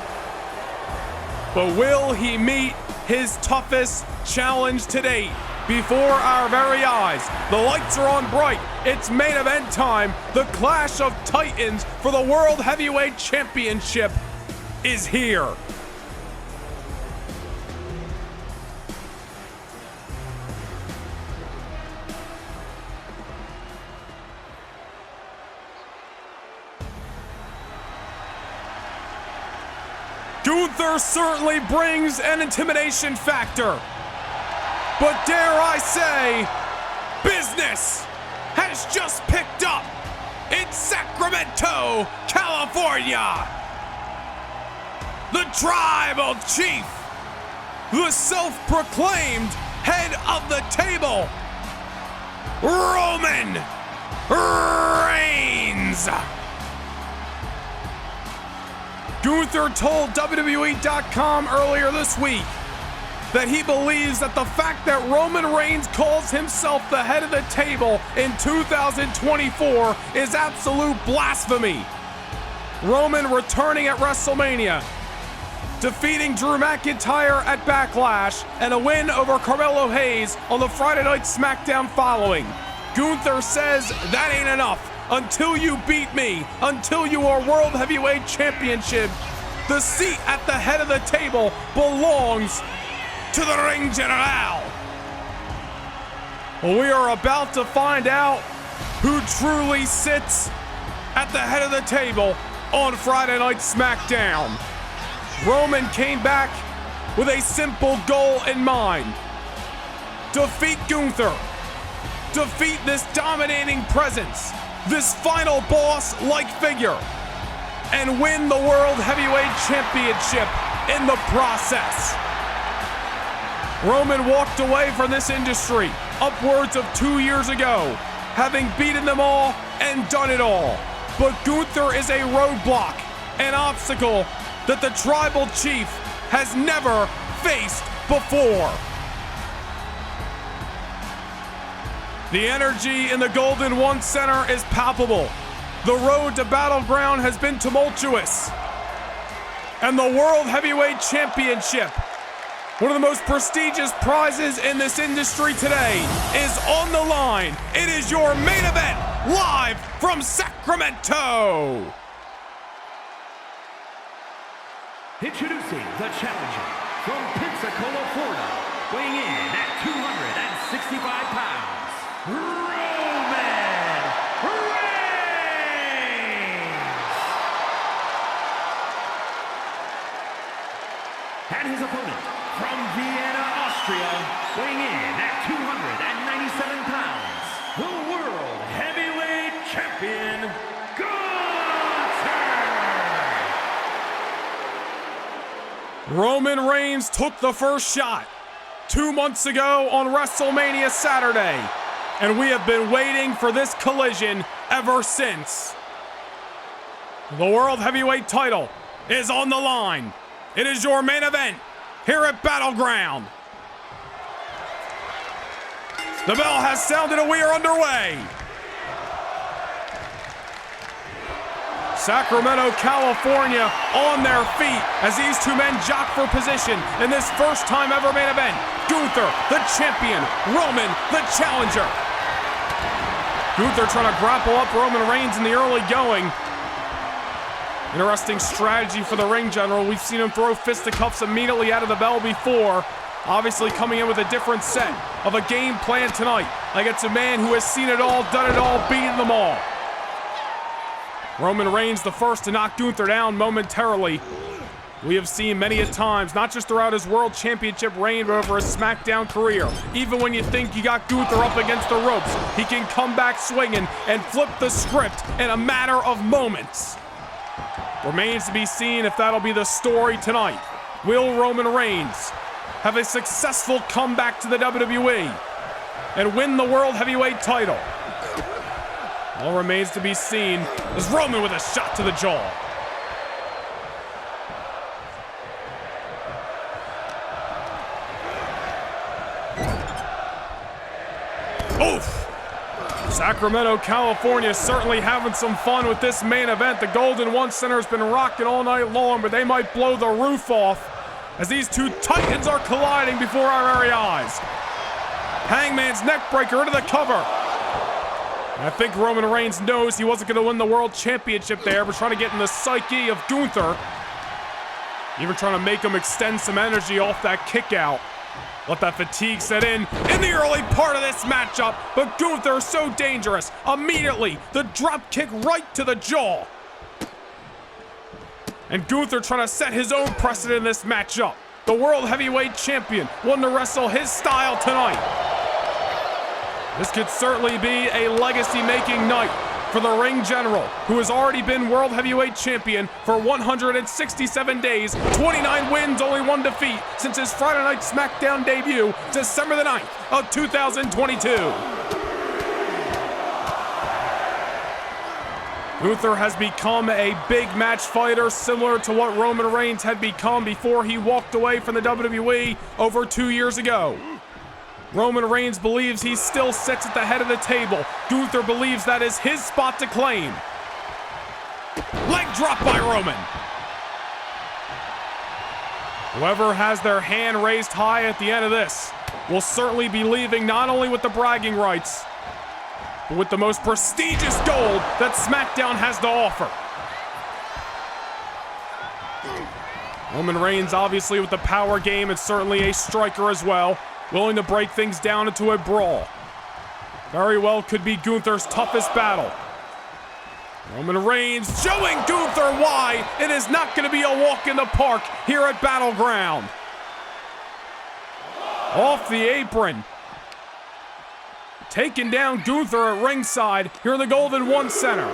But will he meet his toughest challenge to date before our very eyes? The lights are on bright. It's main event time. The Clash of Titans for the World Heavyweight Championship is here. Gunther certainly brings an intimidation factor. But dare I say, business has just picked up in Sacramento, California. The tribal chief, the self-proclaimed head of the table, Roman Reigns. Gunther told WWE.com earlier this week that he believes that the fact that Roman Reigns calls himself the head of the table in 2024 is absolute blasphemy. Roman returning at WrestleMania, defeating Drew McIntyre at Backlash, and a win over Carmelo Hayes on the Friday Night SmackDown following. Gunther says that ain't enough. Until you beat me, until you are World Heavyweight Championship, the seat at the head of the table belongs to the Ring General. Well, we are about to find out who truly sits at the head of the table on Friday Night SmackDown. Roman came back with a simple goal in mind. Defeat Gunther. Defeat this dominating presence, this final boss-like figure, and win the World Heavyweight Championship in the process. Roman walked away from this industry upwards of 2 years ago, having beaten them all and done it all. But Gunther is a roadblock, an obstacle that the tribal chief has never faced before. The energy in the Golden One Center is palpable. The road to Battleground has been tumultuous. And the World Heavyweight Championship, one of the most prestigious prizes in this industry today, is on the line. It is your main event, live from Sacramento. Introducing the challenger from Pensacola, Florida, weighing in at 265 pounds. Roman Reigns! And his opponent from Vienna, Austria, weighing in at 297 pounds, the World Heavyweight Champion, Gunther! Roman Reigns took the first shot 2 months ago on WrestleMania Saturday, and we have been waiting for this collision ever since. The World Heavyweight title is on the line. It is your main event here at Battleground. The bell has sounded and we are underway. Sacramento, California on their feet as these two men jock for position in this first time ever main event. Gunther, the champion, Roman, the challenger. Gunther trying to grapple up Roman Reigns in the early going. Interesting strategy for the ring general. We've seen him throw fisticuffs immediately out of the bell before. Obviously coming in with a different set of a game plan tonight. Like it's a man who has seen it all, done it all, beaten them all. Roman Reigns the first to knock Gunther down momentarily. We have seen many a times, not just throughout his World Championship reign, but over his SmackDown career. Even when you think you got Gunther up against the ropes, he can come back swinging and flip the script in a matter of moments. Remains to be seen if that'll be the story tonight. Will Roman Reigns have a successful comeback to the WWE and win the World Heavyweight title? All remains to be seen as Roman with a shot to the jaw. Oof! Sacramento, California certainly having some fun with this main event. The Golden One Center's been rocking all night long, but they might blow the roof off as these two titans are colliding before our very eyes. Hangman's neckbreaker into the cover. And I think Roman Reigns knows he wasn't going to win the World Championship there, but trying to get in the psyche of Gunther. Even trying to make him extend some energy off that kick out. Let that fatigue set in the early part of this matchup, but Gunther is so dangerous. Immediately, the drop kick right to the jaw. And Gunther trying to set his own precedent in this matchup. The World Heavyweight Champion, one to wrestle his style tonight. This could certainly be a legacy-making night for the ring general, who has already been World Heavyweight Champion for 167 days, 29 wins, only 1 defeat since his Friday Night SmackDown debut, December the 9th of 2022. Gunther has become a big match fighter, similar to what Roman Reigns had become before he walked away from the WWE over 2 years ago. Roman Reigns believes he still sits at the head of the table. Gunther believes that is his spot to claim. Leg drop by Roman. Whoever has their hand raised high at the end of this will certainly be leaving not only with the bragging rights, but with the most prestigious gold that SmackDown has to offer. Roman Reigns obviously with the power game and certainly a striker as well. Willing to break things down into a brawl. Very well could be Gunther's toughest battle. Roman Reigns showing Gunther why it is not going to be a walk in the park here at Battleground. Off the apron. Taking down Gunther at ringside here in the Golden One Center.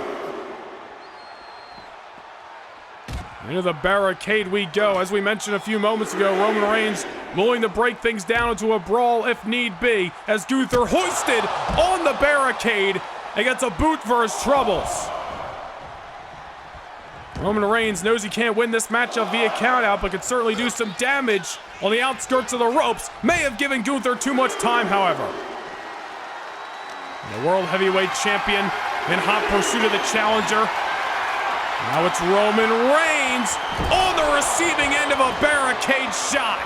Into the barricade we go. As we mentioned a few moments ago, Roman Reigns willing to break things down into a brawl if need be, as Gunther hoisted on the barricade and gets a boot for his troubles. Roman Reigns knows he can't win this matchup via countout, but could certainly do some damage on the outskirts of the ropes. May have given Gunther too much time, however. The World Heavyweight Champion in hot pursuit of the challenger. Now it's Roman Reigns on the receiving end of a barricade shot.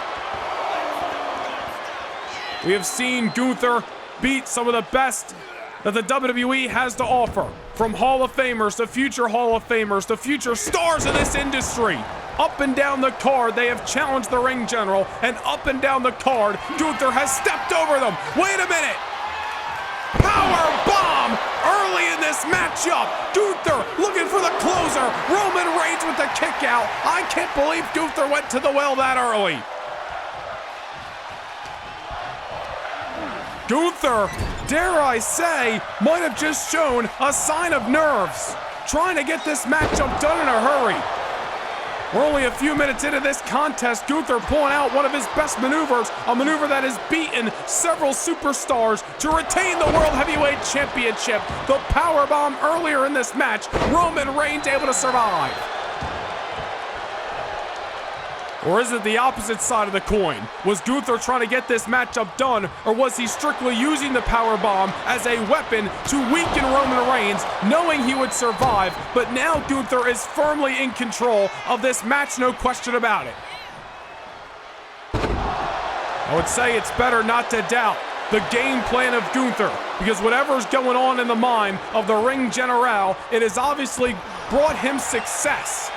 We have seen Gunther beat some of the best that the WWE has to offer. From Hall of Famers to future Hall of Famers to future stars in this industry. Up and down the card, they have challenged the ring general, and up and down the card, Gunther has stepped over them. Wait a minute. Power bomb early in this matchup. Gunther looking for the closer. Roman Reigns with the kick out. I can't believe Gunther went to the well that early. Gunther, dare I say, might have just shown a sign of nerves, trying to get this matchup done in a hurry. We're only a few minutes into this contest. Gunther pulling out one of his best maneuvers, a maneuver that has beaten several superstars to retain the World Heavyweight Championship. The powerbomb earlier in this match, Roman Reigns able to survive. Or is it the opposite side of the coin? Was Gunther trying to get this matchup done, or was he strictly using the powerbomb as a weapon to weaken Roman Reigns, knowing he would survive, but now Gunther is firmly in control of this match, no question about it. I would say it's better not to doubt the game plan of Gunther, because whatever's going on in the mind of the ring general, it has obviously brought him success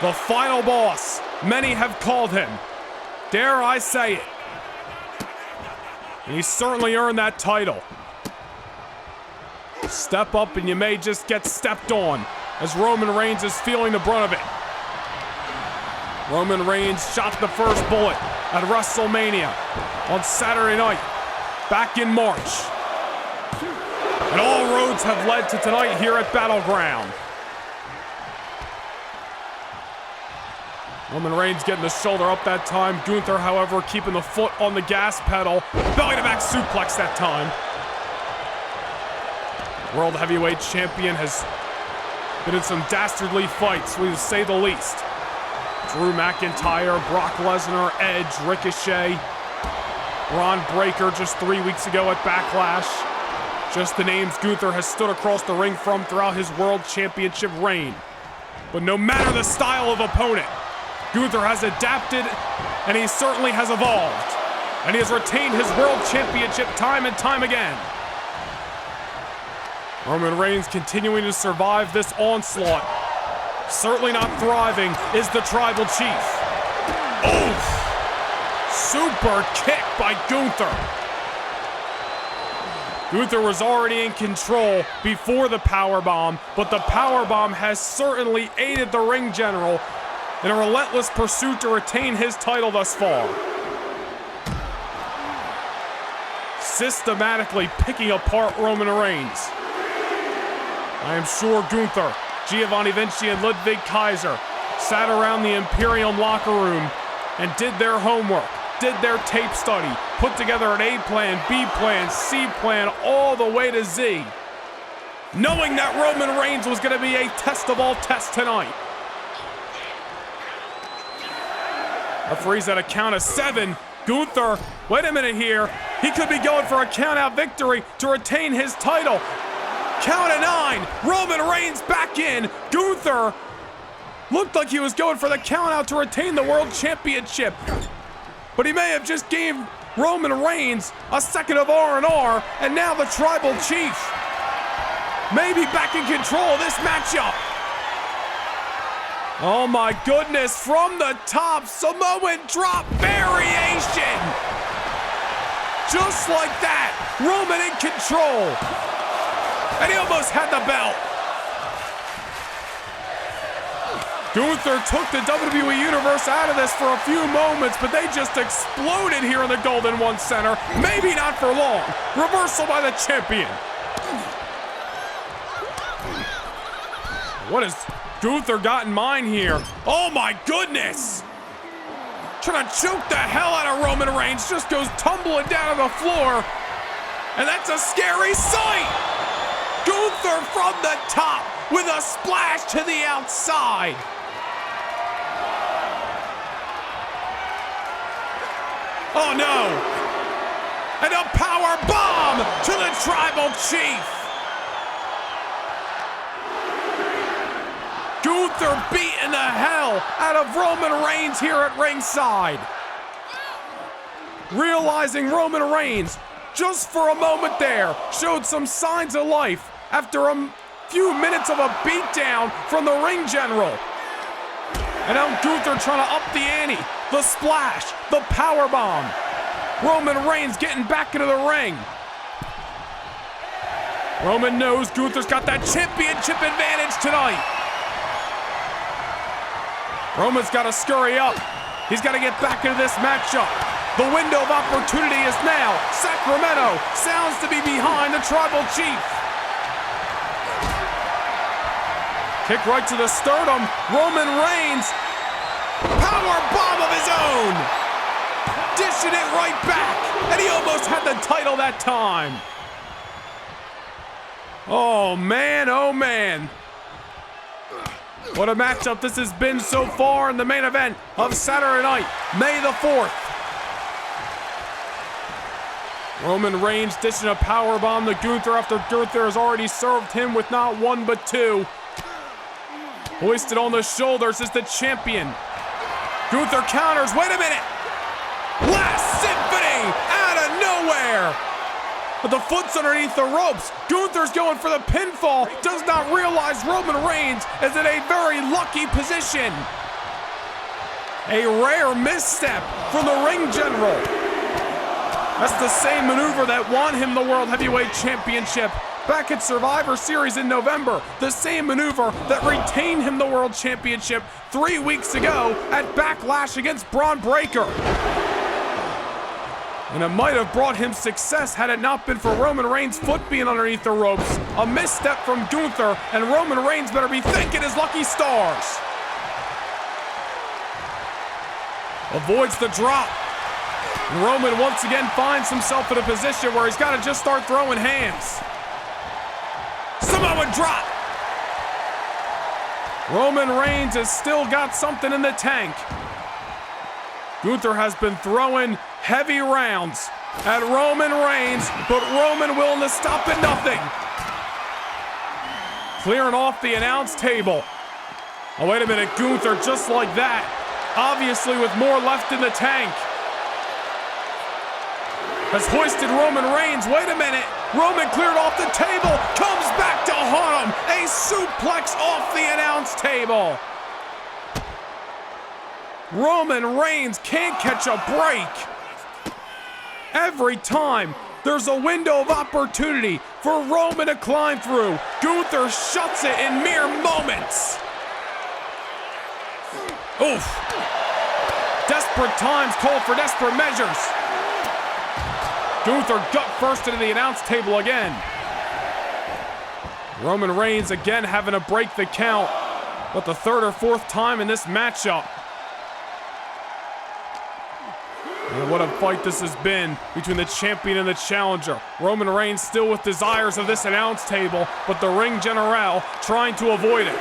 The final boss, many have called him. Dare I say it. And he certainly earned that title. Step up and you may just get stepped on, as Roman Reigns is feeling the brunt of it. Roman Reigns shot the first bullet at WrestleMania on Saturday night, back in March. And all roads have led to tonight here at Battleground. Roman Reigns getting the shoulder up that time. Gunther, however, keeping the foot on the gas pedal. Belly-to-back suplex that time. World Heavyweight Champion has been in some dastardly fights, to say the least. Drew McIntyre, Brock Lesnar, Edge, Ricochet, Braun Breaker just 3 weeks ago at Backlash. Just the names Gunther has stood across the ring from throughout his World Championship reign. But no matter the style of opponent, Gunther has adapted, and he certainly has evolved. And he has retained his World Championship time and time again. Roman Reigns continuing to survive this onslaught. Certainly not thriving is the Tribal Chief. Oof! Super kick by Gunther. Gunther was already in control before the powerbomb, but the powerbomb has certainly aided the ring general in a relentless pursuit to retain his title thus far. Systematically picking apart Roman Reigns. I am sure Gunther, Giovanni Vinci, and Ludwig Kaiser sat around the Imperium locker room and did their homework, did their tape study, put together an A plan, B plan, C plan, all the way to Z, knowing that Roman Reigns was going to be a test of all tests tonight. Referee's at a count of 7. Gunther, wait a minute here. He could be going for a count-out victory to retain his title. Count of 9. Roman Reigns back in. Gunther looked like he was going for the count-out to retain the World Championship. But he may have just gave Roman Reigns a second of R&R, and now the Tribal Chief may be back in control of this matchup. Oh my goodness, from the top, Samoan drop variation. Just like that, Roman in control. And he almost had the belt. Gunther took the WWE Universe out of this for a few moments, but they just exploded here in the Golden One Center. Maybe not for long. Reversal by the champion. What has Gunther got in mind here? Oh my goodness! Trying to choke the hell out of Roman Reigns, just goes tumbling down to the floor. And that's a scary sight! Gunther from the top with a splash to the outside. Oh no! And a power bomb to the Tribal Chief. Gunther beating the hell out of Roman Reigns here at ringside. Realizing Roman Reigns, just for a moment there, showed some signs of life after a few minutes of a beatdown from the ring general. And now Gunther trying to up the ante. The splash, the powerbomb. Roman Reigns getting back into the ring. Roman knows Gunther's got that championship advantage tonight. Roman's got to scurry up. He's got to get back into this matchup. The window of opportunity is now. Sacramento sounds to be behind the Tribal Chief. Kick right to the sternum. Roman Reigns, power bomb of his own. Dishing it right back. And he almost had the title that time. Oh man, oh man. What a matchup this has been so far in the main event of Saturday night, May the 4th. Roman Reigns dishing a powerbomb to Gunther after Gunther has already served him with not one but two. Hoisted on the shoulders is the champion. Gunther counters, wait a minute. Last Symphony out of nowhere. But the foot's underneath the ropes. Gunther's going for the pinfall. Does not realize Roman Reigns is in a very lucky position. A rare misstep for the ring general. That's the same maneuver that won him the World Heavyweight Championship back at Survivor Series in November. The same maneuver that retained him the World Championship 3 weeks ago at Backlash against Braun Breaker. And it might have brought him success had it not been for Roman Reigns' foot being underneath the ropes. A misstep from Gunther, and Roman Reigns better be thanking his lucky stars. Avoids the drop. And Roman once again finds himself in a position where he's got to just start throwing hands. Samoan drop. Roman Reigns has still got something in the tank. Gunther has been throwing heavy rounds at Roman Reigns, but Roman willing to stop at nothing. Clearing off the announce table. Oh, wait a minute, Gunther just like that. Obviously with more left in the tank. Has hoisted Roman Reigns. Wait a minute. Roman cleared off the table. Comes back to haunt him. A suplex off the announce table. Roman Reigns can't catch a break. Every time there's a window of opportunity for Roman to climb through, Gunther shuts it in mere moments. Oof. Desperate times call for desperate measures. Gunther gut first into the announce table again. Roman Reigns again having to break the count, but the third or fourth time in this matchup. And what a fight this has been between the champion and the challenger. Roman Reigns still with desires of this announce table, but the ring general trying to avoid it.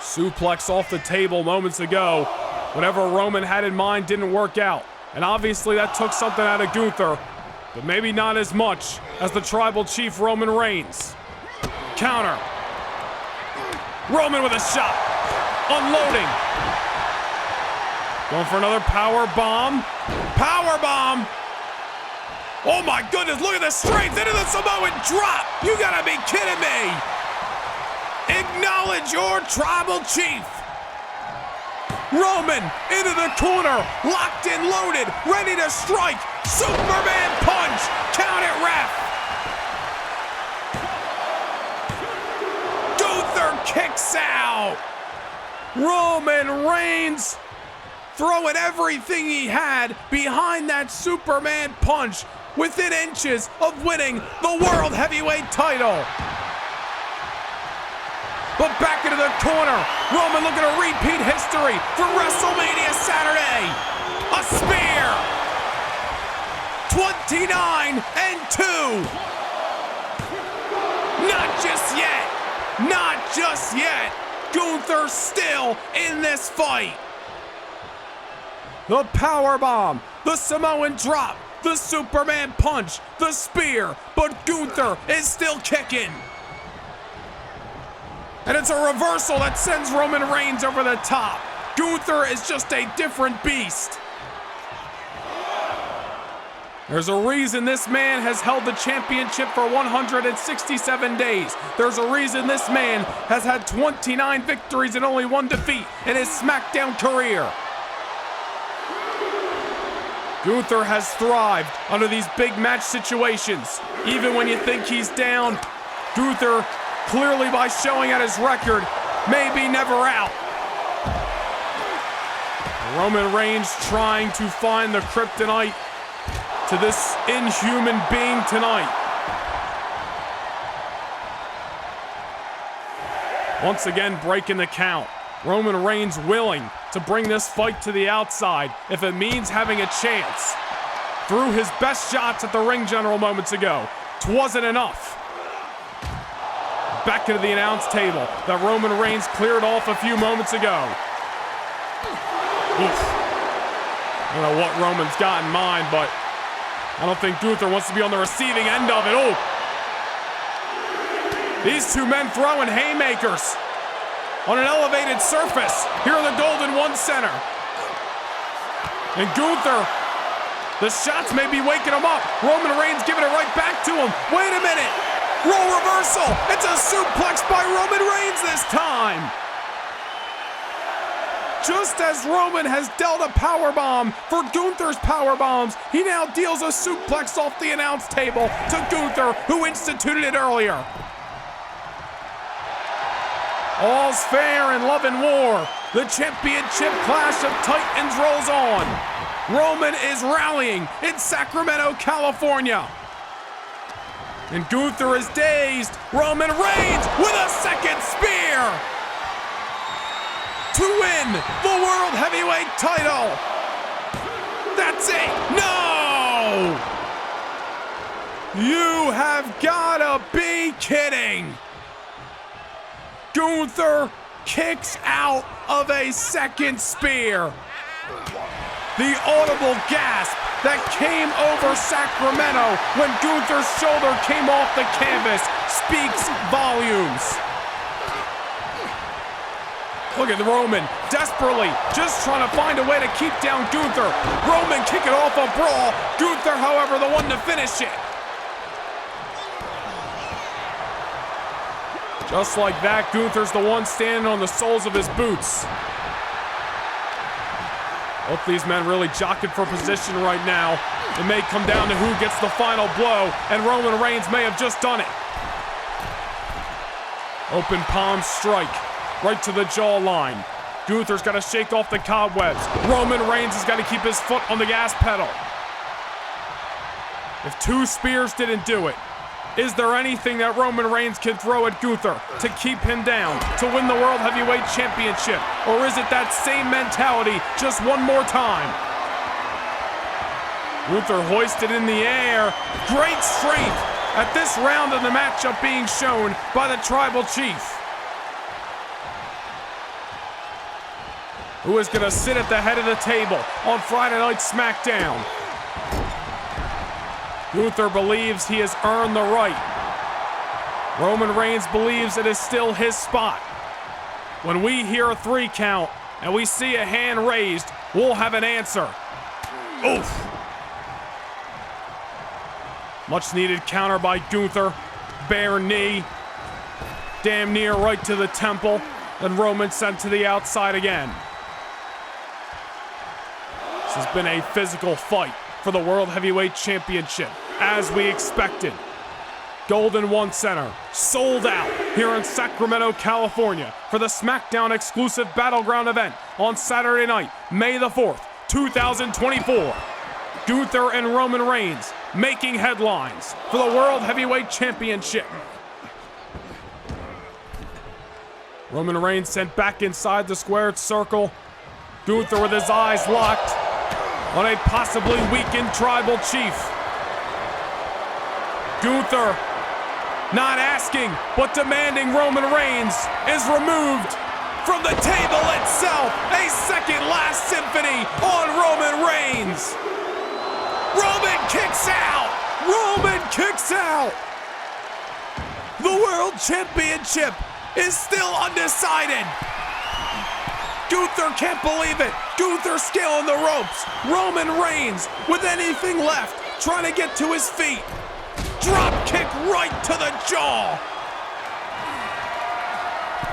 Suplex off the table moments ago. Whatever Roman had in mind didn't work out. And obviously that took something out of Gunther, but maybe not as much as the tribal chief Roman Reigns. Counter. Roman with a shot. Unloading. Going for another power bomb. Power bomb. Oh my goodness, look at the strength into the Samoan drop. You gotta be kidding me. Acknowledge your tribal chief. Roman into the corner, locked and loaded, ready to strike. Superman punch. Count it, ref. Gunther kicks out. Roman Reigns throwing everything he had behind that Superman punch, within inches of winning the World Heavyweight title. But back into the corner, Roman looking to repeat history for WrestleMania Saturday. A spear. 29-2. Not just yet. Not just yet. Gunther still in this fight. The powerbomb, the Samoan drop, the Superman punch, the spear, but Gunther is still kicking. And it's a reversal that sends Roman Reigns over the top. Gunther is just a different beast. There's a reason this man has held the championship for 167 days. There's a reason this man has had 29 victories and only 1 defeat in his SmackDown career. Gunther has thrived under these big match situations. Even when you think he's down, Gunther, clearly by showing at his record, may be never out. Roman Reigns trying to find the kryptonite to this inhuman being tonight. Once again breaking the count. Roman Reigns willing to bring this fight to the outside if it means having a chance. Threw his best shots at the ring general moments ago. 'Twasn't enough. Back into the announce table that Roman Reigns cleared off a few moments ago. Oof. I don't know what Roman's got in mind, but I don't think Gunther wants to be on the receiving end of it. Oh! These two men throwing haymakers on an elevated surface here in the Golden One Center. And Gunther, the shots may be waking him up. Roman Reigns giving it right back to him. Wait a minute. Role reversal. It's a suplex by Roman Reigns this time. Just as Roman has dealt a powerbomb for Gunther's powerbombs, he now deals a suplex off the announce table to Gunther, who instituted it earlier. All's fair in love and war. The championship clash of titans rolls on. Roman is rallying in Sacramento, California. And Gunther is dazed. Roman Reigns with a second spear to win the World Heavyweight title. That's it. No! You have gotta be kidding. Gunther kicks out of a second spear. The audible gasp that came over Sacramento when Gunther's shoulder came off the canvas speaks volumes. Look at Roman, desperately, just trying to find a way to keep down Gunther. Roman kicking off a brawl. Gunther, however, the one to finish it. Just like that, Gunther's the one standing on the soles of his boots. Both these men really jockeying for position right now. It may come down to who gets the final blow, and Roman Reigns may have just done it. Open palm strike, right to the jawline. Gunther's got to shake off the cobwebs. Roman Reigns has got to keep his foot on the gas pedal. If two spears didn't do it, is there anything that Roman Reigns can throw at Gunther to keep him down, to win the World Heavyweight Championship? Or is it that same mentality just one more time? Gunther hoisted in the air. Great strength at this round of the matchup being shown by the Tribal Chief, who is going to sit at the head of the table on Friday Night SmackDown. Gunther believes he has earned the right. Roman Reigns believes it is still his spot. When we hear a 3 count and we see a hand raised, we'll have an answer. Oof. Much needed counter by Gunther. Bare knee. Damn near right to the temple. Then Roman sent to the outside again. This has been a physical fight for the World Heavyweight Championship, as we expected. Golden One Center, sold out here in Sacramento, California for the SmackDown exclusive Battleground event on Saturday night, May the 4th, 2024. Gunther and Roman Reigns making headlines for the World Heavyweight Championship. Roman Reigns sent back inside the squared circle. Gunther with his eyes locked on a possibly weakened Tribal Chief. Gunther, not asking, but demanding Roman Reigns is removed from the table itself. A second last symphony on Roman Reigns. Roman kicks out. Roman kicks out. The World Championship is still undecided. Gunther can't believe it. Gunther scaling the ropes. Roman Reigns with anything left, trying to get to his feet. Drop kick right to the jaw.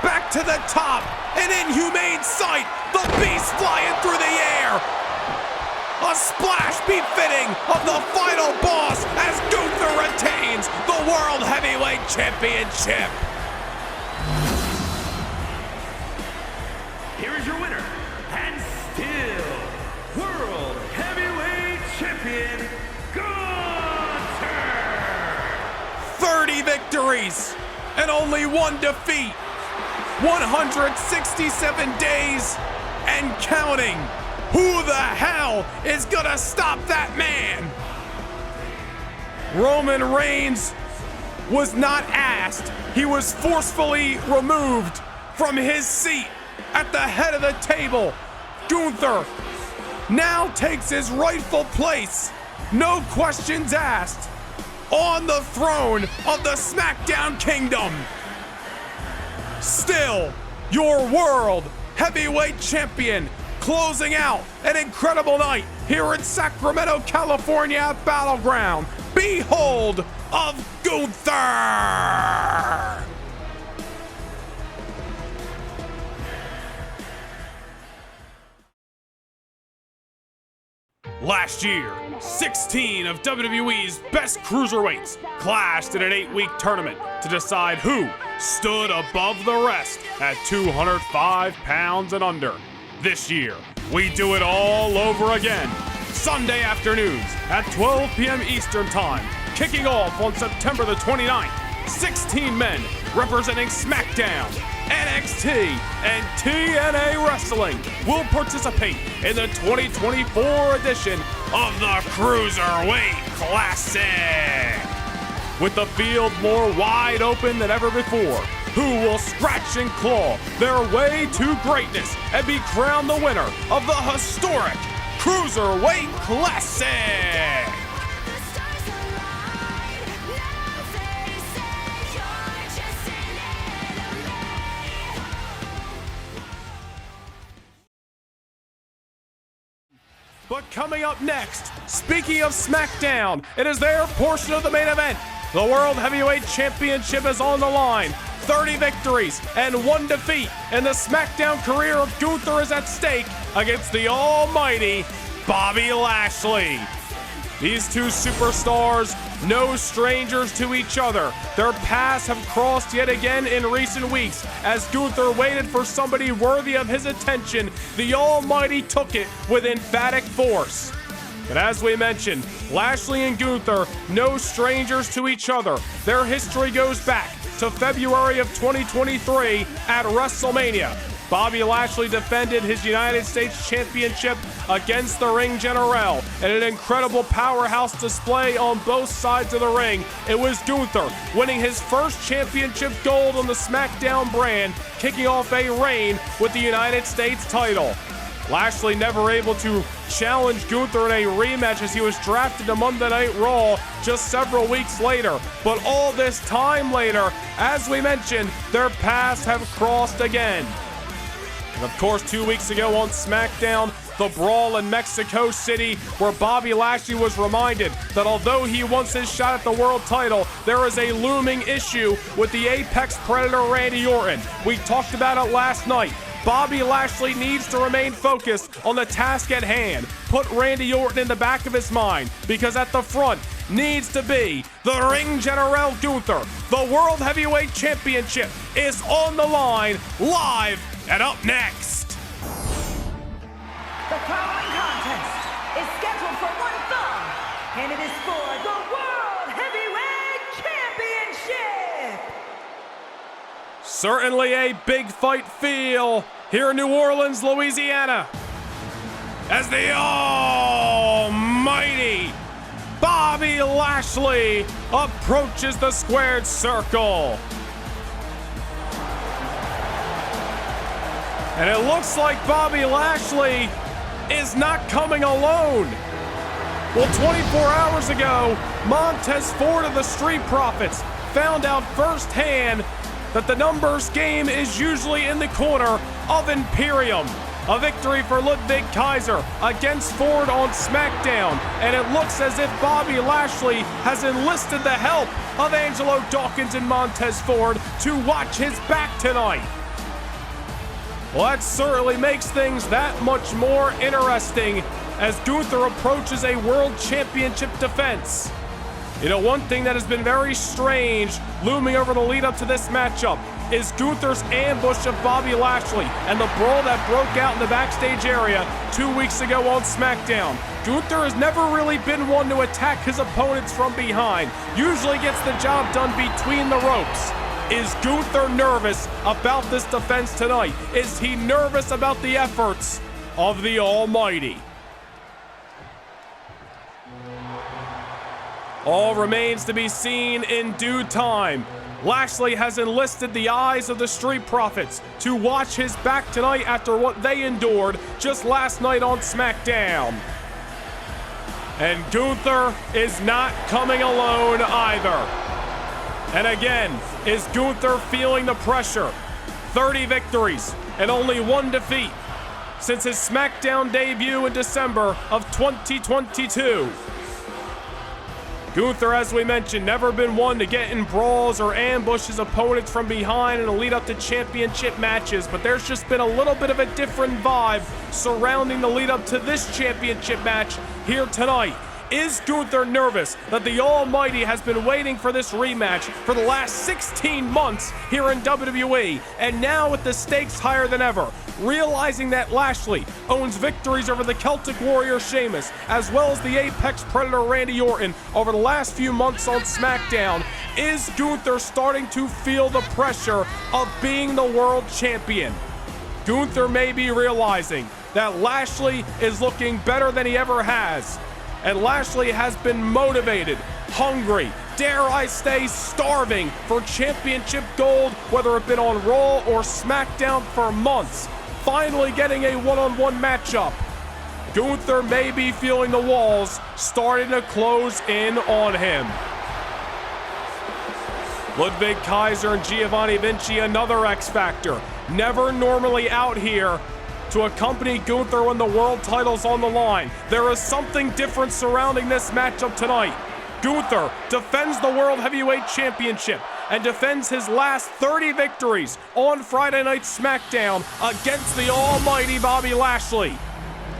Back to the top. An inhumane sight. The beast flying through the air. A splash befitting of the final boss as Gunther retains the World Heavyweight Championship. Here is your winner, and still World Heavyweight Champion, Gunther! 30 victories and only 1 defeat. 167 days and counting. Who the hell is gonna stop that man? Roman Reigns was not asked. He was forcefully removed from his seat at the head of the table. Gunther now takes his rightful place, no questions asked, on the throne of the SmackDown Kingdom. Still, your World Heavyweight Champion, closing out an incredible night here in Sacramento, California at Battleground. Behold of Gunther! Last year, 16 of WWE's best cruiserweights clashed in an 8-week tournament to decide who stood above the rest at 205 pounds and under. This year, we do it all over again. Sunday afternoons at 12 p.m. Eastern Time, kicking off on September the 29th. 16 men representing SmackDown, NXT, and TNA Wrestling will participate in the 2024 edition of the Cruiserweight Classic. With the field more wide open than ever before, who will scratch and claw their way to greatness and be crowned the winner of the historic Cruiserweight Classic? But coming up next, speaking of SmackDown, it is their portion of the main event. The World Heavyweight Championship is on the line. 30 victories and 1 defeat, and the SmackDown career of Gunther is at stake against the almighty Bobby Lashley. These two superstars, no strangers to each other. Their paths have crossed yet again in recent weeks. As Gunther waited for somebody worthy of his attention, the Almighty took it with emphatic force. But as we mentioned, Lashley and Gunther, no strangers to each other. Their history goes back to February of 2023 at WrestleMania. Bobby Lashley defended his United States Championship against the Ring General in an incredible powerhouse display on both sides of the ring. It was Gunther winning his first championship gold on the SmackDown brand, kicking off a reign with the United States title. Lashley never able to challenge Gunther in a rematch as he was drafted to Monday Night Raw just several weeks later. But all this time later, as we mentioned, their paths have crossed again. And of course, 2 weeks ago on SmackDown, the brawl in Mexico City, where Bobby Lashley was reminded that although he wants his shot at the world title, there is a looming issue with the Apex Predator Randy Orton. We talked about it last night. Bobby Lashley needs to remain focused on the task at hand. Put Randy Orton in the back of his mind, because at the front needs to be the Ring General Gunther. The World Heavyweight Championship is on the line, live and up next. The following contest is scheduled for one fall, and it is for the World Heavyweight Championship. Certainly a big fight feel here in New Orleans, Louisiana, as the almighty Bobby Lashley approaches the squared circle. And it looks like Bobby Lashley is not coming alone. Well, 24 hours ago, Montez Ford of the Street Profits found out firsthand that the numbers game is usually in the corner of Imperium. A victory for Ludwig Kaiser against Ford on SmackDown, and it looks as if Bobby Lashley has enlisted the help of Angelo Dawkins and Montez Ford to watch his back tonight. Well, that certainly makes things that much more interesting as Gunther approaches a World Championship defense. You know, one thing that has been very strange looming over the lead up to this matchup is Gunther's ambush of Bobby Lashley and the brawl that broke out in the backstage area 2 weeks ago on SmackDown. Gunther has never really been one to attack his opponents from behind, usually gets the job done between the ropes. Is Gunther nervous about this defense tonight? Is he nervous about the efforts of the Almighty? All remains to be seen in due time. Lashley has enlisted the eyes of the Street Profits to watch his back tonight after what they endured just last night on SmackDown. And Gunther is not coming alone either. And again, is Gunther feeling the pressure? 30 victories and only 1 defeat since his SmackDown debut in December of 2022. Gunther, as we mentioned, never been one to get in brawls or ambush his opponents from behind in the lead up to championship matches, but there's just been a little bit of a different vibe surrounding the lead up to this championship match here tonight. Is Gunther nervous that the Almighty has been waiting for this rematch for the last 16 months here in WWE, and now with the stakes higher than ever, realizing that Lashley owns victories over the Celtic Warrior Sheamus, as well as the Apex Predator Randy Orton over the last few months on SmackDown, is Gunther starting to feel the pressure of being the world champion? Gunther may be realizing that Lashley is looking better than he ever has. And Lashley has been motivated, hungry, dare I say starving for championship gold, whether it been on Raw or SmackDown for months. Finally getting a one-on-one matchup. Gunther may be feeling the walls starting to close in on him. Ludwig Kaiser and Giovanni Vinci, another X Factor. Never normally out here to accompany Gunther when the world title's on the line. There is something different surrounding this matchup tonight. Gunther defends the World Heavyweight Championship and defends his last 30 victories on Friday Night SmackDown against the almighty Bobby Lashley.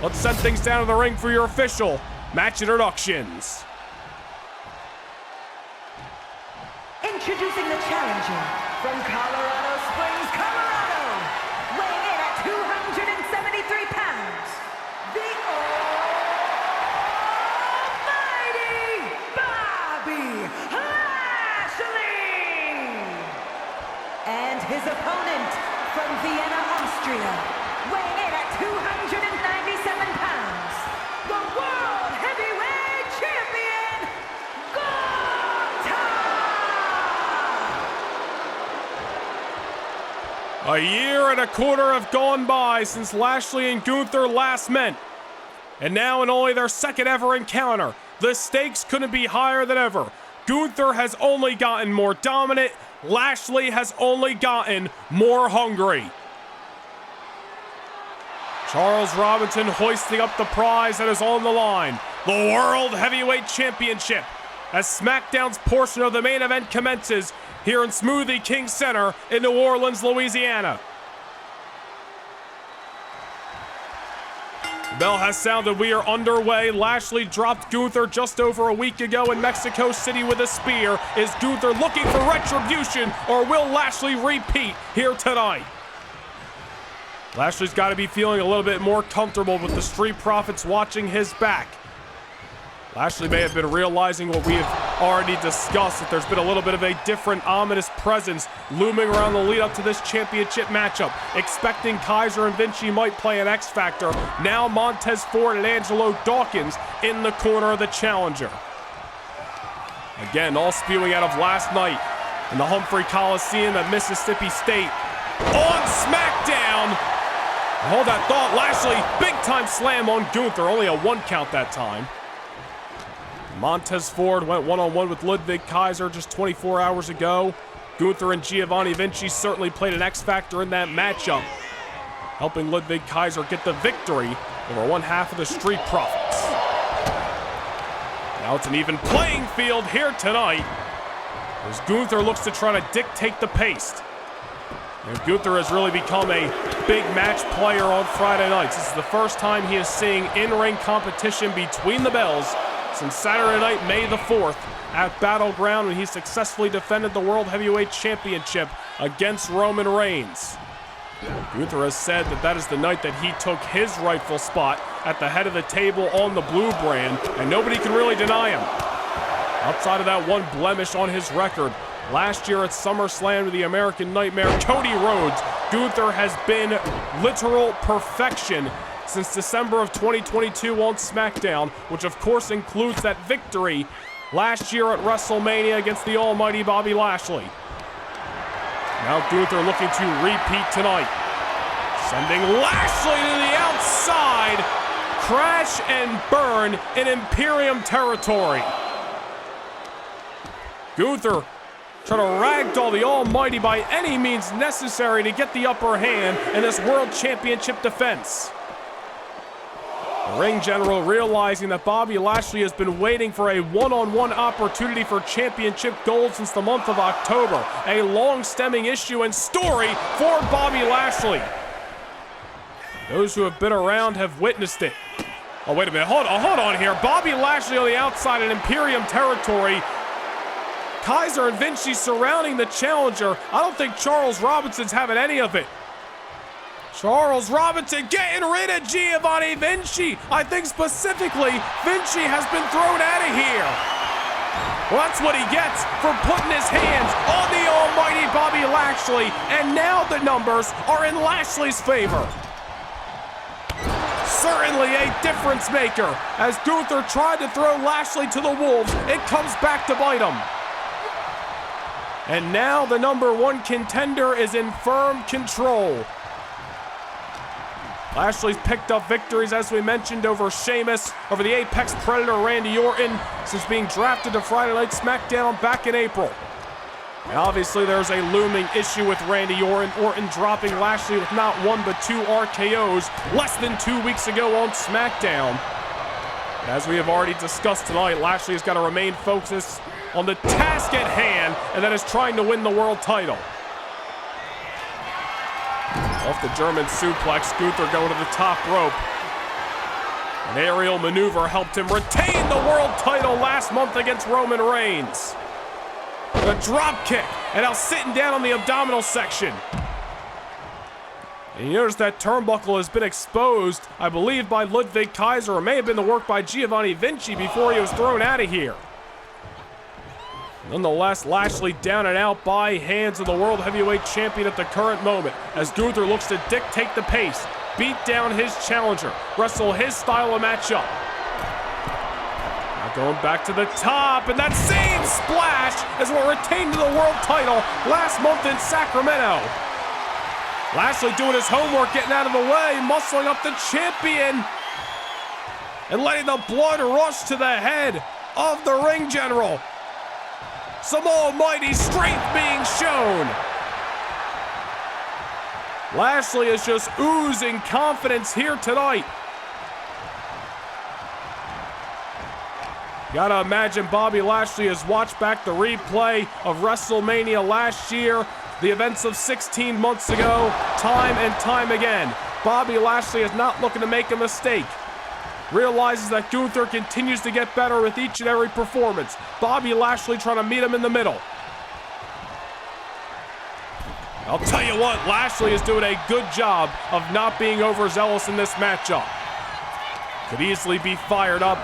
Let's send things down to the ring for your official match introductions. Introducing the challenger from Colorado Springs, Colorado, weighing in at 273 pounds, the almighty Bobby Lashley! And his opponent from Vienna, Austria, weighing in at 297 pounds, the World Heavyweight Champion, A year and a quarter have gone by since Lashley and Gunther last met. And now in only their second ever encounter, the stakes couldn't be higher than ever. Gunther has only gotten more dominant. Lashley has only gotten more hungry. Charles Robinson hoisting up the prize that is on the line. The World Heavyweight Championship. As SmackDown's portion of the main event commences here in Smoothie King Center in New Orleans, Louisiana. The bell has sounded. We are underway. Lashley dropped Gunther just over a week ago in Mexico City with a spear. Is Gunther looking for retribution, or will Lashley repeat here tonight? Lashley's got to be feeling a little bit more comfortable with the Street Profits watching his back. Lashley may have been realizing what we have already discussed, that there's been a little bit of a different ominous presence looming around the lead up to this championship matchup. Expecting Kaiser and Vinci might play an X Factor. Now Montez Ford and Angelo Dawkins in the corner of the challenger. Again, all spewing out of last night in the Humphrey Coliseum at Mississippi State. On SmackDown! Hold that thought. Lashley, big time slam on Gunther. Only a 1 count that time. Montez Ford went one-on-one with Ludwig Kaiser just 24 hours ago. Gunther and Giovanni Vinci certainly played an X Factor in that matchup, helping Ludwig Kaiser get the victory over one half of the Street Profits. Now it's an even playing field here tonight as Gunther looks to try to dictate the pace. And Gunther has really become a big match player on Friday nights. This is the first time he is seeing in-ring competition between the bells since Saturday night, May the 4th, at Battleground, when he successfully defended the World Heavyweight Championship against Roman Reigns. Gunther has said that that is the night that he took his rightful spot at the head of the table on the blue brand, and nobody can really deny him. Outside of that one blemish on his record, last year at SummerSlam with the American Nightmare, Cody Rhodes, Gunther has been literal perfection since December of 2022 on SmackDown, which of course includes that victory last year at WrestleMania against the almighty Bobby Lashley. Now Gunther looking to repeat tonight, sending Lashley to the outside, crash and burn in Imperium territory. Gunther trying to ragdoll the almighty by any means necessary to get the upper hand in this World Championship defense. The ring general, realizing that Bobby Lashley has been waiting for a one-on-one opportunity for championship gold since the month of October. A long-stemming issue and story for Bobby Lashley. Those who have been around have witnessed it. Oh, wait a minute. Hold on here. Bobby Lashley on the outside in Imperium territory. Kaiser and Vinci surrounding the challenger. I don't think Charles Robinson's having any of it. Charles Robinson getting rid of Giovanni Vinci. I think specifically, Vinci has been thrown out of here. Well, that's what he gets for putting his hands on the almighty Bobby Lashley. And now the numbers are in Lashley's favor. Certainly a difference maker. As Gunther tried to throw Lashley to the wolves, it comes back to bite him. And now the #1 contender is in firm control. Lashley's picked up victories, as we mentioned, over Sheamus, over the Apex Predator Randy Orton, since being drafted to Friday Night SmackDown back in April. And obviously there's a looming issue with Randy Orton. Orton dropping Lashley with not 1 but 2 RKOs less than 2 weeks ago on SmackDown. As we have already discussed tonight, Lashley has got to remain focused on the task at hand, and that is trying to win the world title. Off the German suplex, Gunther going to the top rope. An aerial maneuver helped him retain the world title last month against Roman Reigns. A drop kick, and now sitting down on the abdominal section. And you notice that turnbuckle has been exposed, I believe, by Ludwig Kaiser, or may have been the work by Giovanni Vinci before he was thrown out of here. Nonetheless, Lashley down and out by hands of the World Heavyweight Champion at the current moment, as Gunther looks to dictate the pace, beat down his challenger, wrestle his style of matchup. Now going back to the top, and that same splash is what retained the world title last month in Sacramento. Lashley doing his homework, getting out of the way, muscling up the champion, and letting the blood rush to the head of the ring general. Some almighty strength being shown. Lashley is just oozing confidence here tonight. Gotta imagine Bobby Lashley has watched back the replay of WrestleMania last year, the events of 16 months ago, time and time again. Bobby Lashley is not looking to make a mistake. Realizes that Gunther continues to get better with each and every performance. Bobby Lashley trying to meet him in the middle. I'll tell you what, Lashley is doing a good job of not being overzealous in this matchup. Could easily be fired up,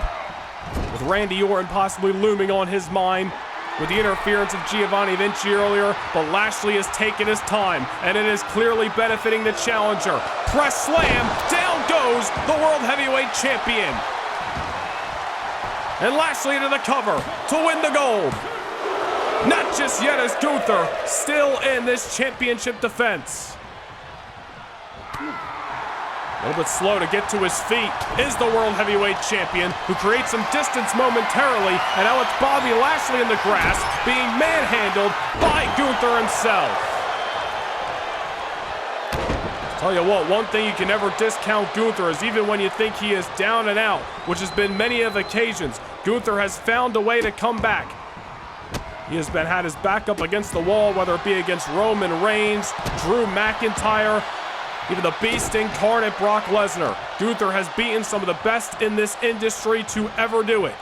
with Randy Orton possibly looming on his mind, with the interference of Giovanni Vinci earlier, but Lashley has taken his time, and it is clearly benefiting the challenger. Press slam, down goes the World Heavyweight Champion. And Lashley into the cover to win the gold. Not just yet, as Gunther still in this championship defense. A little bit slow to get to his feet is the World Heavyweight Champion, who creates some distance momentarily, and now it's Bobby Lashley in the grass, being manhandled by Gunther himself. Tell you what, one thing you can never discount Gunther is even when you think he is down and out, which has been many of occasions, Gunther has found a way to come back. He has had his back up against the wall, whether it be against Roman Reigns, Drew McIntyre, even the beast incarnate Brock Lesnar. Gunther has beaten some of the best in this industry to ever do it.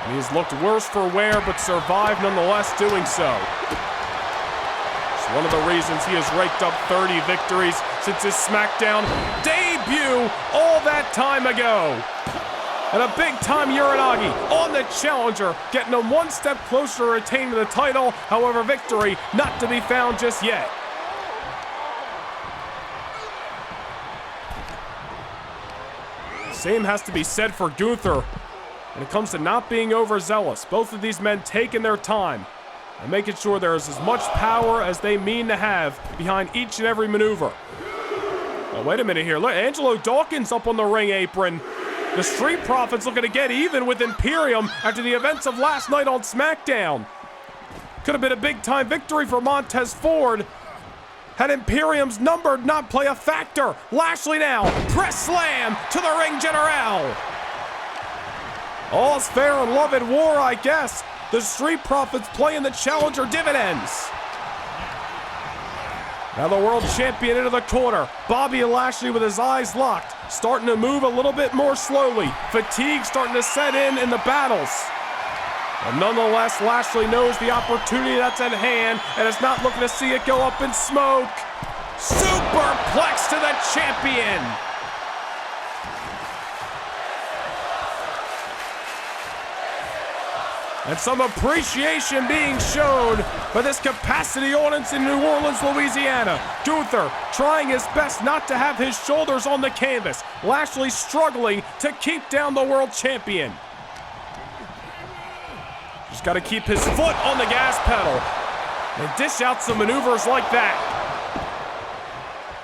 And he's looked worse for wear, but survived nonetheless doing so. It's one of the reasons he has raked up 30 victories since his SmackDown debut all that time ago. And a big-time Uranagi on the challenger, getting him one step closer to retaining the title. However, victory not to be found just yet. Same has to be said for Gunther when it comes to not being overzealous. Both of these men taking their time and making sure there is as much power as they mean to have behind each and every maneuver. Oh, wait a minute here. Look, Angelo Dawkins up on the ring apron. The Street Profits looking to get even with Imperium after the events of last night on SmackDown. Could have been a big-time victory for Montez Ford. Had Imperium's number not play a factor. Lashley now, press slam to the ring general. All's fair in love and war, I guess. The Street Profits playing the challenger dividends. Now the world champion into the corner. Bobby Lashley with his eyes locked, starting to move a little bit more slowly. Fatigue starting to set in the battles. But nonetheless, Lashley knows the opportunity that's at hand and is not looking to see it go up in smoke. Superplex to the champion. And some appreciation being shown by this capacity audience in New Orleans, Louisiana. Gunther trying his best not to have his shoulders on the canvas. Lashley struggling to keep down the world champion. Just got to keep his foot on the gas pedal and dish out some maneuvers like that.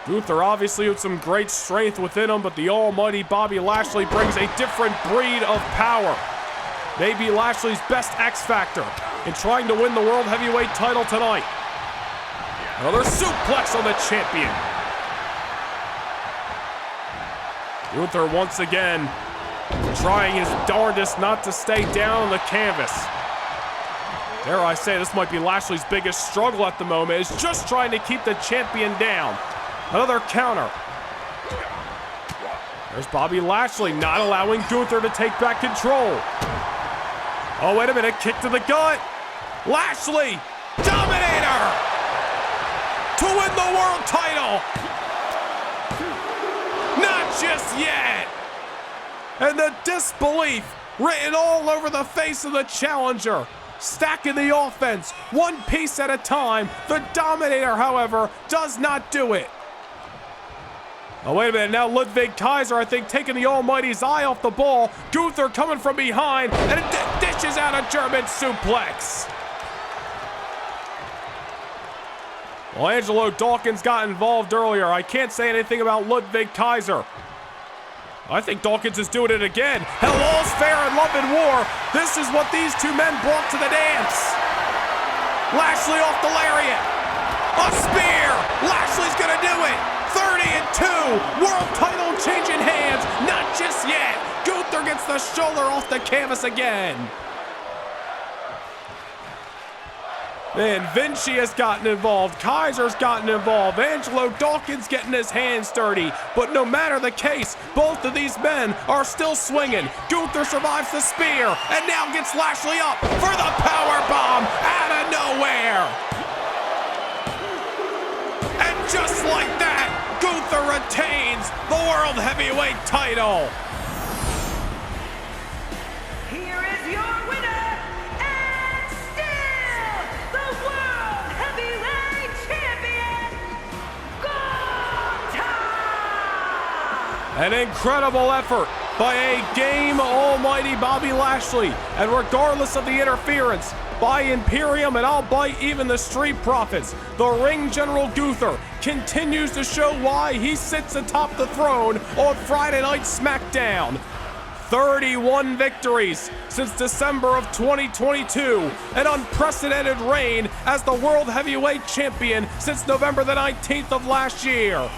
Gunther obviously with some great strength within him, but the almighty Bobby Lashley brings a different breed of power. Maybe Lashley's best X factor in trying to win the World Heavyweight title tonight. Another suplex on the champion. Gunther once again trying his darndest not to stay down on the canvas. Dare I say, this might be Lashley's biggest struggle at the moment, is just trying to keep the champion down. Another counter. There's Bobby Lashley not allowing Gunther to take back control. Oh, wait a minute, kick to the gut. Lashley, Dominator, to win the world title. Not just yet. And the disbelief written all over the face of the challenger. Stacking the offense, one piece at a time. The Dominator, however, does not do it. Oh, wait a minute, now Ludwig Kaiser, I think, taking the Almighty's eye off the ball. Gunther coming from behind, and it dishes out a German suplex. Well, Angelo Dawkins got involved earlier. I can't say anything about Ludwig Kaiser. I think Dawkins is doing it again. Hell, all's fair in love and war. This is what these two men brought to the dance. Lashley off the lariat. A spear. Lashley's gonna do it. 30-2. World title changing hands. Not just yet. Gunther gets the shoulder off the canvas again. And Vinci has gotten involved. Kaiser's gotten involved. Angelo Dawkins getting his hands dirty. But no matter the case, both of these men are still swinging. Gunther survives the spear and now gets Lashley up for the power bomb out of nowhere. And just like that, Gunther retains the World Heavyweight title. Here is your winner, and still the World Heavyweight Champion, Gunther! An incredible effort by a game almighty Bobby Lashley. And regardless of the interference by Imperium and albeit even the Street Profits, the ring general Gunther continues to show why he sits atop the throne on Friday Night SmackDown. 31 victories since December of 2022, an unprecedented reign as the World Heavyweight Champion since November the 19th of last year.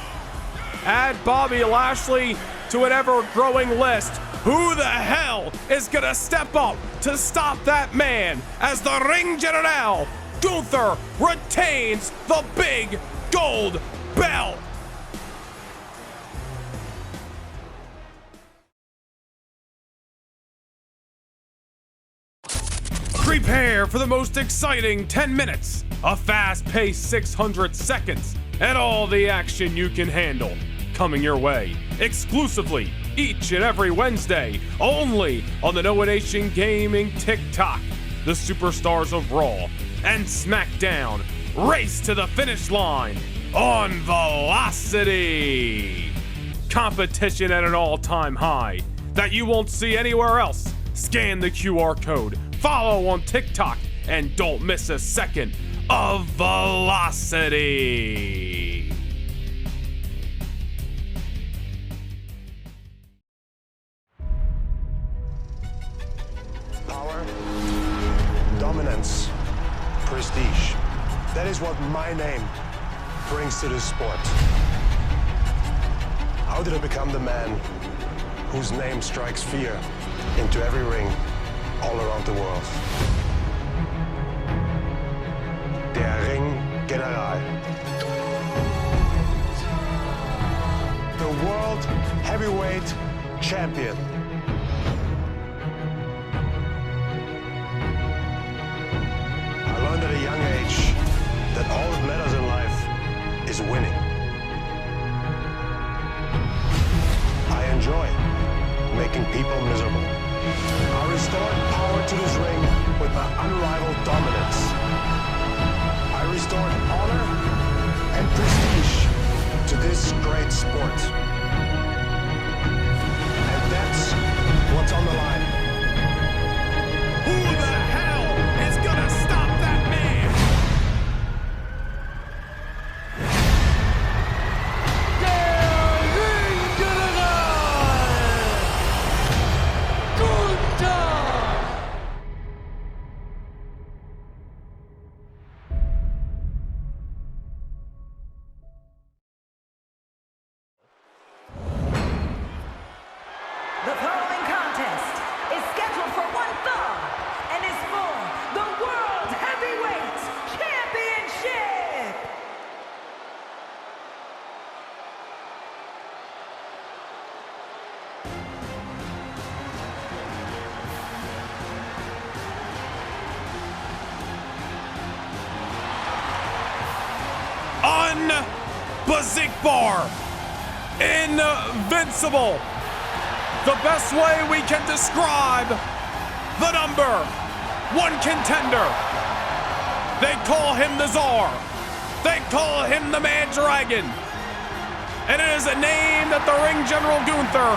Add Bobby Lashley to an ever-growing list. Who the hell is gonna step up to stop that man as the ring general, Gunther, retains the big gold belt? Prepare for the most exciting 10 minutes, a fast-paced 600 seconds, and all the action you can handle. Coming your way exclusively each and every Wednesday, only on the Noah Nation Gaming TikTok. The superstars of Raw and SmackDown race to the finish line on velocity. Competition at an all-time high that you won't see anywhere else. Scan the QR code, follow on TikTok, and don't miss a second of velocity. Power, dominance, prestige. That is what my name brings to this sport? How did I become the man whose name strikes fear into every ring all around the world? Der Ring-General. The World Heavyweight Champion. I learned at a young age that all that matters in life is winning. I enjoy making people miserable. I restored power to this ring with my unrivaled dominance. I restored honor and prestige to this great sport. And that's what's on the line. Who the hell is gonna stop that man? The following contest is scheduled for one fall and is for the World Heavyweight Championship. Unbesiegbar, invincible. The best way we can describe the number one contender. They call him the Czar. They call him the Mad Dragon. And it is a name that the Ring General Gunther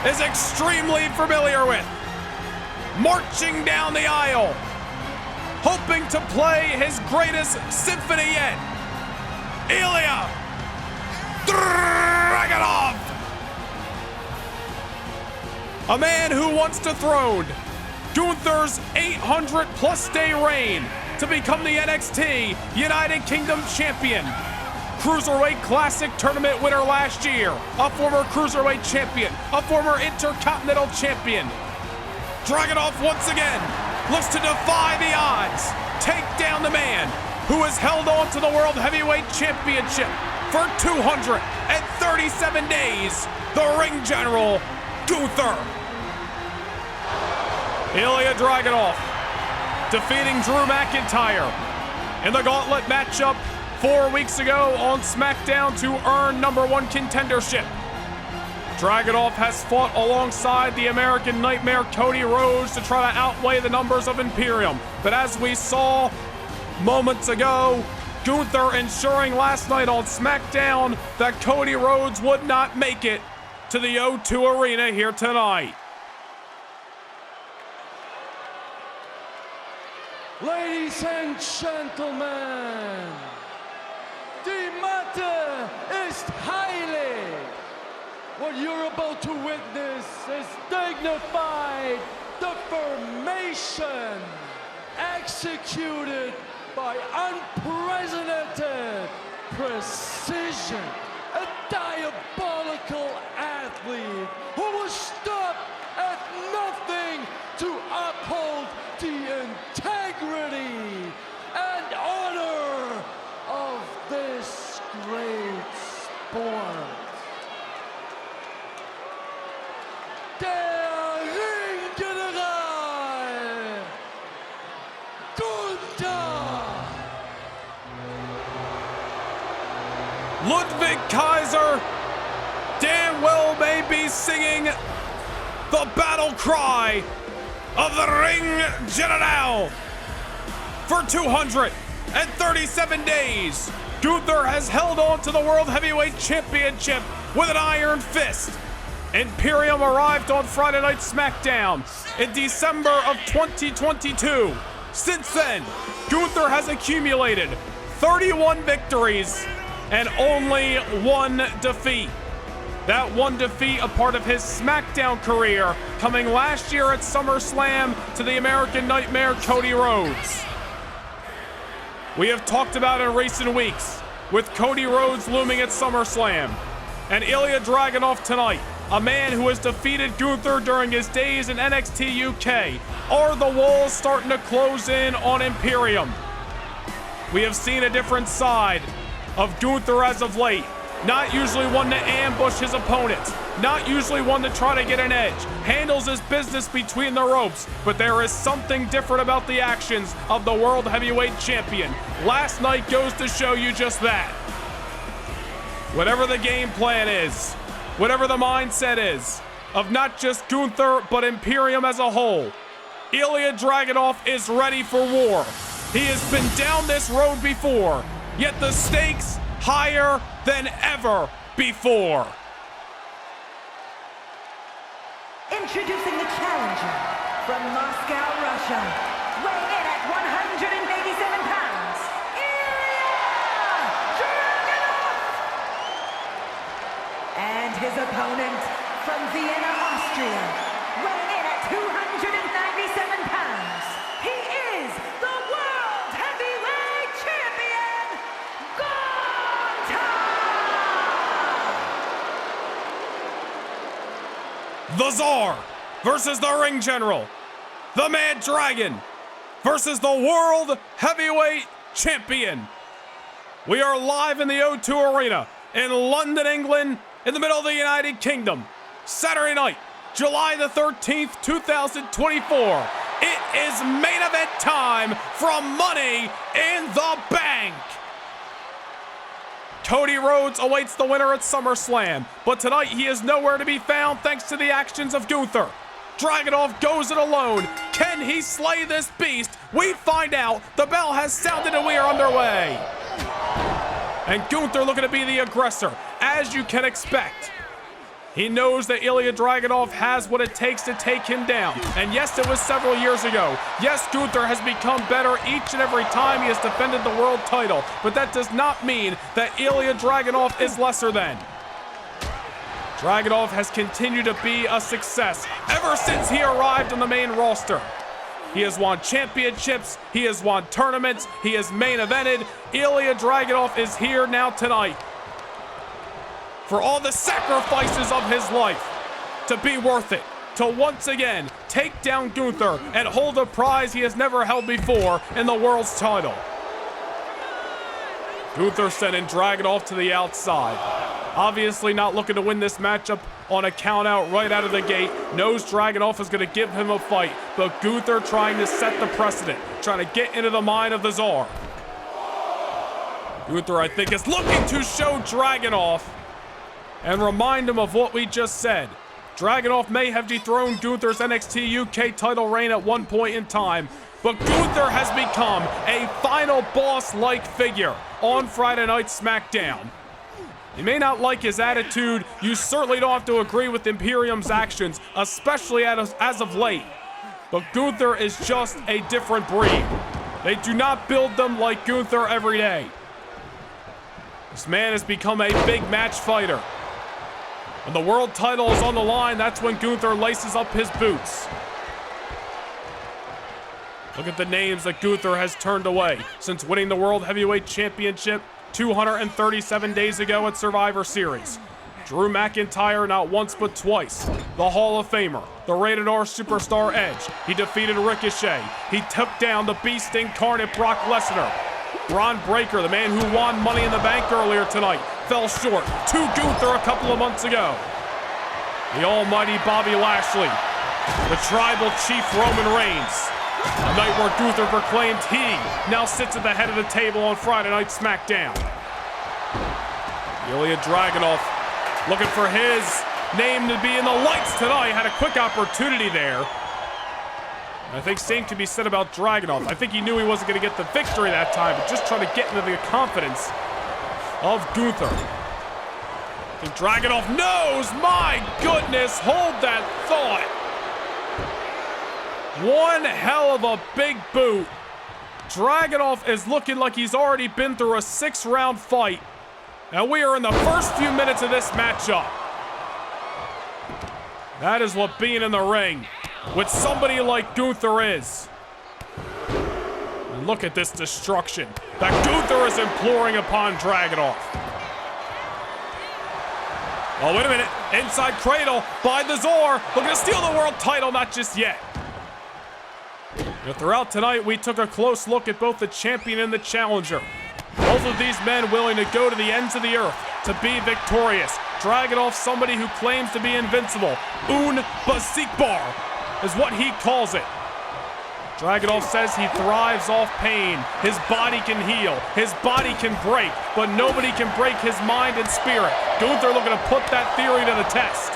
is extremely familiar with. Marching down the aisle, hoping to play his greatest symphony yet. Ilya Dragunov. A man who wants to dethrone Gunther's 800-plus day reign to become the NXT United Kingdom Champion. Cruiserweight Classic Tournament winner last year, a former Cruiserweight Champion, a former Intercontinental Champion. Dragunov once again looks to defy the odds, take down the man who has held on to the World Heavyweight Championship for 237 days, the Ring General Gunther. Ilya Dragunov defeating Drew McIntyre in the gauntlet matchup 4 weeks ago on SmackDown to earn number one contendership. Dragunov has fought alongside the American Nightmare Cody Rhodes to try to outweigh the numbers of Imperium. But as we saw moments ago, Gunther ensuring last night on SmackDown that Cody Rhodes would not make it to the O2 Arena here tonight. Ladies and gentlemen, the matter is highly. What you're about to witness is dignified deformation executed by unprecedented precision. A diabolical athlete who will stop at nothing to uphold the integrity and honor of this great sport. Der Ring-General Gunther. Ludwig Kaiser damn well may be singing the battle cry of the Ring General. For 237 days, Gunther has held on to the World Heavyweight Championship with an iron fist. Imperium arrived on Friday Night SmackDown in December of 2022. Since then, Gunther has accumulated 31 victories and only one defeat. That one defeat, a part of his SmackDown career, coming last year at SummerSlam to the American Nightmare Cody Rhodes. We have talked about in recent weeks with Cody Rhodes looming at SummerSlam. And Ilya Dragunov tonight, a man who has defeated Gunther during his days in NXT UK. Are the walls starting to close in on Imperium? We have seen a different side of Gunther as of late. Not usually one to ambush his opponents. Not usually one to try to get an edge. Handles his business between the ropes. But there is something different about the actions of the World Heavyweight Champion. Last night goes to show you just that. Whatever the game plan is, whatever the mindset is, of not just Gunther, but Imperium as a whole, Ilya Dragunov is ready for war. He has been down this road before, yet the stakes higher than ever before. Introducing the challenger from Moscow, Russia, weighing in at 187 pounds, Ilya Dragunov! And his opponent from Vienna, Austria, weighing in at 297 pounds, he is the World Heavyweight Champion, Gunther! The Tsar versus the Ring General. The Mad Dragon versus the World Heavyweight Champion. We are live in the O2 Arena in London, England, in the middle of the United Kingdom. Saturday night, July the 13th, 2024. It is main event time from Money in the Bank. Cody Rhodes awaits the winner at SummerSlam, but tonight he is nowhere to be found thanks to the actions of Gunther. Dragunov goes it alone. Can he slay this beast? We find out. The bell has sounded and we are underway. And Gunther looking to be the aggressor, as you can expect. He knows that Ilya Dragunov has what it takes to take him down. And yes, it was several years ago. Yes, Gunther has become better each and every time he has defended the world title. But that does not mean that Ilya Dragunov is lesser than. Dragunov has continued to be a success ever since he arrived on the main roster. He has won championships, he has won tournaments, he has main evented. Ilya Dragunov is here now tonight for all the sacrifices of his life to be worth it, to once again take down Gunther and hold a prize he has never held before in the world's title. Gunther sending Dragunov to the outside. Obviously not looking to win this matchup on a count out right out of the gate. Knows Dragunov is going to give him a fight, but Gunther trying to set the precedent, trying to get into the mind of the Tsar. Gunther, I think, is looking to show Dragunov and remind him of what we just said. Dragunov may have dethroned Gunther's NXT UK title reign at one point in time, but Gunther has become a final boss-like figure on Friday Night SmackDown. You may not like his attitude, you certainly don't have to agree with Imperium's actions, especially as of late. But Gunther is just a different breed. They do not build them like Gunther every day. This man has become a big match fighter. When the world title is on the line, that's when Gunther laces up his boots. Look at the names that Gunther has turned away since winning the World Heavyweight Championship 237 days ago at Survivor Series. Drew McIntyre not once but twice. The Hall of Famer, the Rated R Superstar Edge. He defeated Ricochet. He took down the Beast Incarnate Brock Lesnar. Braun Breaker, the man who won Money in the Bank earlier tonight, fell short to Gunther a couple of months ago. The almighty Bobby Lashley. The tribal chief Roman Reigns. A night where Gunther proclaimed he now sits at the head of the table on Friday Night SmackDown. Ilya Dragunov looking for his name to be in the lights tonight. Had a quick opportunity there. I think same can be said about Dragunov. I think he knew he wasn't going to get the victory that time, but just trying to get into the confidence of Gunther. I think Dragunov knows. My goodness, hold that thought. One hell of a big boot. Dragunov is looking like he's already been through a 6-round fight. And we are in the first few minutes of this matchup. That is what being in the ring with somebody like Gunther is. And look at this destruction that Gunther is imploring upon Dragunov. Oh, wait a minute. Inside cradle by the Zor. Looking to steal the world title, not just yet. Throughout tonight, we took a close look at both the champion and the challenger. Both of these men willing to go to the ends of the earth to be victorious. Dragunov, somebody who claims to be invincible. Unbesiegbar is what he calls it. Dragunov says he thrives off pain. His body can heal. His body can break. But nobody can break his mind and spirit. Gunther looking to put that theory to the test.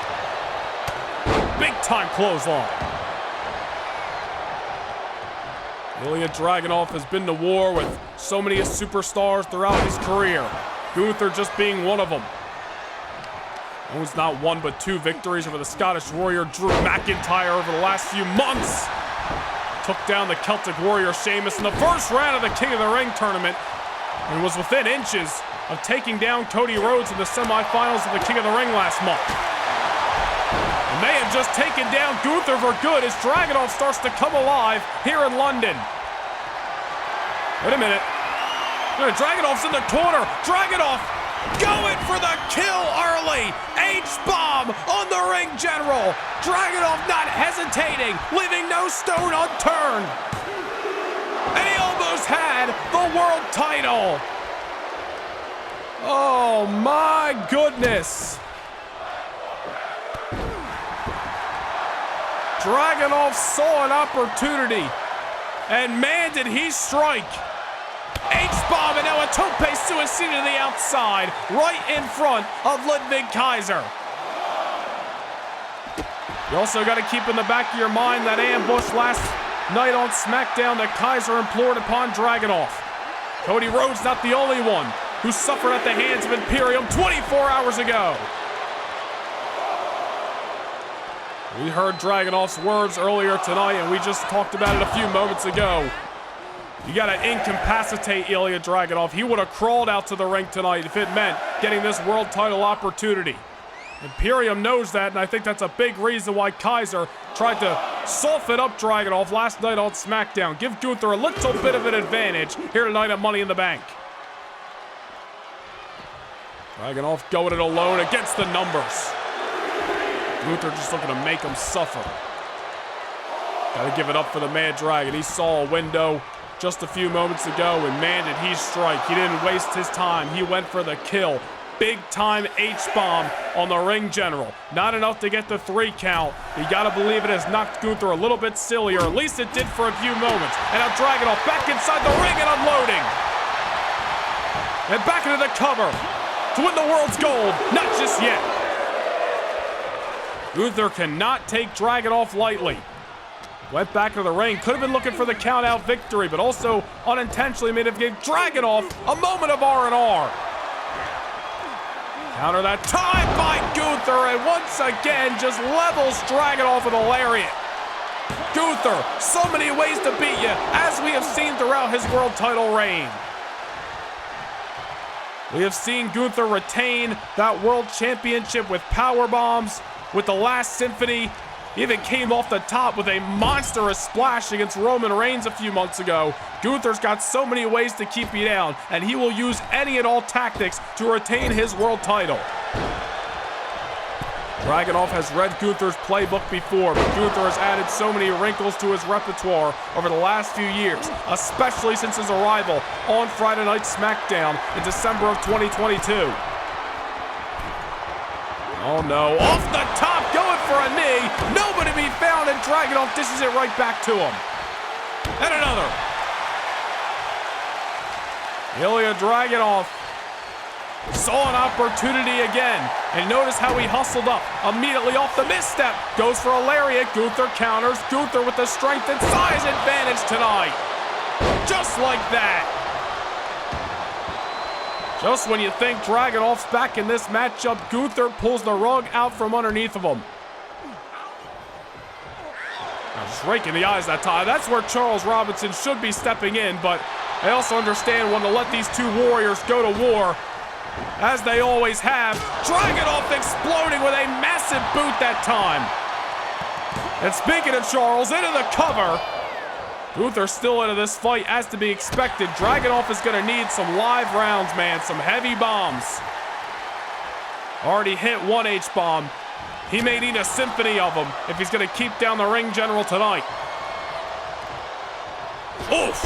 Big time clothesline. Ilya Dragunov has been to war with so many superstars throughout his career. Gunther just being one of them. Owns not one but 2 victories over the Scottish Warrior Drew McIntyre over the last few months. Took down the Celtic Warrior Sheamus in the first round of the King of the Ring tournament and was within inches of taking down Cody Rhodes in the semifinals of the King of the Ring last month. And they have just taken down Gunther for good as Dragunov starts to come alive here in London. Wait a minute. Dragunov's in the corner. Dragunov going for the kill early. H-bomb on the ring general. Dragunov not hesitating, leaving no stone unturned. And he almost had the world title. Oh my goodness. Dragunov saw an opportunity, and man did he strike. H-bomb, and now a tope suicida to the outside, right in front of Ludwig Kaiser. You also got to keep in the back of your mind that ambush last night on SmackDown that Kaiser implored upon Dragunov. Cody Rhodes not the only one who suffered at the hands of Imperium 24 hours ago. We heard Dragunov's words earlier tonight, and we just talked about it a few moments ago. You got to incapacitate Ilya Dragunov. He would have crawled out to the ring tonight if it meant getting this world title opportunity. Imperium knows that, and I think that's a big reason why Kaiser tried to soften up Dragunov last night on SmackDown. Give Gunther a little bit of an advantage here tonight at Money in the Bank. Dragunov going it alone against the numbers. Gunther just looking to make him suffer. Got to give it up for the Mad Dragon. He saw a window just a few moments ago, and man, did he strike. He didn't waste his time. He went for the kill. Big time H-bomb on the ring general. Not enough to get the 3 count. You got to believe it has knocked Gunther a little bit silly, or at least it did for a few moments. And now Dragunov back inside the ring and unloading. And back into the cover to win the world's gold. Not just yet. Gunther cannot take Dragunov lightly. Went back to the ring. Could have been looking for the count-out victory, but also unintentionally made him give Dragunov a moment of R&R. Counter that time by Gunther, and once again just levels Dragunov with a lariat. Gunther, so many ways to beat you, as we have seen throughout his world title reign. We have seen Gunther retain that world championship with power bombs, with the Last Symphony. He even came off the top with a monstrous splash against Roman Reigns a few months ago. Gunther's got so many ways to keep you down, and he will use any and all tactics to retain his world title. Dragunov has read Gunther's playbook before, but Gunther has added so many wrinkles to his repertoire over the last few years, especially since his arrival on Friday Night SmackDown in December of 2022. Oh no, off the top, going for a knee. Nobody to be found, and Dragunov dishes it right back to him. And another. Ilya Dragunov saw an opportunity again, and notice how he hustled up immediately off the misstep. Goes for a lariat. Gunther counters. Gunther with the strength and size advantage tonight. Just like that. Just when you think Dragunov's back in this matchup, Gunther pulls the rug out from underneath of him. Just raking the eyes that time. That's where Charles Robinson should be stepping in, but I also understand when to let these two warriors go to war, as they always have. Dragunov exploding with a massive boot that time. And speaking of Charles, into the cover. Gunther still into this fight, as to be expected. Dragunov is going to need some live rounds, man. Some heavy bombs. Already hit one H-bomb. He may need a symphony of them if he's going to keep down the ring general tonight. Oof!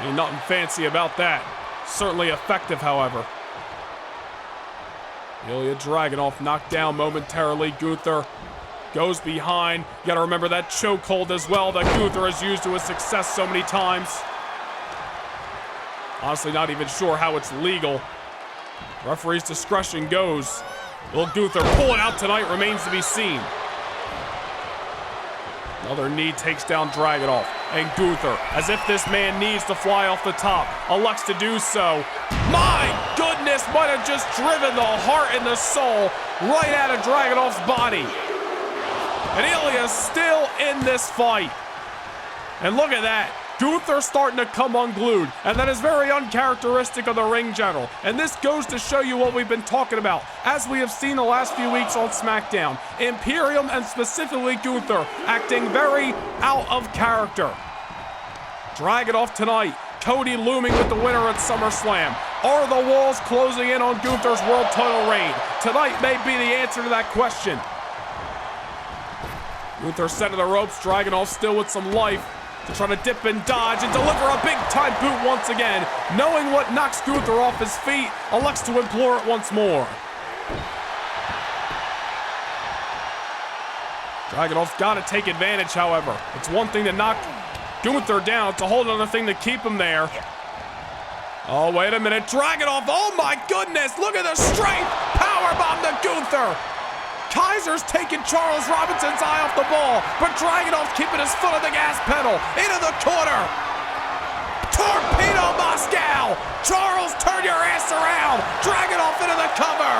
Ain't nothing fancy about that. Certainly effective, however. Ilya Dragunov knocked down momentarily. Gunther goes behind. You gotta remember that chokehold as well that Gunther has used to his success so many times. Honestly, not even sure how it's legal. Referee's discretion goes. Will Gunther pull it out tonight? Remains to be seen. Another knee takes down Dragunov. And Gunther, as if this man needs to fly off the top, elects to do so. My goodness, might have just driven the heart and the soul right out of Dragunov's body. And Ilya's still in this fight. And look at that. Gunther starting to come unglued, and that is very uncharacteristic of the ring general. And this goes to show you what we've been talking about, as we have seen the last few weeks on SmackDown. Imperium, and specifically Gunther, acting very out of character. Dragunov tonight. Cody looming with the winner at SummerSlam. Are the walls closing in on Gunther's world title reign? Tonight may be the answer to that question. Gunther set to the ropes. Dragunov still with some life to try to dip and dodge and deliver a big-time boot once again. Knowing what knocks Gunther off his feet, elects to implore it once more. Dragunov's got to take advantage, however. It's one thing to knock Gunther down. It's a whole other thing to keep him there. Oh, wait a minute. Dragunov, oh my goodness. Look at the strength. Powerbomb to Gunther. Kaiser's taking Charles Robinson's eye off the ball, but Dragunov's keeping his foot on the gas pedal. Into the corner. Torpedo Moscow. Charles, turn your ass around. Dragunov into the cover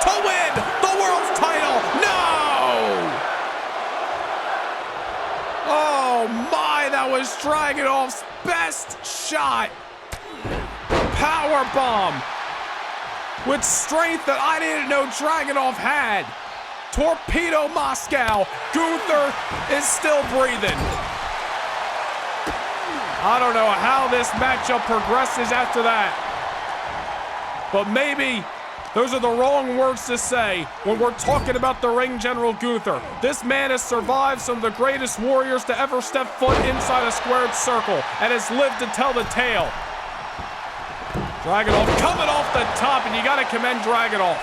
to win the world's title. No! Oh my, that was Dragunov's best shot. Power bomb with strength that I didn't know Dragunov had. Torpedo Moscow. Gunther is still breathing. I don't know how this matchup progresses after that, but maybe those are the wrong words to say when we're talking about the ring general Gunther. This man has survived some of the greatest warriors to ever step foot inside a squared circle and has lived to tell the tale. Dragunov coming off the top, and you got to commend Dragunov.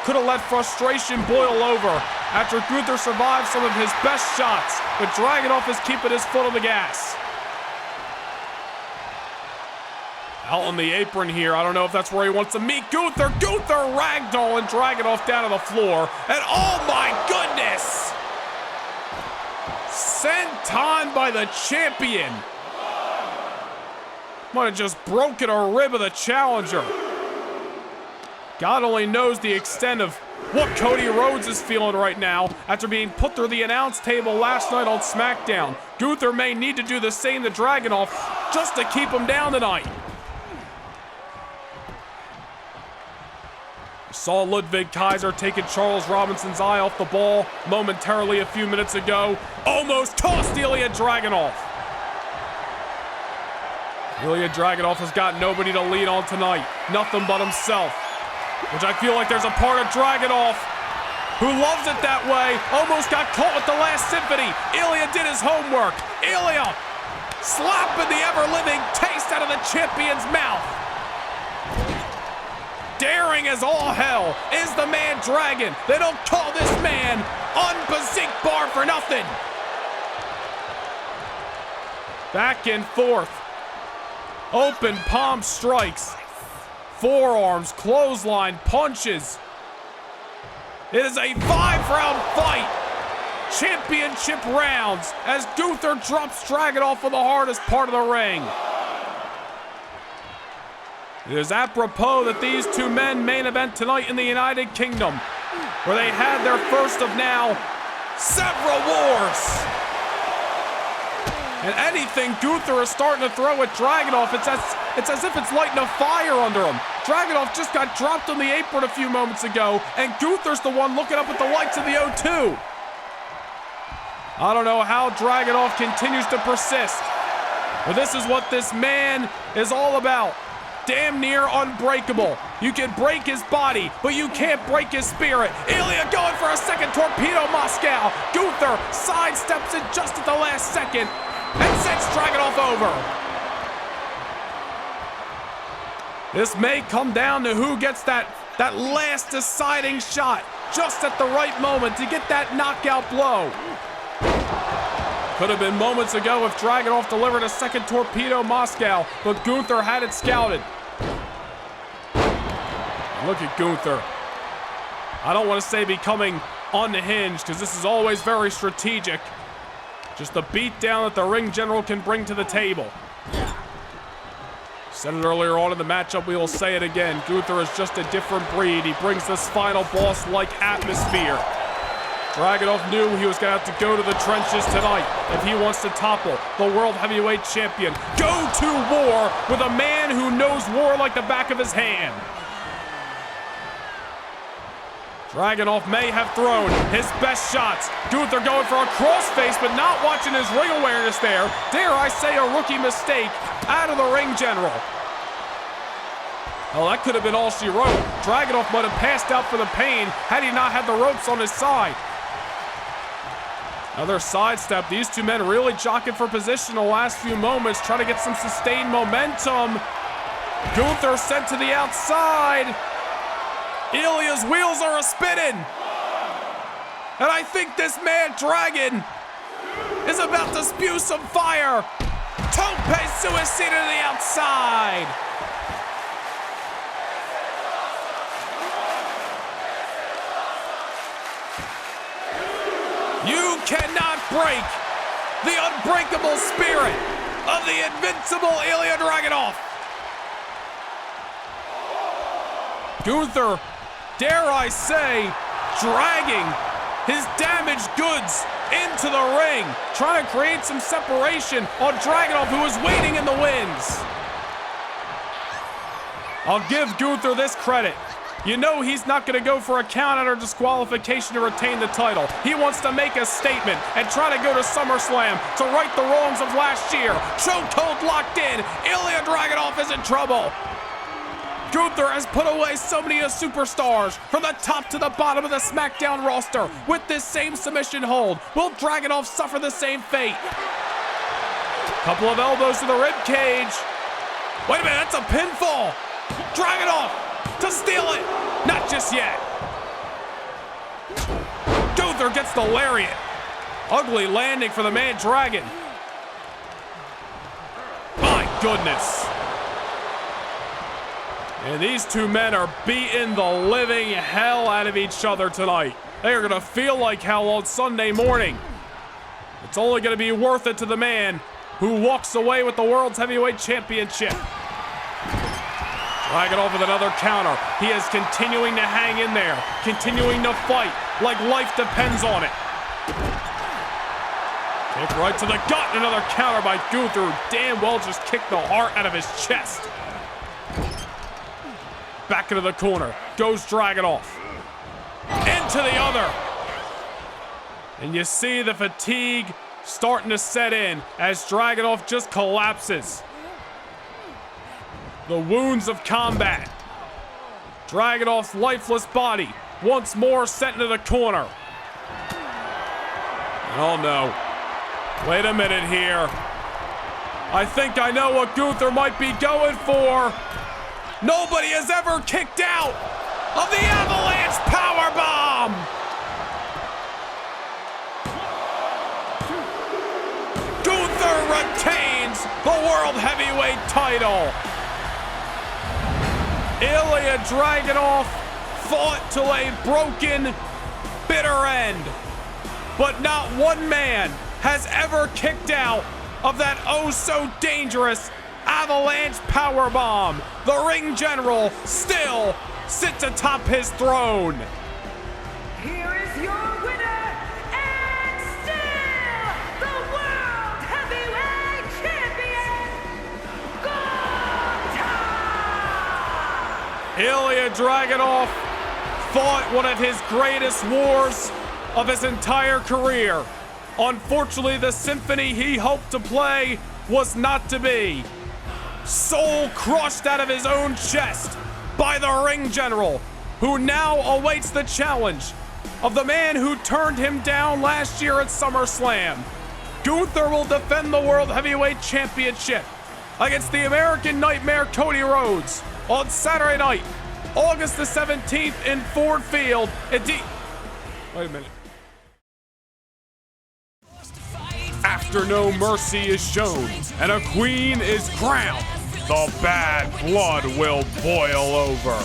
Could have let frustration boil over after Gunther survived some of his best shots, but Dragunov is keeping his foot on the gas. Out on the apron here. I don't know if that's where he wants to meet Gunther. Gunther ragdolling Dragunov down to the floor, and oh my goodness! Senton by the champion. Might have just broken a rib of the challenger. God only knows the extent of what Cody Rhodes is feeling right now after being put through the announce table last night on SmackDown. Gunther may need to do the same to Dragunov just to keep him down tonight. Saw Ludwig Kaiser taking Charles Robinson's eye off the ball momentarily a few minutes ago. Almost tossed Ilya Dragunov. Ilya Dragunov has got nobody to lean on tonight. Nothing but himself. Which I feel like there's a part of Dragunov who loves it that way. Almost got caught with the last symphony. Ilya did his homework. Ilya slapping the ever-living taste out of the champion's mouth. Daring as all hell is the man Dragon. They don't call this man Unbazink Bar for nothing. Back and forth. Open palm strikes. Forearms, clothesline, punches. It is a 5-round fight. Championship rounds as Gunther drops Dragunov on the hardest part of the ring. It is apropos that these two men main event tonight in the United Kingdom, where they had their first of now several wars. And anything Gunther is starting to throw at Dragunov, it's as if it's lighting a fire under him. Dragunov just got dropped on the apron a few moments ago, and Gunther's the one looking up at the lights of the O2. I don't know how Dragunov continues to persist, but this is what this man is all about. Damn near unbreakable. You can break his body, but you can't break his spirit. Ilya going for a second torpedo Moscow. Gunther sidesteps it just at the last second and sends Dragunov over. This may come down to who gets that last deciding shot just at the right moment to get that knockout blow. Could have been moments ago if Dragunov delivered a second torpedo Moscow, but Gunther had it scouted. Look at Gunther. I don't want to say becoming unhinged, because this is always very strategic. Just the beatdown that the ring general can bring to the table. Said it earlier on in the matchup, we will say it again. Gunther is just a different breed. He brings this final boss-like atmosphere. Dragunov knew he was going to have to go to the trenches tonight if he wants to topple the World Heavyweight Champion. Go to war with a man who knows war like the back of his hand. Dragunov may have thrown his best shots. Gunther going for a crossface, but not watching his ring awareness there. Dare I say a rookie mistake out of the ring general. Oh, that could have been all she wrote. Dragunov might have passed out for the pain had he not had the ropes on his side. Another sidestep. These two men really jockeying for position the last few moments, trying to get some sustained momentum. Gunther sent to the outside. Ilya's wheels are a-spinning. And I think this man, Dragon, is about to spew some fire. Tope suicide to the outside. You cannot break the unbreakable spirit of the invincible Ilya Dragunov. Gunther, dare I say, dragging his damaged goods into the ring, trying to create some separation on Dragunov, who is waiting in the wings. I'll give Gunther this credit. You know he's not going to go for a count out or disqualification to retain the title. He wants to make a statement and try to go to SummerSlam to right the wrongs of last year. Chokehold locked in. Ilya Dragunov is in trouble. Gunther has put away so many superstars from the top to the bottom of the SmackDown roster with this same submission hold. Will Dragunov suffer the same fate? Couple of elbows to the rib cage. Wait a minute, that's a pinfall. Dragunov to steal it. Not just yet. Gunther gets the lariat. Ugly landing for the man Dragon. My goodness. And these two men are beating the living hell out of each other tonight. They are going to feel like hell on Sunday morning. It's only going to be worth it to the man who walks away with the World's Heavyweight Championship. Dragunov with another counter. He is continuing to hang in there, continuing to fight like life depends on it. Kick right to the gut. Another counter by Gunther, who damn well just kicked the heart out of his chest. Back into the corner goes Dragunov. Into the other. And you see the fatigue starting to set in as Dragunov just collapses. The wounds of combat. Dragunov's lifeless body once more sent into the corner. Oh no. Wait a minute here. I think I know what Gunther might be going for. Nobody has ever kicked out of the Avalanche Powerbomb. Gunther retains the World Heavyweight title. Ilya Dragunov fought till a broken, bitter end. But not one man has ever kicked out of that oh-so-dangerous Avalanche Powerbomb. The ring general still sits atop his throne. Here is your winner, and still the World Heavyweight Champion, Gunther! Ilya Dragunov fought one of his greatest wars of his entire career. Unfortunately, the symphony he hoped to play was not to be. Soul crushed out of his own chest by the ring general, who now awaits the challenge of the man who turned him down last year at SummerSlam. Gunther will defend the World Heavyweight Championship against the American Nightmare Cody Rhodes on Saturday night, August the 17th in Ford Field. Wait a minute. After no mercy is shown and a queen is crowned, the bad blood will boil over.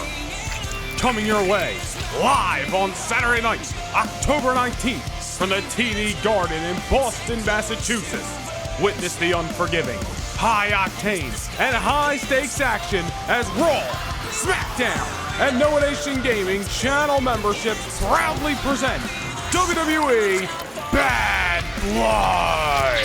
Coming your way, live on Saturday night, October 19th, from the TD Garden in Boston, Massachusetts. Witness the unforgiving, high-octane, and high-stakes action as Raw, SmackDown, and No Nation Gaming channel memberships proudly present WWE Bad Blood.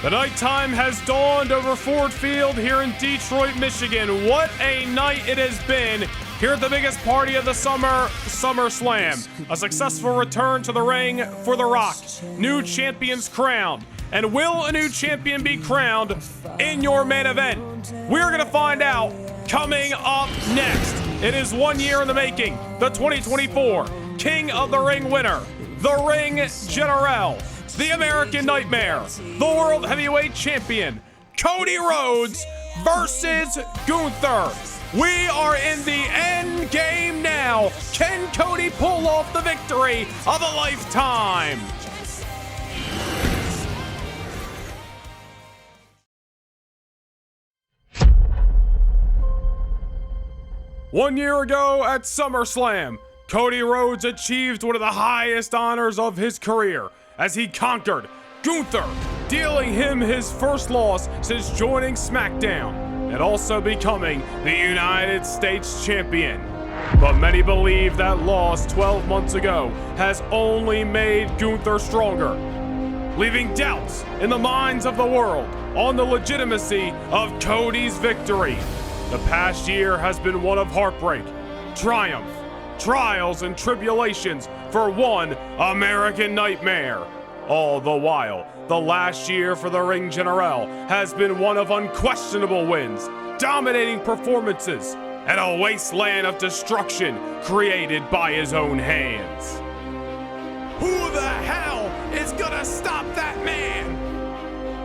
The nighttime has dawned over Ford Field here in Detroit, Michigan. What a night it has been here at the biggest party of the summer, SummerSlam. A successful return to the ring for The Rock. New champions crowned. And will a new champion be crowned in your main event? We're going to find out coming up next. It is 1 year in the making. The 2024 King of the Ring winner, the Ring General, the American Nightmare, the World Heavyweight Champion, Cody Rhodes versus Gunther. We are in the end game now. Can Cody pull off the victory of a lifetime? One year ago at SummerSlam, Cody Rhodes achieved one of the highest honors of his career as he conquered Gunther, dealing him his first loss since joining SmackDown and also becoming the United States Champion. But many believe that loss 12 months ago has only made Gunther stronger, leaving doubts in the minds of the world on the legitimacy of Cody's victory. The past year has been one of heartbreak, triumph, trials, and tribulations for one American Nightmare. All the while, the last year for the Ring General has been one of unquestionable wins, dominating performances, and a wasteland of destruction created by his own hands. Who the hell is gonna stop that man?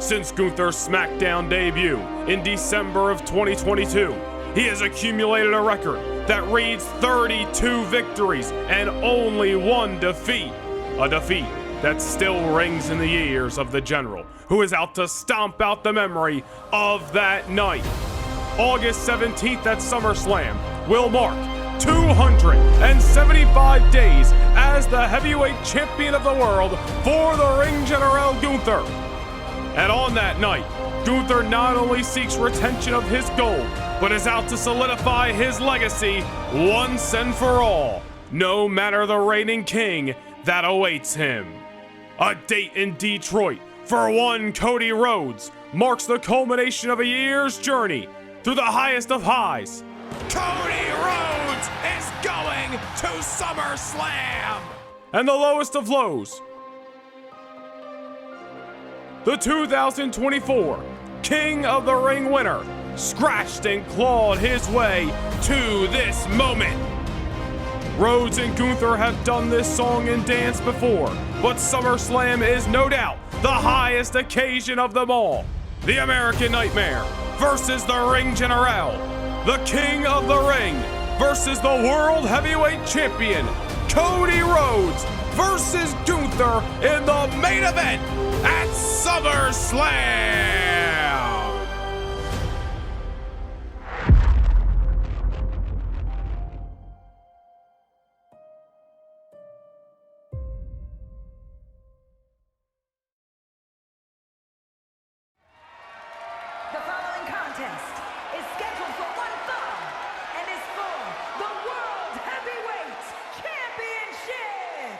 Since Gunther's SmackDown debut in December of 2022, he has accumulated a record that reads 32 victories and only one defeat. A defeat that still rings in the ears of the General, who is out to stomp out the memory of that night. August 17th at SummerSlam will mark 275 days as the heavyweight champion of the world for the Ring General Gunther. And on that night, Gunther not only seeks retention of his gold, but is out to solidify his legacy once and for all, no matter the reigning king that awaits him. A date in Detroit for one Cody Rhodes marks the culmination of a year's journey through the highest of highs. Cody Rhodes is going to SummerSlam! And the lowest of lows. The 2024 King of the Ring winner scratched and clawed his way to this moment. Rhodes and Gunther have done this song and dance before, but SummerSlam is no doubt the highest occasion of them all. The American Nightmare versus the Ring General. The King of the Ring versus the World Heavyweight Champion, Cody Rhodes versus Gunther in the main event at SummerSlam. The following contest is scheduled for one fall and is for the World Heavyweight Championship.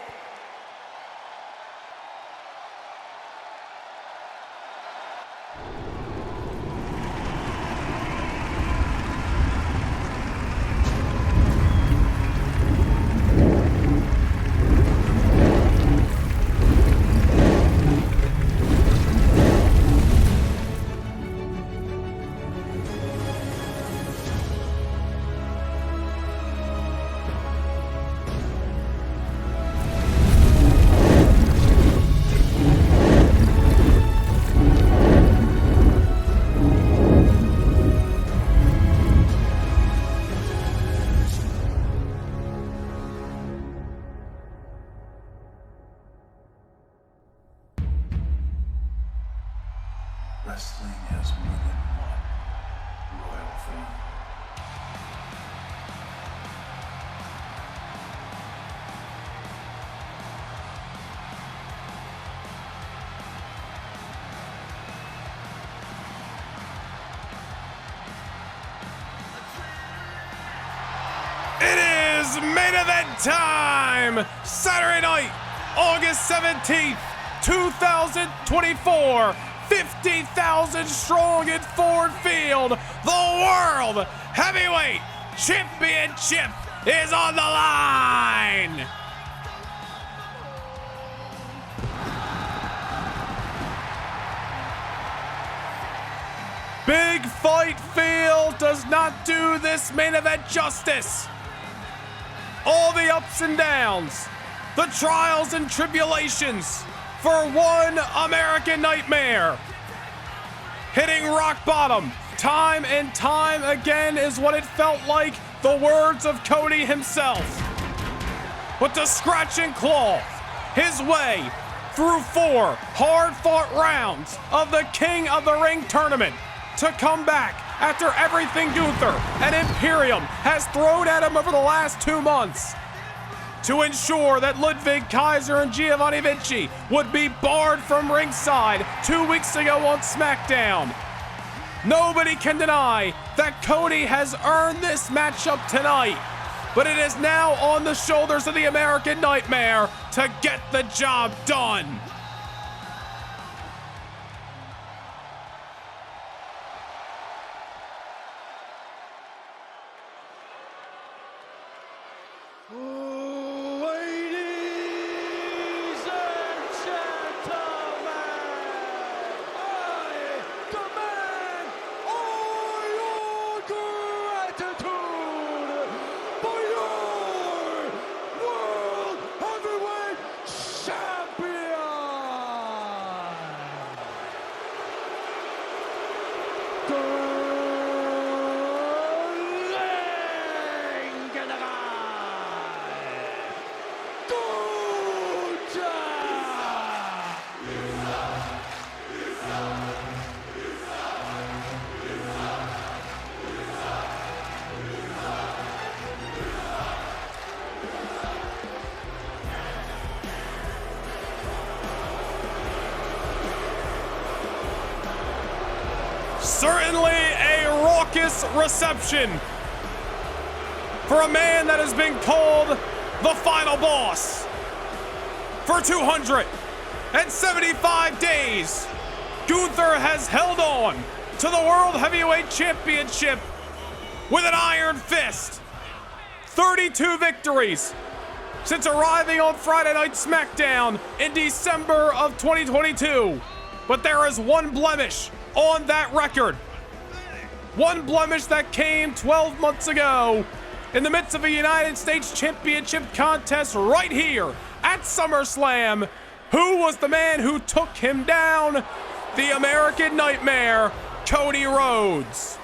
main event time! Saturday night, August 17th, 2024. 50,000 strong in Ford Field. The World Heavyweight Championship is on the line. Big Fight Field does not do this main event justice. All the ups and downs, the trials and tribulations for one American Nightmare. Hitting rock bottom time and time again is what it felt like, the words of Cody himself. But to scratch and claw his way through 4 hard-fought rounds of the King of the Ring tournament, to come back after everything Gunther and Imperium has thrown at him over the last 2 months, to ensure that Ludwig Kaiser and Giovanni Vinci would be barred from ringside 2 weeks ago on SmackDown. Nobody can deny that Cody has earned this matchup tonight, but it is now on the shoulders of the American Nightmare to get the job done. Certainly a raucous reception for a man that has been called the final boss. For 275 days, Gunther has held on to the World Heavyweight Championship with an iron fist. 32 victories since arriving on Friday Night SmackDown in December of 2022. But there is one blemish on that record. One blemish that came 12 months ago in the midst of a United States Championship contest right here at SummerSlam. Who was the man who took him down? The American Nightmare, Cody Rhodes.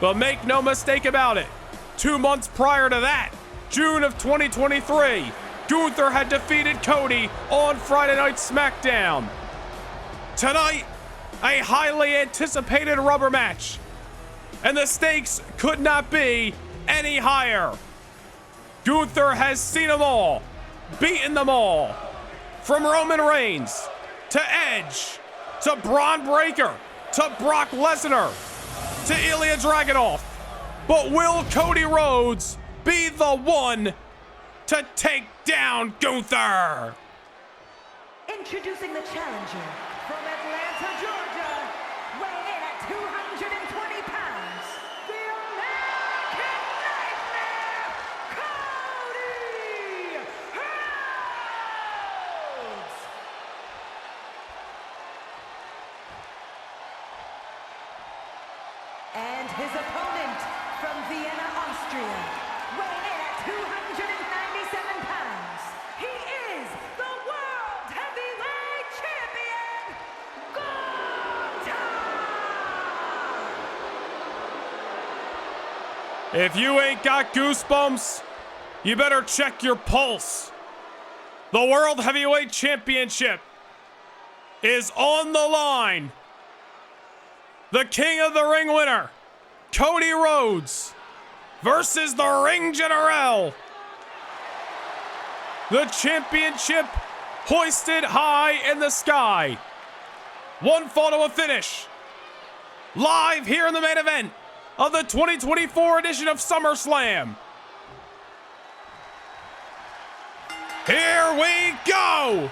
But make no mistake about it, 2 months prior to that, June of 2023, Gunther had defeated Cody on Friday Night SmackDown. Tonight, a highly anticipated rubber match, and the stakes could not be any higher. Gunther has seen them all, beaten them all, from Roman Reigns to Edge to Braun Breaker to Brock Lesnar to Ilya Dragunov. But will Cody Rhodes be the one to take down Gunther? Introducing the challenger from Atlanta, Georgia, weighing in at 220 pounds, the American Nightmare, Cody Rhodes! And his opponent from Vienna, Austria, weighing in at 297 pounds, he is the World Heavyweight Champion, Gunther! If you ain't got goosebumps, you better check your pulse. The World Heavyweight Championship is on the line. The King of the Ring winner, Cody Rhodes, versus the Ring General. The championship hoisted high in the sky. One fall to a finish. Live here in the main event of the 2024 edition of SummerSlam. Here we go!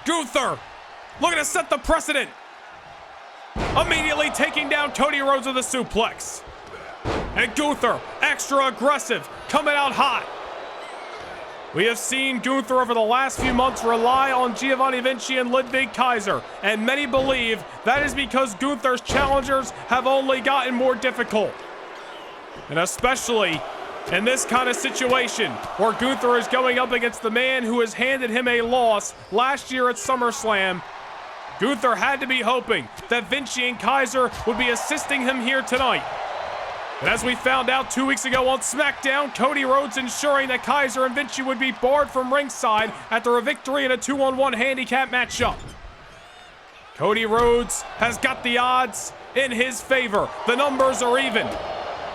Gunther looking to set the precedent. Immediately taking down Cody Rhodes with a suplex. And Gunther, extra aggressive, coming out hot. We have seen Gunther over the last few months rely on Giovanni Vinci and Ludwig Kaiser, and many believe that is because Gunther's challengers have only gotten more difficult. And especially in this kind of situation, where Gunther is going up against the man who has handed him a loss last year at SummerSlam, Gunther had to be hoping that Vinci and Kaiser would be assisting him here tonight. But as we found out 2 weeks ago on SmackDown, Cody Rhodes ensuring that Kaiser and Vinci would be barred from ringside after a victory in a 2-on-1 handicap matchup. Cody Rhodes has got the odds in his favor. The numbers are even.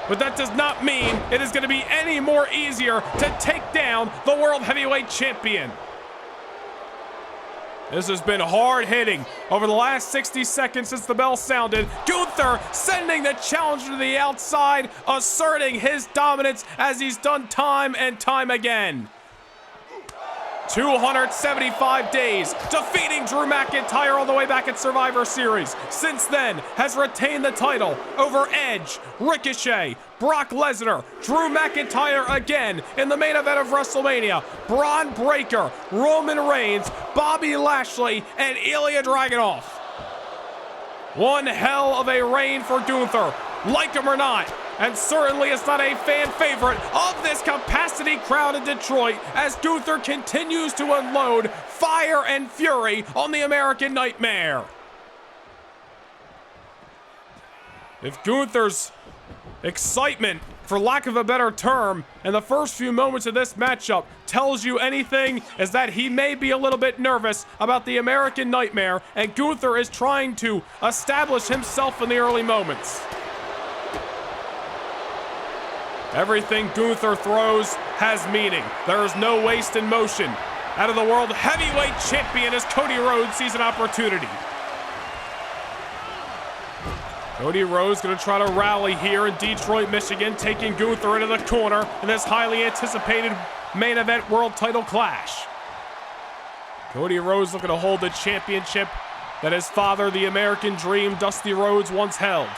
But that does not mean it is going to be any more easier to take down the World Heavyweight Champion. This has been hard hitting over the last 60 seconds since the bell sounded. Gunther sending the challenger to the outside, asserting his dominance as he's done time and time again. 275 days, defeating Drew McIntyre all the way back at Survivor Series. Since then, has retained the title over Edge, Ricochet, Brock Lesnar, Drew McIntyre again in the main event of WrestleMania, Braun Breaker, Roman Reigns, Bobby Lashley, and Ilya Dragunov. One hell of a reign for Gunther, like him or not. And certainly it's not a fan favorite of this capacity crowd in Detroit as Gunther continues to unload fire and fury on the American Nightmare. If Gunther's excitement, for lack of a better term, in the first few moments of this matchup tells you anything, is that he may be a little bit nervous about the American Nightmare, and Gunther is trying to establish himself in the early moments. Everything Gunther throws has meaning. There is no waste in motion. Out of the World Heavyweight Champion as Cody Rhodes sees an opportunity. Cody Rhodes going to try to rally here in Detroit, Michigan, taking Gunther into the corner in this highly anticipated main event world title clash. Cody Rhodes looking to hold the championship that his father, the American Dream, Dusty Rhodes, once held.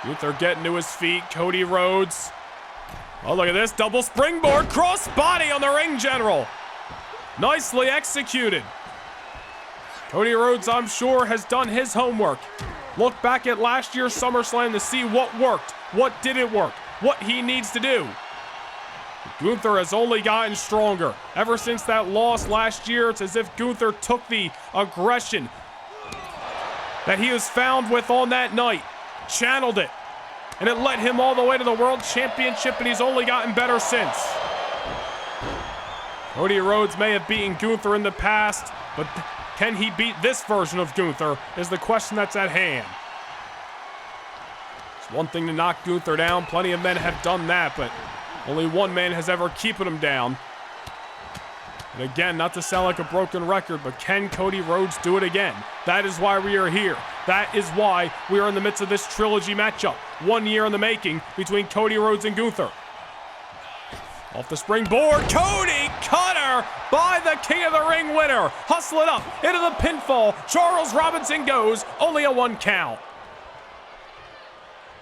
Gunther getting to his feet. Cody Rhodes. Oh, look at this. Double springboard cross body on the ring general. Nicely executed. Cody Rhodes, I'm sure, has done his homework. Look back at last year's SummerSlam to see what worked, what didn't work, what he needs to do. Gunther has only gotten stronger. Ever since that loss last year, it's as if Gunther took the aggression that he was found with on that night, channeled it, and it led him all the way to the World Championship, and he's only gotten better since. Cody Rhodes may have beaten Gunther in the past, but can he beat this version of Gunther is the question that's at hand. It's one thing to knock Gunther down. Plenty of men have done that, but only one man has ever keeping him down. And again, not to sound like a broken record, but can Cody Rhodes do it again? That is why we are here. That is why we are in the midst of this trilogy matchup. 1 year in the making between Cody Rhodes and Gunther. Off the springboard, Cody Cutter by the King of the Ring winner. Hustle it up into the pinfall. Charles Robinson goes, only a 1 count.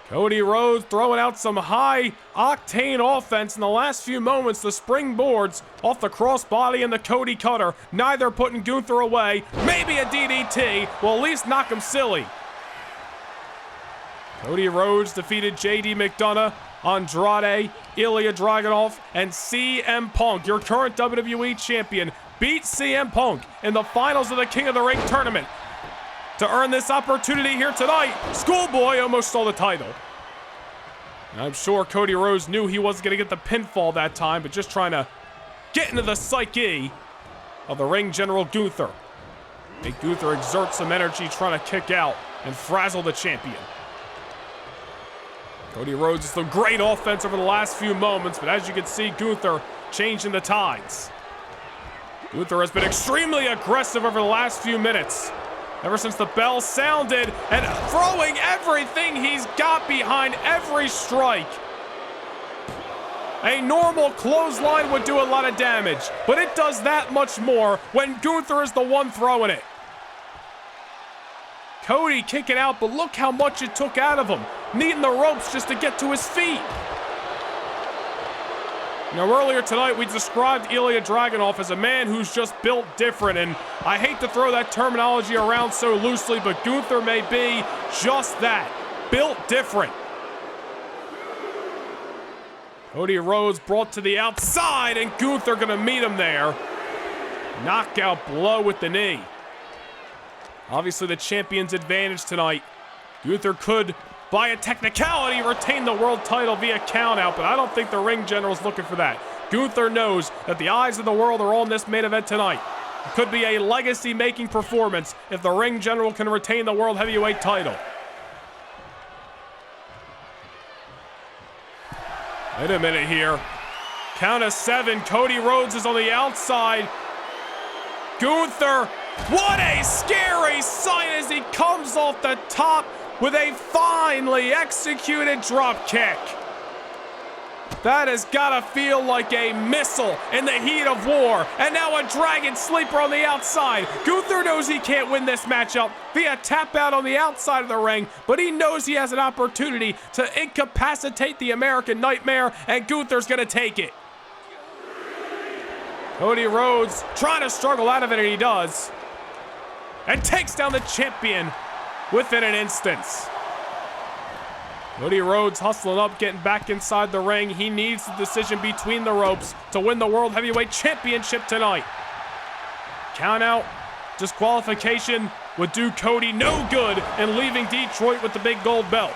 Cody Rhodes throwing out some high-octane offense in the last few moments. The springboards off the crossbody and the Cody Cutter, neither putting Gunther away. Maybe a DDT will at least knock him silly. Cody Rhodes defeated JD McDonough, Andrade, Ilya Dragunov, and CM Punk. Your current WWE champion beat CM Punk in the finals of the King of the Ring tournament. To earn this opportunity here tonight, Schoolboy almost stole the title. And I'm sure Cody Rhodes knew he wasn't going to get the pinfall that time, but just trying to get into the psyche of the ring general Gunther. Make Gunther exert some energy trying to kick out and frazzle the champion. Cody Rhodes is some great offense over the last few moments, but as you can see, Gunther changing the tides. Gunther has been extremely aggressive over the last few minutes. Ever since the bell sounded, and throwing everything he's got behind every strike. A normal clothesline would do a lot of damage, but it does that much more when Gunther is the one throwing it. Cody kicking out, but look how much it took out of him, needing the ropes just to get to his feet. Now, earlier tonight, we described Ilya Dragunov as a man who's just built different, and I hate to throw that terminology around so loosely, but Gunther may be just that, built different. Cody Rhodes brought to the outside, and Gunther gonna meet him there. Knockout blow with the knee. Obviously the champion's advantage tonight. Gunther could, by a technicality, retain the world title via countout, but I don't think the ring general's looking for that. Gunther knows that the eyes of the world are on this main event tonight. It could be a legacy-making performance if the ring general can retain the world heavyweight title. Wait a minute here. Count of 7. Cody Rhodes is on the outside. Gunther, what a scary sight as he comes off the top with a finely executed drop kick. That has got to feel like a missile in the heat of war. And now a dragon sleeper on the outside. Gunther knows he can't win this matchup via tap out on the outside of the ring, but he knows he has an opportunity to incapacitate the American Nightmare, and Gunther's going to take it. Cody Rhodes trying to struggle out of it, and he does. And takes down the champion within an instant. Cody Rhodes hustling up, getting back inside the ring. He needs the decision between the ropes to win the World Heavyweight Championship tonight. Count out, disqualification would do Cody no good in leaving Detroit with the big gold belt.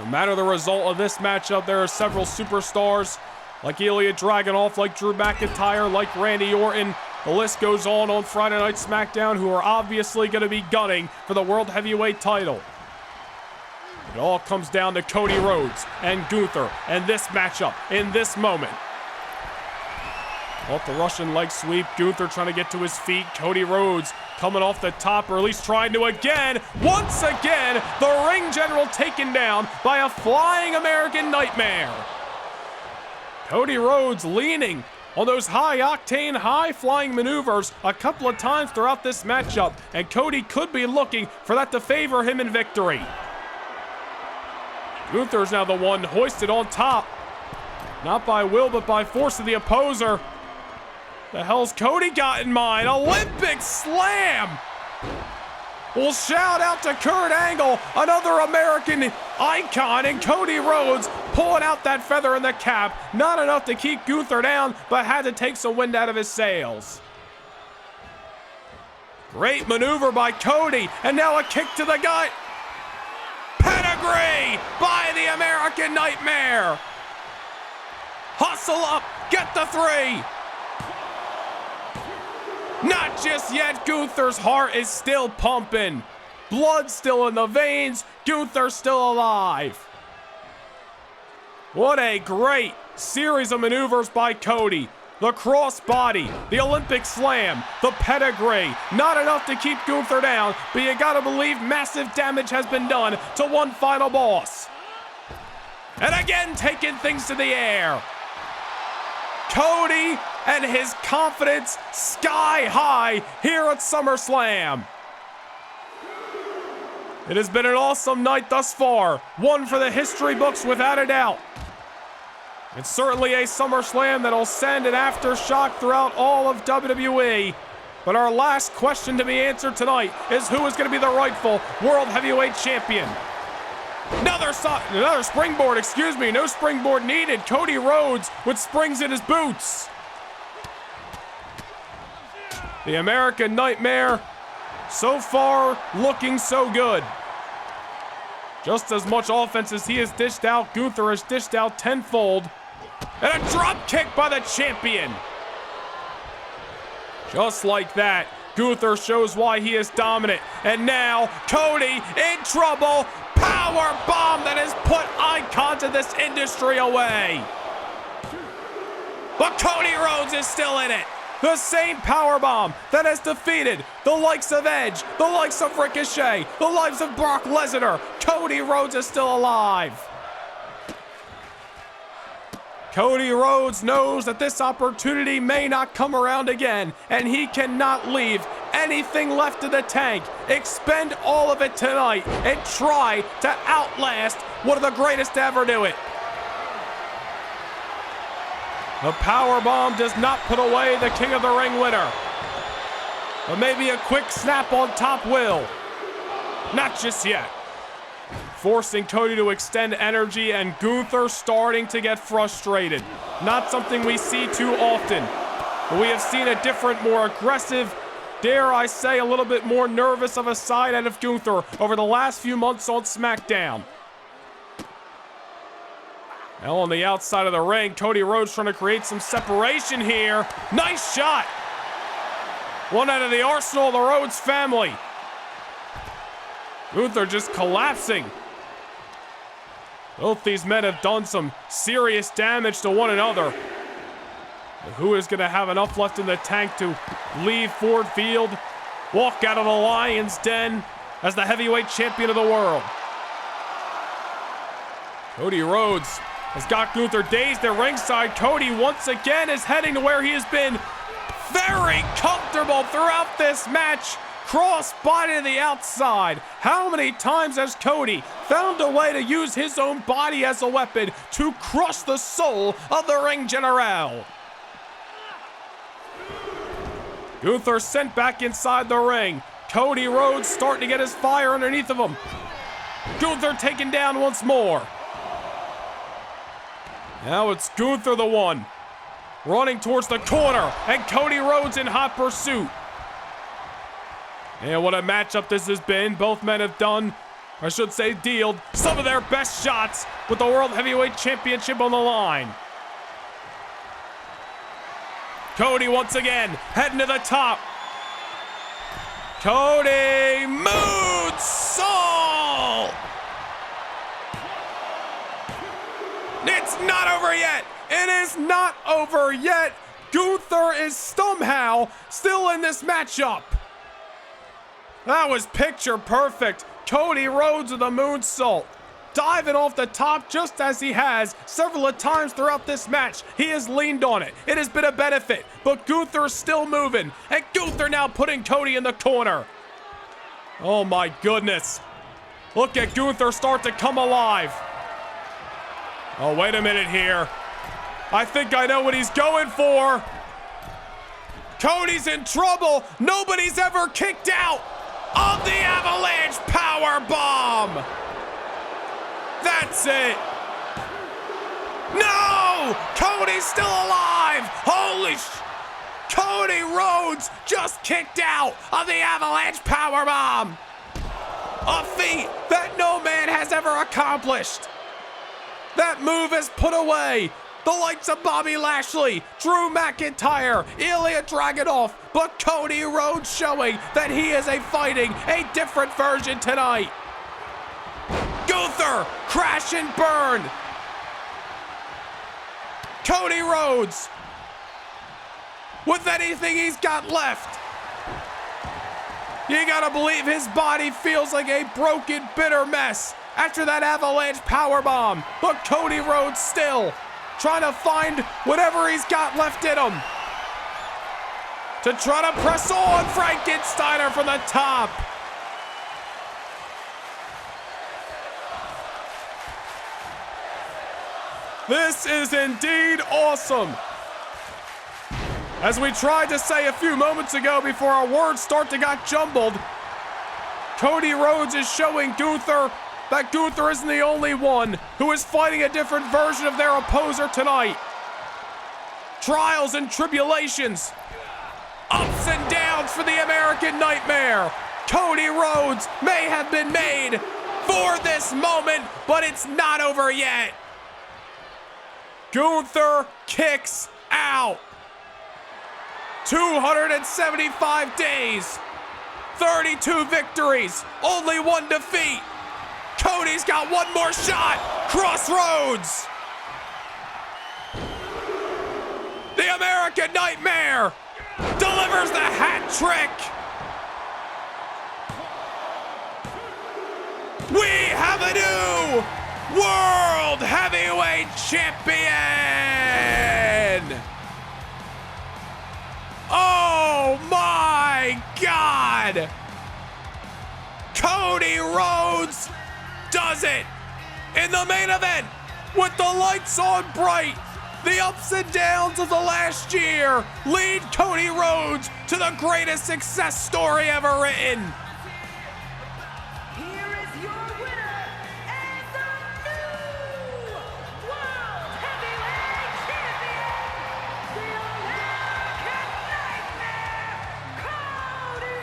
No matter the result of this matchup, there are several superstars like Ilya Dragunov, like Drew McIntyre, like Randy Orton. The list goes on Friday Night SmackDown, who are obviously going to be gunning for the World Heavyweight title. It all comes down to Cody Rhodes and Gunther and this matchup in this moment. Off the Russian leg sweep, Gunther trying to get to his feet. Cody Rhodes coming off the top, or at least trying to again. Once again, the ring general taken down by a flying American Nightmare. Cody Rhodes leaning on those high-octane, high-flying maneuvers a couple of times throughout this matchup, and Cody could be looking for that to favor him in victory. Gunther's now the one hoisted on top. Not by will, but by force of the opposer. The hell's Cody got in mind? Olympic slam! Well, shout out to Kurt Angle, another American icon, and Cody Rhodes pulling out that feather in the cap. Not enough to keep Gunther down, but had to take some wind out of his sails. Great maneuver by Cody, and now a kick to the gut. Pedigree by the American Nightmare. Hustle up, get the 3. Not just yet. Gunther's heart is still pumping. Blood still in the veins. Gunther still alive. What a great series of maneuvers by Cody. The crossbody, the Olympic slam, the pedigree. Not enough to keep Gunther down, but you gotta believe massive damage has been done to one final boss. And again, taking things to the air. Cody and his confidence sky high here at SummerSlam. It has been an awesome night thus far. One for the history books without a doubt. It's certainly a SummerSlam that'll send an aftershock throughout all of WWE. But our last question to be answered tonight is who is going to be the rightful World Heavyweight Champion. Another springboard, no springboard needed. Cody Rhodes with springs in his boots. The American Nightmare, so far, looking so good. Just as much offense as he has dished out, Gunther has dished out tenfold. And a drop kick by the champion. Just like that, Gunther shows why he is dominant. And now, Cody in trouble. Power bomb that has put icons in this industry away. But Cody Rhodes is still in it. The same power bomb that has defeated the likes of Edge, the likes of Ricochet, the likes of Brock Lesnar. Cody Rhodes is still alive. Cody Rhodes knows that this opportunity may not come around again, and he cannot leave anything left in the tank. Expend all of it tonight and try to outlast one of the greatest to ever do it. The powerbomb does not put away the King of the Ring winner. But maybe a quick snap on top will. Not just yet. Forcing Cody to extend energy, and Gunther starting to get frustrated. Not something we see too often. But we have seen a different, more aggressive, dare I say, a little bit more nervous of a side out of Gunther over the last few months on SmackDown. Now on the outside of the ring, Cody Rhodes trying to create some separation here. Nice shot. One out of the arsenal of the Rhodes family. Gunther just collapsing. Both these men have done some serious damage to one another. But who is going to have enough left in the tank to leave Ford Field, walk out of the Lion's Den as the heavyweight champion of the world? Cody Rhodes has got Gunther dazed at ringside. Cody once again is heading to where he has been very comfortable throughout this match. Cross body to the outside. How many times has Cody found a way to use his own body as a weapon to crush the soul of the ring general? Gunther sent back inside the ring. Cody Rhodes starting to get his fire underneath of him. Gunther taken down once more. Now it's Gunther the one running towards the corner, and Cody Rhodes in hot pursuit. And what a matchup this has been. Both men have done, I should say dealed, some of their best shots with the World Heavyweight Championship on the line. Cody once again heading to the top. Cody moonsault! It's not over yet. It is not over yet. Gunther is somehow still in this matchup. That was picture perfect. Cody Rhodes with a moonsault. Diving off the top just as he has several times throughout this match. He has leaned on it. It has been a benefit. But Gunther is still moving. And Gunther now putting Cody in the corner. Oh my goodness. Look at Gunther start to come alive. Oh, wait a minute here. I think I know what he's going for. Cody's in trouble. Nobody's ever kicked out of the Avalanche Power Bomb. That's it. No! Cody's still alive. Holy Cody Rhodes just kicked out of the Avalanche Power Bomb. A feat that no man has ever accomplished. That move is put away. The likes of Bobby Lashley, Drew McIntyre, Ilya Dragunov, but Cody Rhodes showing that he is fighting a different version tonight. Gunther, crash and burn. Cody Rhodes, with anything he's got left. You gotta believe his body feels like a broken, bitter mess after that Avalanche powerbomb, but Cody Rhodes still trying to find whatever he's got left in him to try to press on Frankensteiner from the top. This is indeed awesome. As we tried to say a few moments ago before our words start to get jumbled, Cody Rhodes is showing Gunther that Gunther isn't the only one who is fighting a different version of their opposer tonight. Trials and tribulations, ups and downs for the American Nightmare. Cody Rhodes may have been made for this moment, but it's not over yet. Gunther kicks out. 275 days, 32 victories, only one defeat. Cody's got one more shot. Crossroads. The American Nightmare delivers the hat trick. We have a new World World Heavyweight Champion! Oh my God! Cody Rhodes does it in the main event with the lights on bright. The ups and downs of the last year lead Cody Rhodes to the greatest success story ever written. Here is your winner and the new World Heavyweight Champion, the American Nightmare, Cody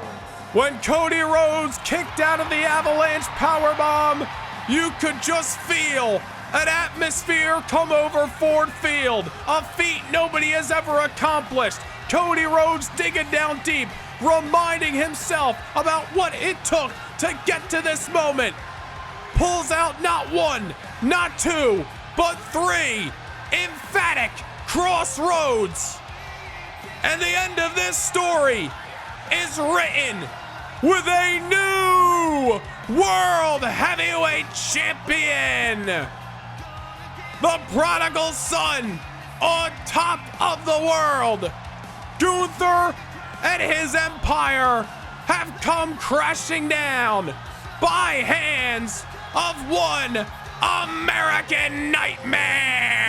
Rhodes! When Cody Rhodes kicked out of the Avalanche Powerbomb, you could just feel an atmosphere come over Ford Field, a feat nobody has ever accomplished. Cody Rhodes digging down deep, reminding himself about what it took to get to this moment. Pulls out not one, not two, but three emphatic crossroads. And the end of this story is written with a new World Heavyweight Champion. The prodigal son on top of the world. Gunther and his empire have come crashing down by hands of one American Nightmare.